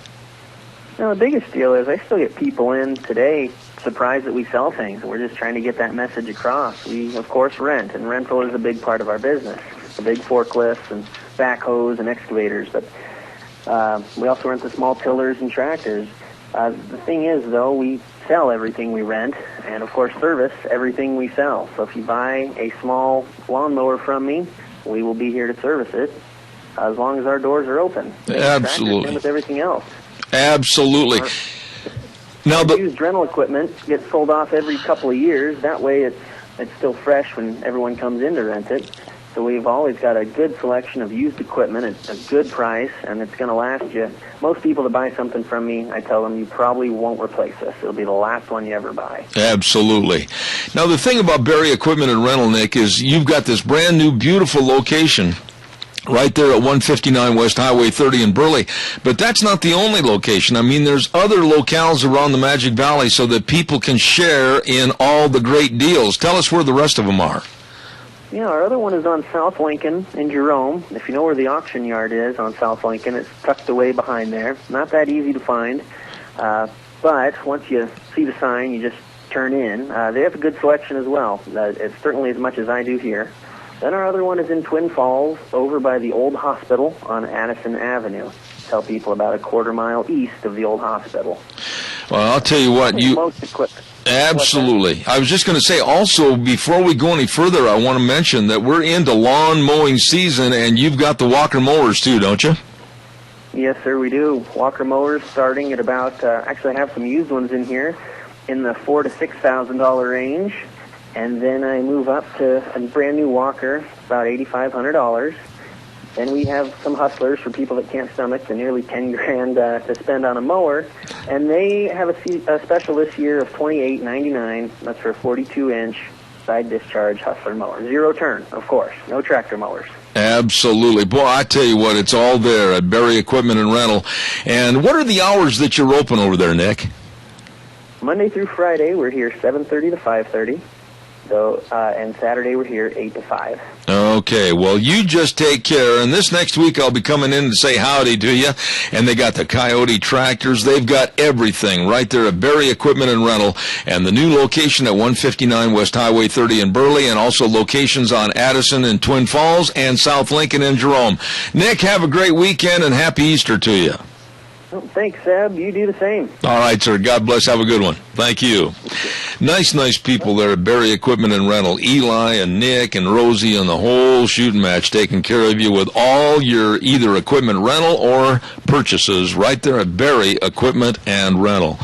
Now, the biggest deal is I still get people in today surprised that we sell things. We're just trying to get that message across. We, of course, rent, and rental is a big part of our business. The big forklifts and backhoes and excavators, but we also rent the small tillers and tractors. The thing is, though, we sell everything we rent and, of course, service everything we sell. So if you buy a small lawnmower from me, we will be here to service it as long as our doors are open. Absolutely. Same with everything else. Absolutely. Now, the used rental equipment gets sold off every couple of years. That way it's still fresh when everyone comes in to rent it. So we've always got a good selection of used equipment. It's a good price, and it's going to last you. Most people that buy something from me, I tell them you probably won't replace this. It'll be the last one you ever buy. Absolutely. Now, the thing about Barry Equipment and Rental, Nick, is you've got this brand new, beautiful location right there at 159 West Highway 30 in Burley. But that's not the only location. I mean, there's other locales around the Magic Valley so that people can share in all the great deals. Tell us where the rest of them are. Yeah, our other one is on South Lincoln in Jerome. If you know where the auction yard is on South Lincoln, it's tucked away behind there. Not that easy to find, but once you see the sign, you just turn in. They have a good selection as well. It's certainly as much as I do here. Then our other one is in Twin Falls, over by the old hospital on Addison Avenue. Tell people about a quarter mile east of the old hospital. Well, I'll tell you what, most equipment. Absolutely. I was just going to say, also, before we go any further, I want to mention that we're into lawn mowing season, and you've got the Walker mowers, too, don't you? Yes, sir, we do. Walker mowers starting at about, actually I have some used ones in here, in the $4,000 to $6,000 range. And then I move up to a brand new Walker, about $8,500. Then we have some hustlers for people that can't stomach the nearly $10,000 to spend on a mower, and they have a special this year of $28.99. That's for a 42-inch side discharge hustler mower, zero turn, of course, no tractor mowers. Absolutely, boy! I tell you what, it's all there at Barry Equipment and Rental. And what are the hours that you're open over there, Nick? Monday through Friday, we're here 7:30 to 5:30. So, and Saturday we're here 8 to 5. Okay, well, you just take care, and this next week I'll be coming in to say howdy to you, and they got the Coyote tractors. They've got everything right there at Berry Equipment and Rental, and the new location at 159 West Highway 30 in Burley, and also locations on Addison and Twin Falls and South Lincoln and Jerome. Nick, have a great weekend, and happy Easter to you. Oh, thanks, Seb. You do the same. All right, sir. God bless. Have a good one. Thank you. Nice people there at Berry Equipment and Rental. Eli and Nick and Rosie and the whole shooting match taking care of you with all your either equipment rental or purchases right there at Berry Equipment and Rental.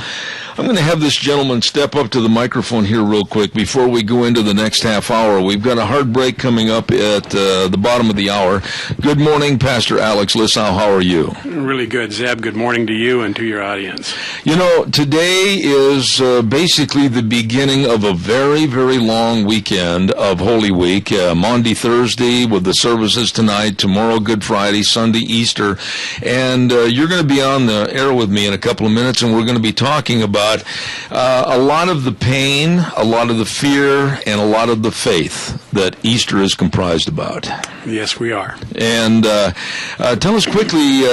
I'm going to have this gentleman step up to the microphone here real quick before we go into the next half hour. We've got a hard break coming up at the bottom of the hour. Good morning, Pastor Alex Lissau. How are you? Really good, Zeb. Good morning to you and to your audience. You know, today is basically the beginning of a very, very long weekend of Holy Week. Maundy, Thursday with the services tonight, tomorrow Good Friday, Sunday Easter. And you're going to be on the air with me in a couple of minutes, and we're going to be talking about a lot of the pain, a lot of the fear, and a lot of the faith that Easter is comprised about. Yes, we are. And tell us quickly,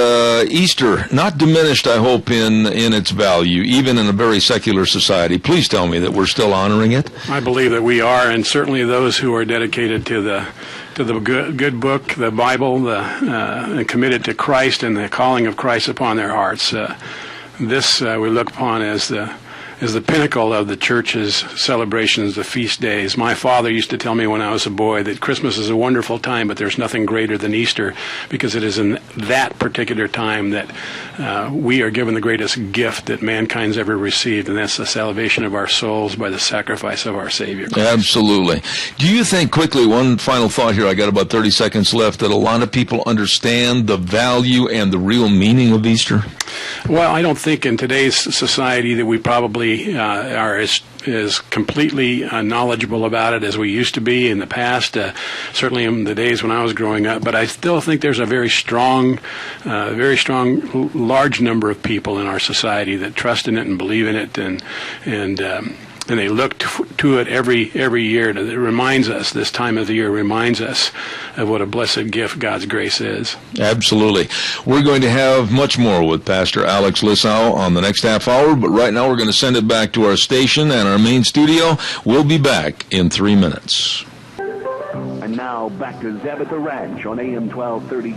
Easter, not diminished, I hope, in its value, even in a very secular society. Please tell me that we're still honoring it. I believe that we are, and certainly those who are dedicated to the good book, the Bible, and committed to Christ and the calling of Christ upon their hearts. This we look upon as the pinnacle of the church's celebrations, the feast days. My father used to tell me when I was a boy that Christmas is a wonderful time, but there's nothing greater than Easter, because it is in that particular time that we are given the greatest gift that mankind's ever received, and that's the salvation of our souls by the sacrifice of our Savior Christ. Absolutely. Do you think, quickly, one final thought here, I got about 30 seconds left, that a lot of people understand the value and the real meaning of Easter? Well, I don't think in today's society that we probably are as completely knowledgeable about it as we used to be in the past, certainly in the days when I was growing up. But I still think there's a very strong, large number of people in our society that trust in it and believe in it, and they look to it every year. It reminds us, this time of the year reminds us of what a blessed gift God's grace is. Absolutely. We're going to have much more with Pastor Alex Lissau on the next half hour, but right now we're going to send it back to our station and our main studio. We'll be back in 3 minutes. And now back to Zeb at the Ranch on AM 1230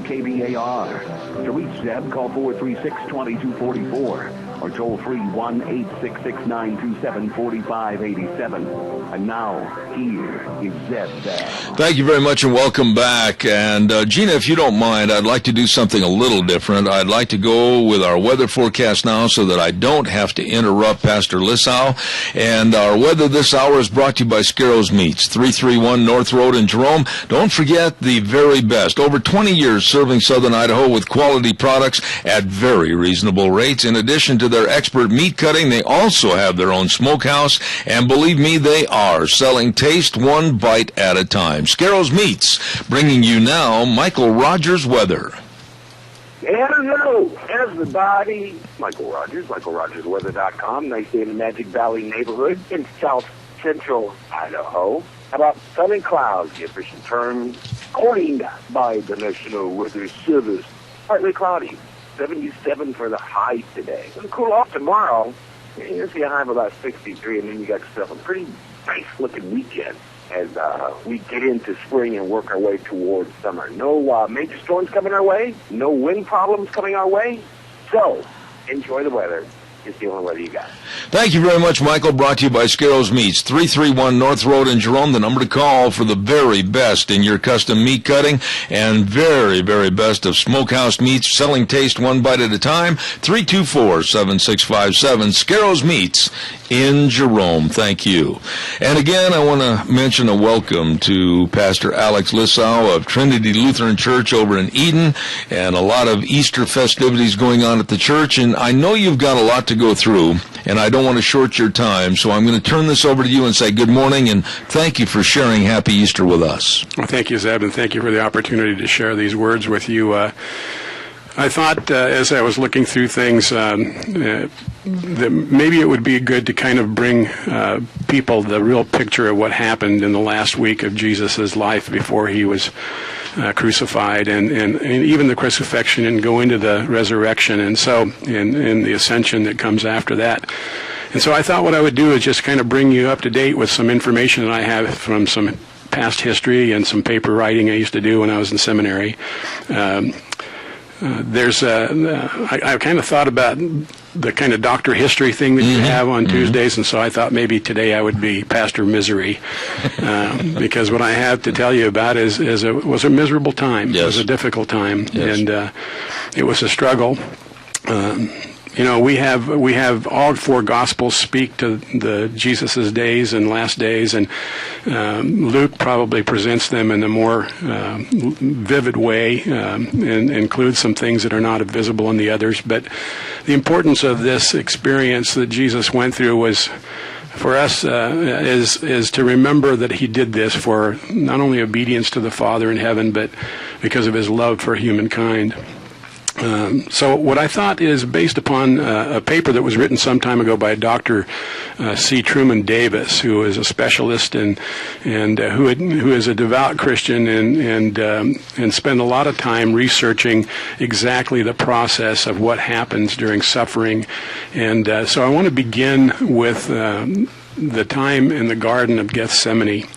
KBAR. To reach Zeb, call 436-2244 or toll free 1-866-927-4587. And now, here is Zeb Bell. Thank you very much and welcome back. And Gina, if you don't mind, I'd like to do something a little different. I'd like to go with our weather forecast now so that I don't have to interrupt Pastor Lissau. And our weather this hour is brought to you by Scarrows Meats, 331 North Road in Jerome. Don't forget the very best. Over 20 years serving Southern Idaho with quality products at very reasonable rates. In addition to their expert meat cutting, they also have their own smokehouse, and believe me, they are selling taste one bite at a time. Scarrows Meats, bringing you now Michael Rogers weather. Hello, everybody. Michael Rogers, MichaelRogersWeather.com. Nice day in the Magic Valley neighborhood in south central Idaho. How about sun and clouds, the official term coined by the National Weather Service. Partly cloudy. 77 for the high today. It's going to cool off tomorrow. You'll see a high of about 63, and then you got yourself a pretty nice-looking weekend as we get into spring and work our way towards summer. No major storms coming our way. No wind problems coming our way. So, enjoy the weather. It's the only weather you got. Thank you very much, Michael. Brought to you by Scarrows Meats, 331 North Road in Jerome, the number to call for the very best in your custom meat cutting and very, very best of smokehouse meats, selling taste one bite at a time, 324-7657, Scarrows Meats in Jerome. Thank you. And again, I want to mention a welcome to Pastor Alex Lissau of Trinity Lutheran Church over in Eden, and a lot of Easter festivities going on at the church, and I know you've got a lot to go through, and I don't want to short your time, so I'm going to turn this over to you and say good morning, and thank you for sharing Happy Easter with us. Well, thank you, Zeb, and thank you for the opportunity to share these words with you. I thought as I was looking through things that maybe it would be good to kind of bring people the real picture of what happened in the last week of Jesus' life before he was crucified, and even the crucifixion, and go into the resurrection, and so in the ascension that comes after that. And so I thought what I would do is just kind of bring you up to date with some information that I have from some past history and some paper writing I used to do when I was in seminary. I kind of thought about the kind of doctor history thing that you have on Tuesdays, and so I thought maybe today I would be Pastor Misery, because what I have to tell you about was a miserable time. Yes. It was a difficult time, yes. And it was a struggle. We have all four Gospels speak to the Jesus's days and last days, and Luke probably presents them in a more vivid way and includes some things that are not visible in the others. But the importance of this experience that Jesus went through was, for us, is to remember that he did this for not only obedience to the Father in heaven, but because of his love for humankind. So what I thought is based upon a paper that was written some time ago by Dr. C. Truman Davis, who is a specialist and who is a devout Christian and spent a lot of time researching exactly the process of what happens during suffering. And so I want to begin with the time in the Garden of Gethsemane.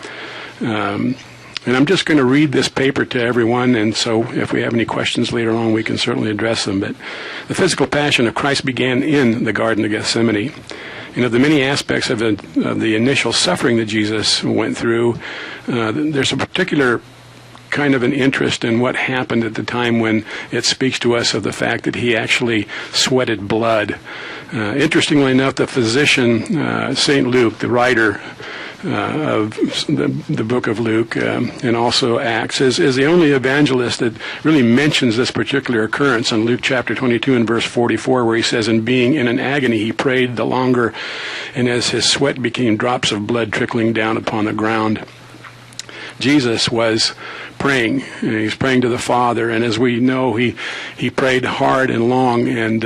And I'm just going to read this paper to everyone, and so if we have any questions later on, we can certainly address them. But the physical passion of Christ began in the Garden of Gethsemane. And of the many aspects of the initial suffering that Jesus went through, there's a particular kind of an interest in what happened at the time when it speaks to us of the fact that he actually sweated blood. Interestingly enough, the physician, St. Luke, the writer of the book of Luke and also Acts, is the only evangelist that really mentions this particular occurrence in Luke chapter 22 and verse 44, where he says, "And being in an agony, he prayed the longer, and as his sweat became drops of blood trickling down upon the ground." Jesus was praying, and he's praying to the Father, and as we know, he prayed hard and long, and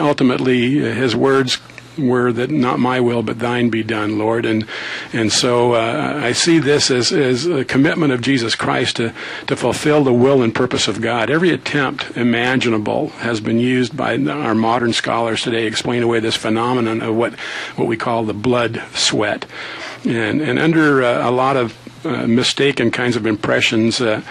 ultimately his words were that not my will but thine be done, Lord. And so I see this as a commitment of Jesus Christ to fulfill the will and purpose of God. Every attempt imaginable has been used by our modern scholars today to explain away this phenomenon of what we call the blood sweat. And under a lot of mistaken kinds of impressions, a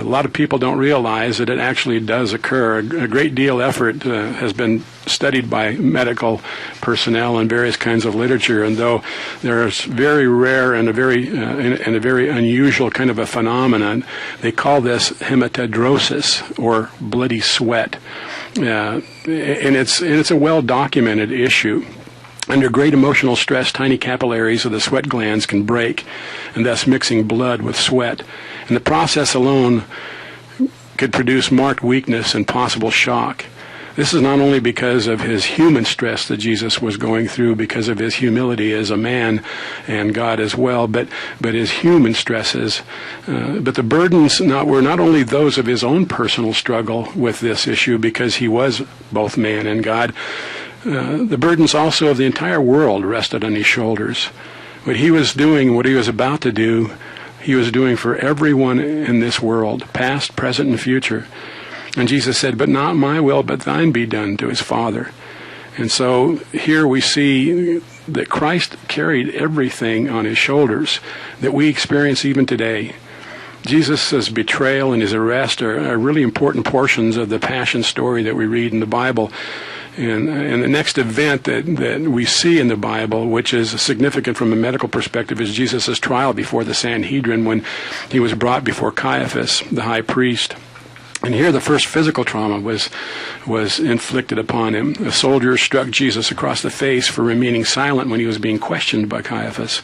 lot of people don't realize that it actually does occur. A great deal of effort has been studied by medical personnel and various kinds of literature, and though there's very rare and a very unusual kind of a phenomenon, they call this hematidrosis, or bloody sweat, and it's a well documented issue. Under great emotional stress, tiny capillaries of the sweat glands can break, and thus mixing blood with sweat. And the process alone could produce marked weakness and possible shock. This is not only because of his human stress that Jesus was going through, because of his humility as a man and God as well, but his human stresses. But the burdens were not only those of his own personal struggle with this issue, because he was both man and God. The burdens also of the entire world rested on his shoulders. What he was doing, what he was about to do, he was doing for everyone in this world, past, present, and future. And Jesus said, "But not my will, but thine be done," to his Father. And so here we see that Christ carried everything on his shoulders that we experience even today. Jesus' betrayal and his arrest are really important portions of the passion story that we read in the Bible. And the next event that we see in the Bible, which is significant from a medical perspective, is Jesus' trial before the Sanhedrin, when he was brought before Caiaphas, the high priest. And here the first physical trauma was inflicted upon him. A soldier struck Jesus across the face for remaining silent when he was being questioned by Caiaphas.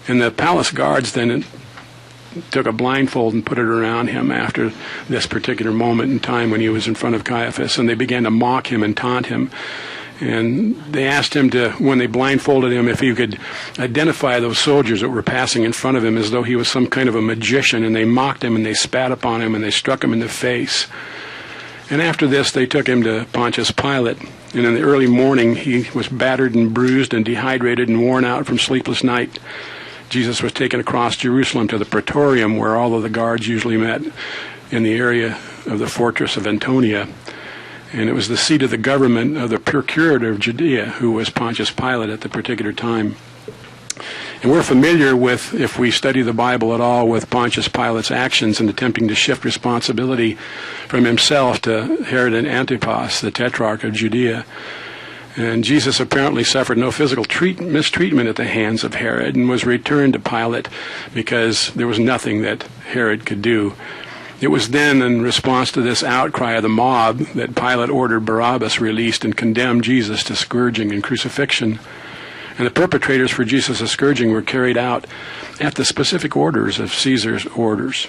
And the palace guards then took a blindfold and put it around him after this particular moment in time when he was in front of Caiaphas, and they began to mock him and taunt him. And they asked him when they blindfolded him, if he could identify those soldiers that were passing in front of him as though he was some kind of a magician, and they mocked him and they spat upon him and they struck him in the face. And after this, they took him to Pontius Pilate. And in the early morning, he was battered and bruised and dehydrated and worn out from sleepless night. Jesus was taken across Jerusalem to the Praetorium, where all of the guards usually met in the area of the fortress of Antonia. And it was the seat of the government of the procurator of Judea, who was Pontius Pilate at the particular time. And we're familiar with, if we study the Bible at all, with Pontius Pilate's actions in attempting to shift responsibility from himself to Herod and Antipas, the tetrarch of Judea. And Jesus apparently suffered no physical mistreatment at the hands of Herod and was returned to Pilate because there was nothing that Herod could do. It was then, in response to this outcry of the mob, that Pilate ordered Barabbas released and condemned Jesus to scourging and crucifixion. And the perpetrators for Jesus' scourging were carried out at the specific orders of Caesar's orders.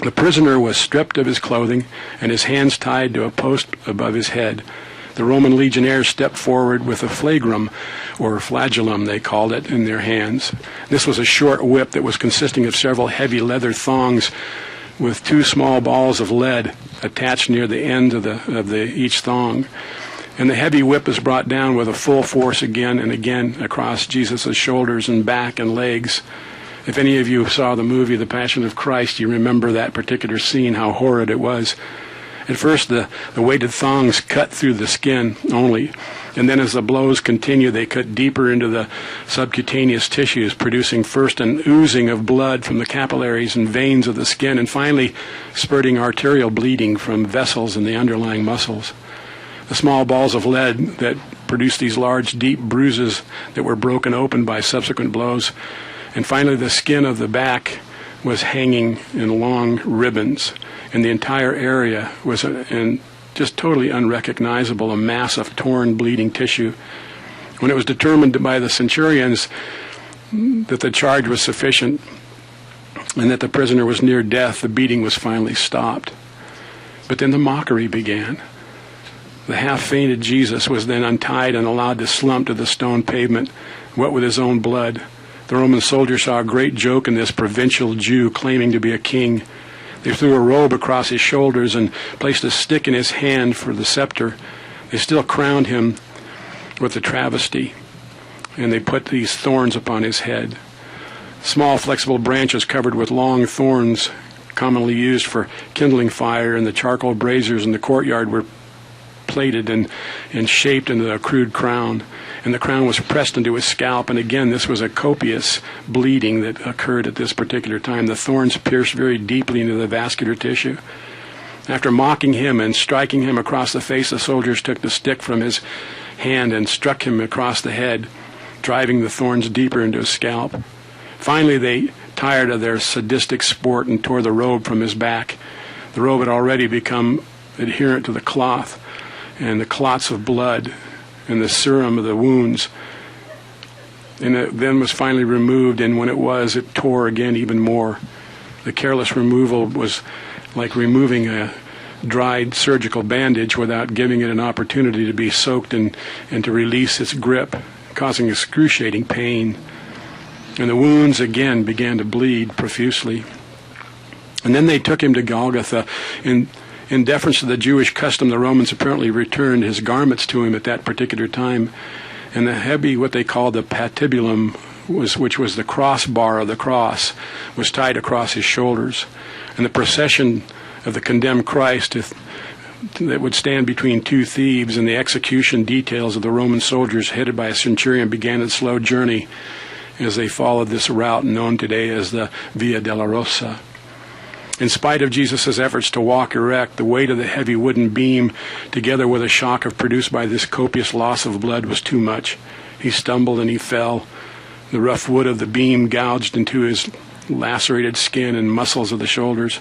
The prisoner was stripped of his clothing and his hands tied to a post above his head. The Roman legionnaires stepped forward with a flagrum, or flagellum they called it, in their hands. This was a short whip that was consisting of several heavy leather thongs with 2 small balls of lead attached near the end of each thong. And the heavy whip is brought down with a full force again and again across Jesus' shoulders and back and legs. If any of you saw the movie The Passion of Christ, you remember that particular scene, how horrid it was. At first, the weighted thongs cut through the skin only, and then as the blows continued, they cut deeper into the subcutaneous tissues, producing first an oozing of blood from the capillaries and veins of the skin, and finally spurting arterial bleeding from vessels in the underlying muscles. The small balls of lead that produced these large, deep bruises that were broken open by subsequent blows. And finally, the skin of the back was hanging in long ribbons, and the entire area was just totally unrecognizable, a mass of torn, bleeding tissue. When it was determined by the centurions that the charge was sufficient and that the prisoner was near death, the beating was finally stopped. But then the mockery began. The half-fainted Jesus was then untied and allowed to slump to the stone pavement, wet with his own blood. The Roman soldiers saw a great joke in this provincial Jew claiming to be a king. They threw a robe across his shoulders and placed a stick in his hand for the scepter. They still crowned him with the travesty, and they put these thorns upon his head. Small flexible branches covered with long thorns, commonly used for kindling fire, and the charcoal braziers in the courtyard were plated and shaped into a crude crown, and the crown was pressed into his scalp. And again, this was a copious bleeding that occurred at this particular time. The thorns pierced very deeply into the vascular tissue. After mocking him and striking him across the face, the soldiers took the stick from his hand and struck him across the head, driving the thorns deeper into his scalp. Finally, they tired of their sadistic sport and tore the robe from his back. The robe had already become adherent to the cloth, and the clots of blood and the serum of the wounds. And it then was finally removed, and when it tore again even more. The careless removal was like removing a dried surgical bandage without giving it an opportunity to be soaked and to release its grip, causing excruciating pain. And the wounds again began to bleed profusely. And then they took him to Golgotha. In deference to the Jewish custom, the Romans apparently returned his garments to him at that particular time. And the heavy, what they called the patibulum, which was the crossbar of the cross, was tied across his shoulders. And the procession of the condemned Christ that would stand between 2 thieves and the execution details of the Roman soldiers headed by a centurion began its slow journey as they followed this route known today as the Via Dolorosa. In spite of Jesus' efforts to walk erect, the weight of the heavy wooden beam, together with a shock produced by this copious loss of blood, was too much. He stumbled and he fell. The rough wood of the beam gouged into his lacerated skin and muscles of the shoulders.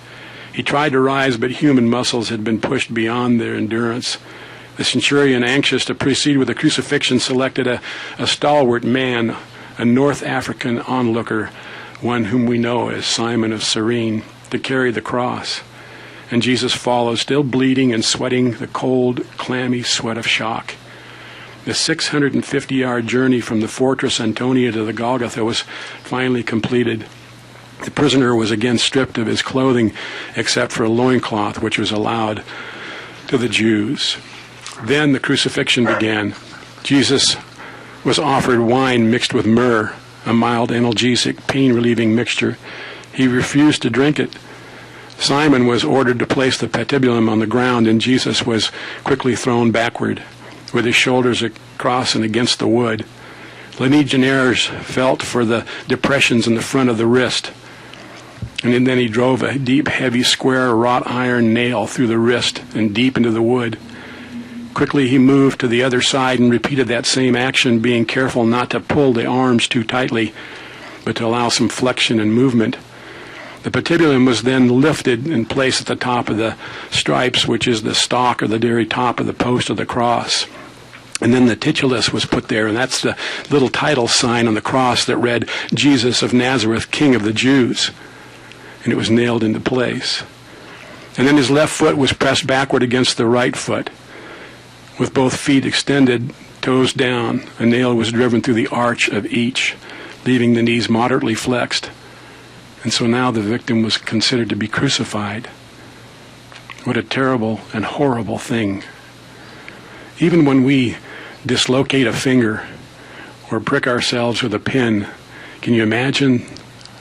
He tried to rise, but human muscles had been pushed beyond their endurance. The centurion, anxious to proceed with the crucifixion, selected a stalwart man, a North African onlooker, one whom we know as Simon of Cyrene, to carry the cross. And Jesus followed, still bleeding and sweating the cold, clammy sweat of shock. The 650-yard journey from the fortress Antonia to the Golgotha was finally completed. The prisoner was again stripped of his clothing except for a loincloth, which was allowed. to the Jews. Then the crucifixion began. Jesus was offered wine mixed with myrrh, a mild analgesic, pain-relieving mixture. He refused to drink it. Simon was ordered to place the patibulum on the ground, and Jesus was quickly thrown backward, with his shoulders across and against the wood. The legionnaires felt for the depressions in the front of the wrist, and then he drove a deep, heavy, square wrought iron nail through the wrist and deep into the wood. Quickly he moved to the other side and repeated that same action, being careful not to pull the arms too tightly, but to allow some flexion and movement. The patibulum was then lifted and placed at the top of the stripes, which is the stalk or the very top of the post of the cross. And then the titulus was put there, and that's the little title sign on the cross that read, Jesus of Nazareth, King of the Jews. And it was nailed into place. And then his left foot was pressed backward against the right foot. With both feet extended, toes down, a nail was driven through the arch of each, leaving the knees moderately flexed. And so now the victim was considered to be crucified. What a terrible and horrible thing. Even when we dislocate a finger or prick ourselves with a pin, can you imagine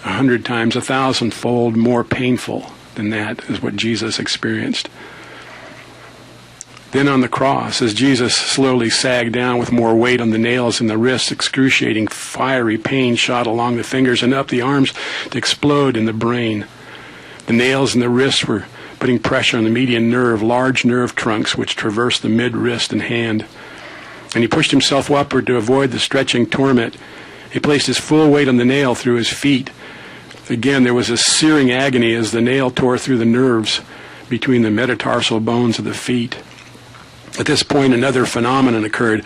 100 times, 1,000-fold more painful than that is what Jesus experienced. Then on the cross, as Jesus slowly sagged down with more weight on the nails in the wrists, excruciating fiery pain shot along the fingers and up the arms to explode in the brain. The nails in the wrists were putting pressure on the median nerve, large nerve trunks which traversed the mid-wrist and hand. And he pushed himself upward to avoid the stretching torment. He placed his full weight on the nail through his feet. Again, there was a searing agony as the nail tore through the nerves between the metatarsal bones of the feet. At this point, another phenomenon occurred.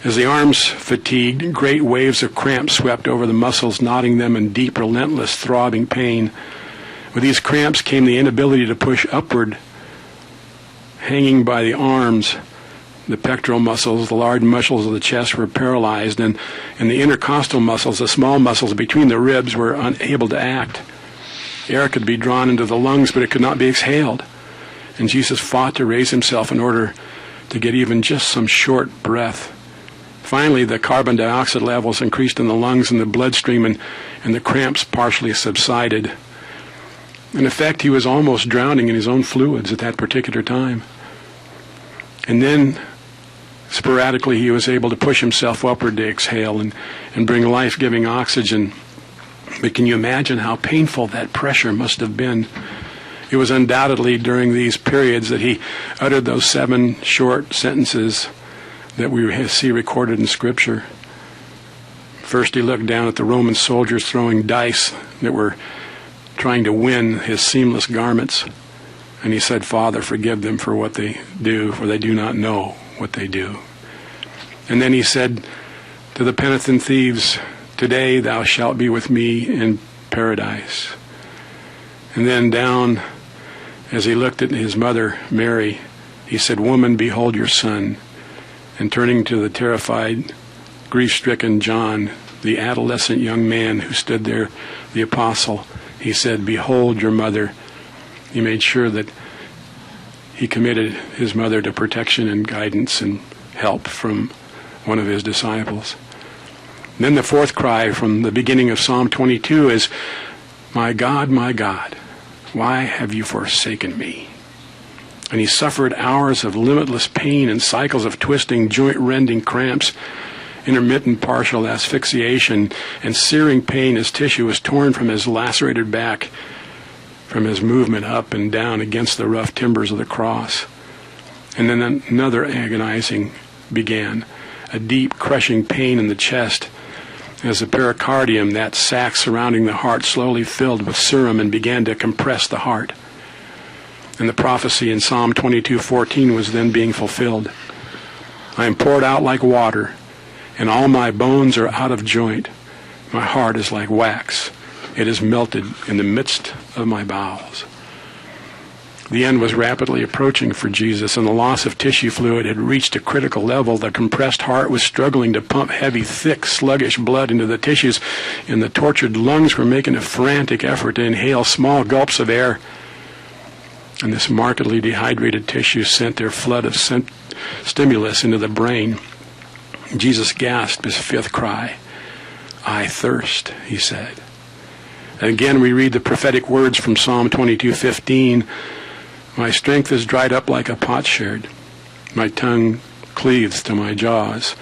As the arms fatigued, great waves of cramp swept over the muscles, knotting them in deep, relentless, throbbing pain. With these cramps came the inability to push upward. Hanging by the arms, the pectoral muscles, the large muscles of the chest were paralyzed, and the intercostal muscles, the small muscles between the ribs, were unable to act. Air could be drawn into the lungs, but it could not be exhaled. And Jesus fought to raise himself in order to get even just some short breath. Finally, the carbon dioxide levels increased in the lungs and the bloodstream, and the cramps partially subsided. In effect, he was almost drowning in his own fluids at that particular time. And then, sporadically, he was able to push himself upward to exhale and bring life-giving oxygen. But can you imagine how painful that pressure must have been? It was undoubtedly during these periods that he uttered those 7 short sentences that we see recorded in Scripture. First, he looked down at the Roman soldiers throwing dice that were trying to win his seamless garments. And he said, Father, forgive them for what they do, for they do not know what they do. And then he said to the penitent thieves, today thou shalt be with me in paradise. And then down, as he looked at his mother, Mary, he said, woman, behold your son. And turning to the terrified, grief-stricken John, the adolescent young man who stood there, the apostle, he said, behold your mother. He made sure that he committed his mother to protection and guidance and help from one of his disciples. And then the fourth cry from the beginning of Psalm 22 is, my God, why have you forsaken me? And he suffered hours of limitless pain and cycles of twisting, joint-rending cramps, intermittent partial asphyxiation, and searing pain as tissue was torn from his lacerated back from his movement up and down against the rough timbers of the cross. And then another agonizing began, a deep, crushing pain in the chest as the pericardium, that sac surrounding the heart, slowly filled with serum and began to compress the heart. And the prophecy in Psalm 22:14 was then being fulfilled. I am poured out like water, and all my bones are out of joint. My heart is like wax. It is melted in the midst of my bowels. The end was rapidly approaching for Jesus, and the loss of tissue fluid had reached a critical level. The compressed heart was struggling to pump heavy, thick, sluggish blood into the tissues, and the tortured lungs were making a frantic effort to inhale small gulps of air. And this markedly dehydrated tissue sent their flood of stimulus into the brain. Jesus gasped his fifth cry. I thirst, he said. And again we read the prophetic words from Psalm 22:15. My strength is dried up like a potsherd. My tongue cleaves to my jaws.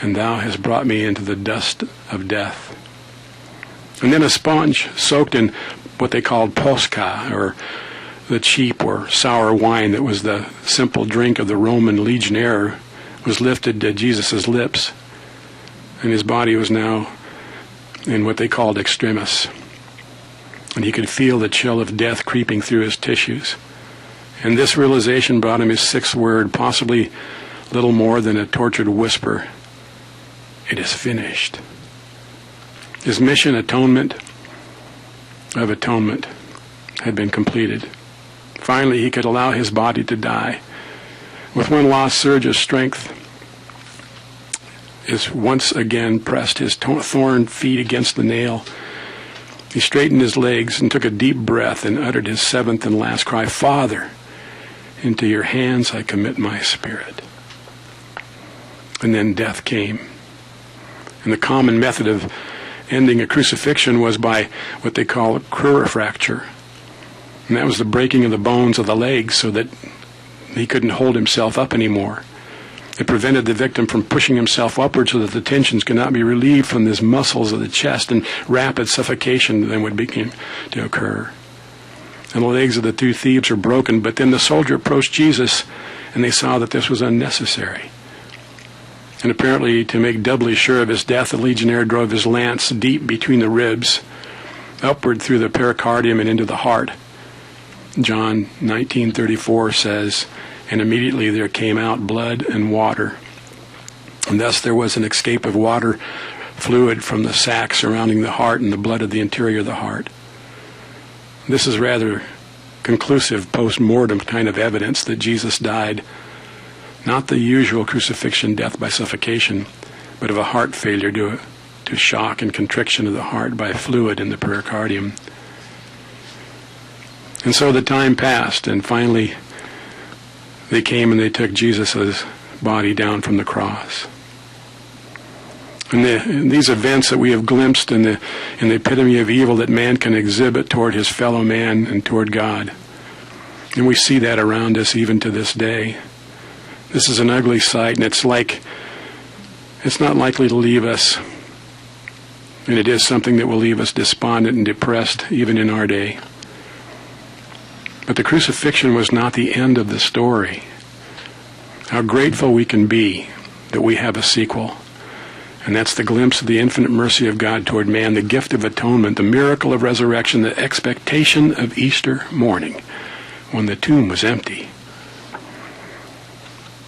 And thou hast brought me into the dust of death. And then a sponge soaked in what they called posca, or the cheap or sour wine that was the simple drink of the Roman legionnaire, was lifted to Jesus' lips, and his body was now in what they called extremis. And he could feel the chill of death creeping through his tissues. And this realization brought him his sixth word, possibly little more than a tortured whisper. It is finished. His mission of atonement had been completed. Finally, he could allow his body to die. With one last surge of strength, he once again pressed his thorn feet against the nail. He straightened his legs and took a deep breath and uttered his seventh and last cry, Father, into your hands I commit my spirit. And then death came. And the common method of ending a crucifixion was by what they call a crura fracture. And that was the breaking of the bones of the legs so that he couldn't hold himself up anymore. It prevented the victim from pushing himself upward so that the tensions could not be relieved from the muscles of the chest, and rapid suffocation then would begin to occur. And the legs of the two thieves were broken, but then the soldier approached Jesus and they saw that this was unnecessary. And apparently, to make doubly sure of his death, the legionnaire drove his lance deep between the ribs, upward through the pericardium and into the heart. John 19:34 says, and immediately there came out blood and water. And thus there was an escape of water fluid from the sac surrounding the heart and the blood of the interior of the heart. This is rather conclusive post-mortem kind of evidence that Jesus died, not the usual crucifixion death by suffocation, but of a heart failure due to shock and constriction of the heart by fluid in the pericardium. And so the time passed, and finally they came and they took Jesus' body down from the cross. And these events that we have glimpsed in the epitome of evil that man can exhibit toward his fellow man and toward God. And we see that around us even to this day. This is an ugly sight, and it's not likely to leave us, and it is something that will leave us despondent and depressed even in our day. But the crucifixion was not the end of the story. How grateful we can be that we have a sequel. And that's the glimpse of the infinite mercy of God toward man, the gift of atonement, the miracle of resurrection, the expectation of Easter morning, when the tomb was empty.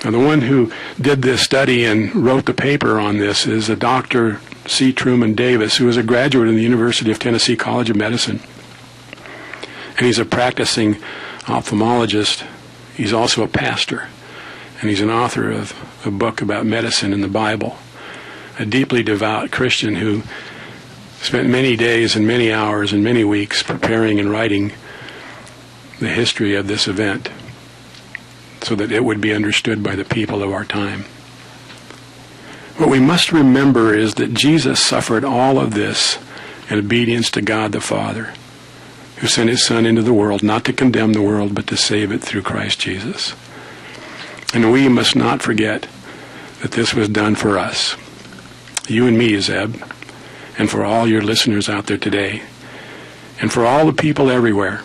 Now, the one who did this study and wrote the paper on this is a Dr. C. Truman Davis, who is a graduate of the University of Tennessee College of Medicine. And he's a practicing ophthalmologist. He's also a pastor. And he's an author of a book about medicine and the Bible. A deeply devout Christian who spent many days and many hours and many weeks preparing and writing the history of this event so that it would be understood by the people of our time. What we must remember is that Jesus suffered all of this in obedience to God the Father, who sent his Son into the world not to condemn the world but to save it through Christ Jesus. And we must not forget that this was done for us. You and me, Zeb, and for all your listeners out there today, and for all the people everywhere.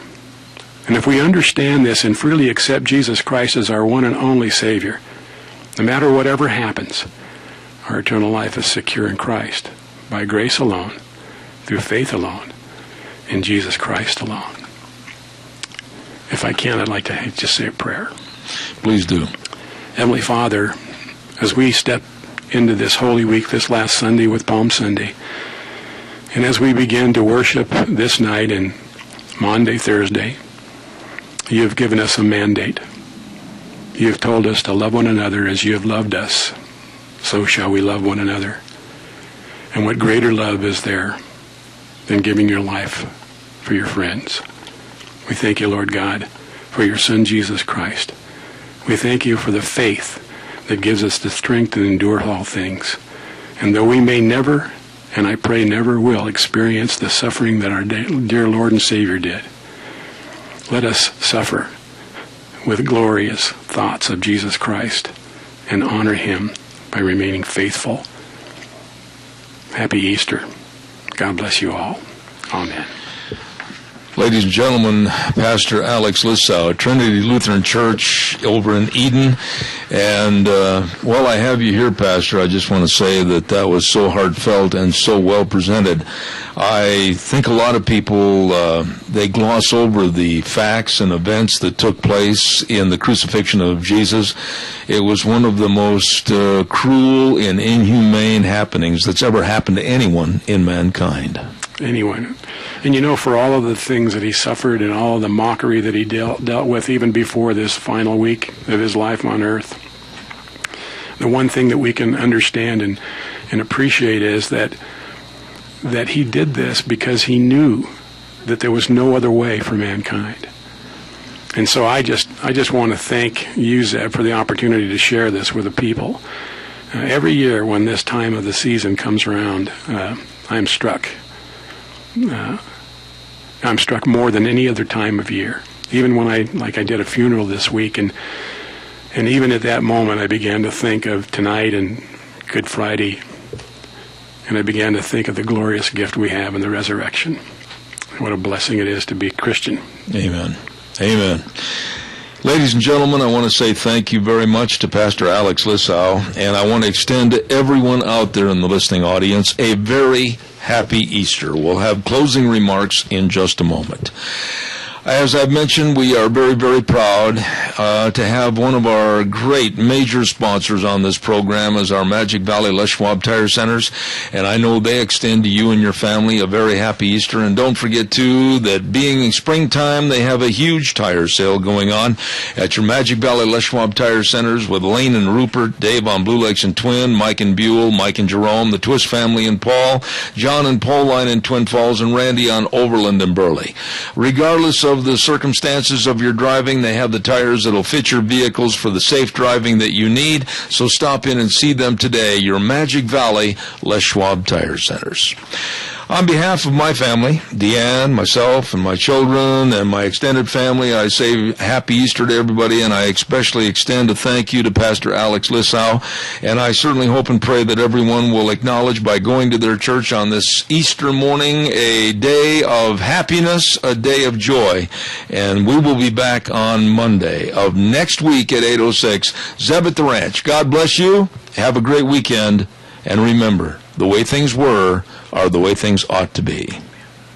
And if we understand this and freely accept Jesus Christ as our one and only Savior, no matter whatever happens, our eternal life is secure in Christ, by grace alone, through faith alone, in Jesus Christ alone. If I can, I'd like to just say a prayer. Please do. Heavenly Father, as we step into this Holy Week, this last Sunday with Palm Sunday, and as we begin to worship this night and Maundy, Thursday, you have given us a mandate. You have told us to love one another as you have loved us. So shall we love one another. And what greater love is there than giving your life for your friends? We thank you, Lord God, for your Son, Jesus Christ. We thank you for the faith that gives us the strength to endure all things. And though we may never, and I pray never will, experience the suffering that our dear Lord and Savior did, let us suffer with glorious thoughts of Jesus Christ and honor him by remaining faithful. Happy Easter. God bless you all. Amen. Ladies and gentlemen, Pastor Alex Lissau, Trinity Lutheran Church over in Eden. And while I have you here, Pastor, I just want to say that was so heartfelt and so well presented. I think a lot of people, they gloss over the facts and events that took place in the crucifixion of Jesus. It was one of the most cruel and inhumane happenings that's ever happened to anyone in mankind. Anyone. And you know, for all of the things that he suffered and all of the mockery that he dealt with even before this final week of his life on earth, the one thing that we can understand and appreciate is that he did this because he knew that there was no other way for mankind. And so I just want to thank you, Zeb, for the opportunity to share this with the people. Every year when this time of the season comes around, I'm struck. I'm struck more than any other time of year. Even when I did a funeral this week, and even at that moment I began to think of tonight and Good Friday, and I began to think of the glorious gift we have in the resurrection. What a blessing it is to be Christian. Amen. Amen. Ladies and gentlemen, I want to say thank you very much to Pastor Alex Lissau, and I want to extend to everyone out there in the listening audience a very happy Easter. We'll have closing remarks in just a moment. As I've mentioned, we are very, very proud to have one of our great major sponsors on this program as our Magic Valley Les Schwab Tire Centers, and I know they extend to you and your family a very happy Easter. And don't forget, too, that being in springtime, they have a huge tire sale going on at your Magic Valley Les Schwab Tire Centers with Lane and Rupert, Dave on Blue Lakes and Twin, Mike and Buell, Mike and Jerome, the Twist family and Paul, John and Pauline in Twin Falls, and Randy on Overland and Burley. Regardless of the circumstances of your driving, they have the tires that'll fit your vehicles for the safe driving that you need. So stop in and see them today, your Magic Valley Les Schwab Tire Centers. On behalf of my family, Deanne, myself, and my children, and my extended family, I say happy Easter to everybody, and I especially extend a thank you to Pastor Alex Lissau. And I certainly hope and pray that everyone will acknowledge by going to their church on this Easter morning a day of happiness, a day of joy. And we will be back on Monday of next week at 8:06. Zeb at the Ranch. God bless you. Have a great weekend. And remember, the way things were are the way things ought to be.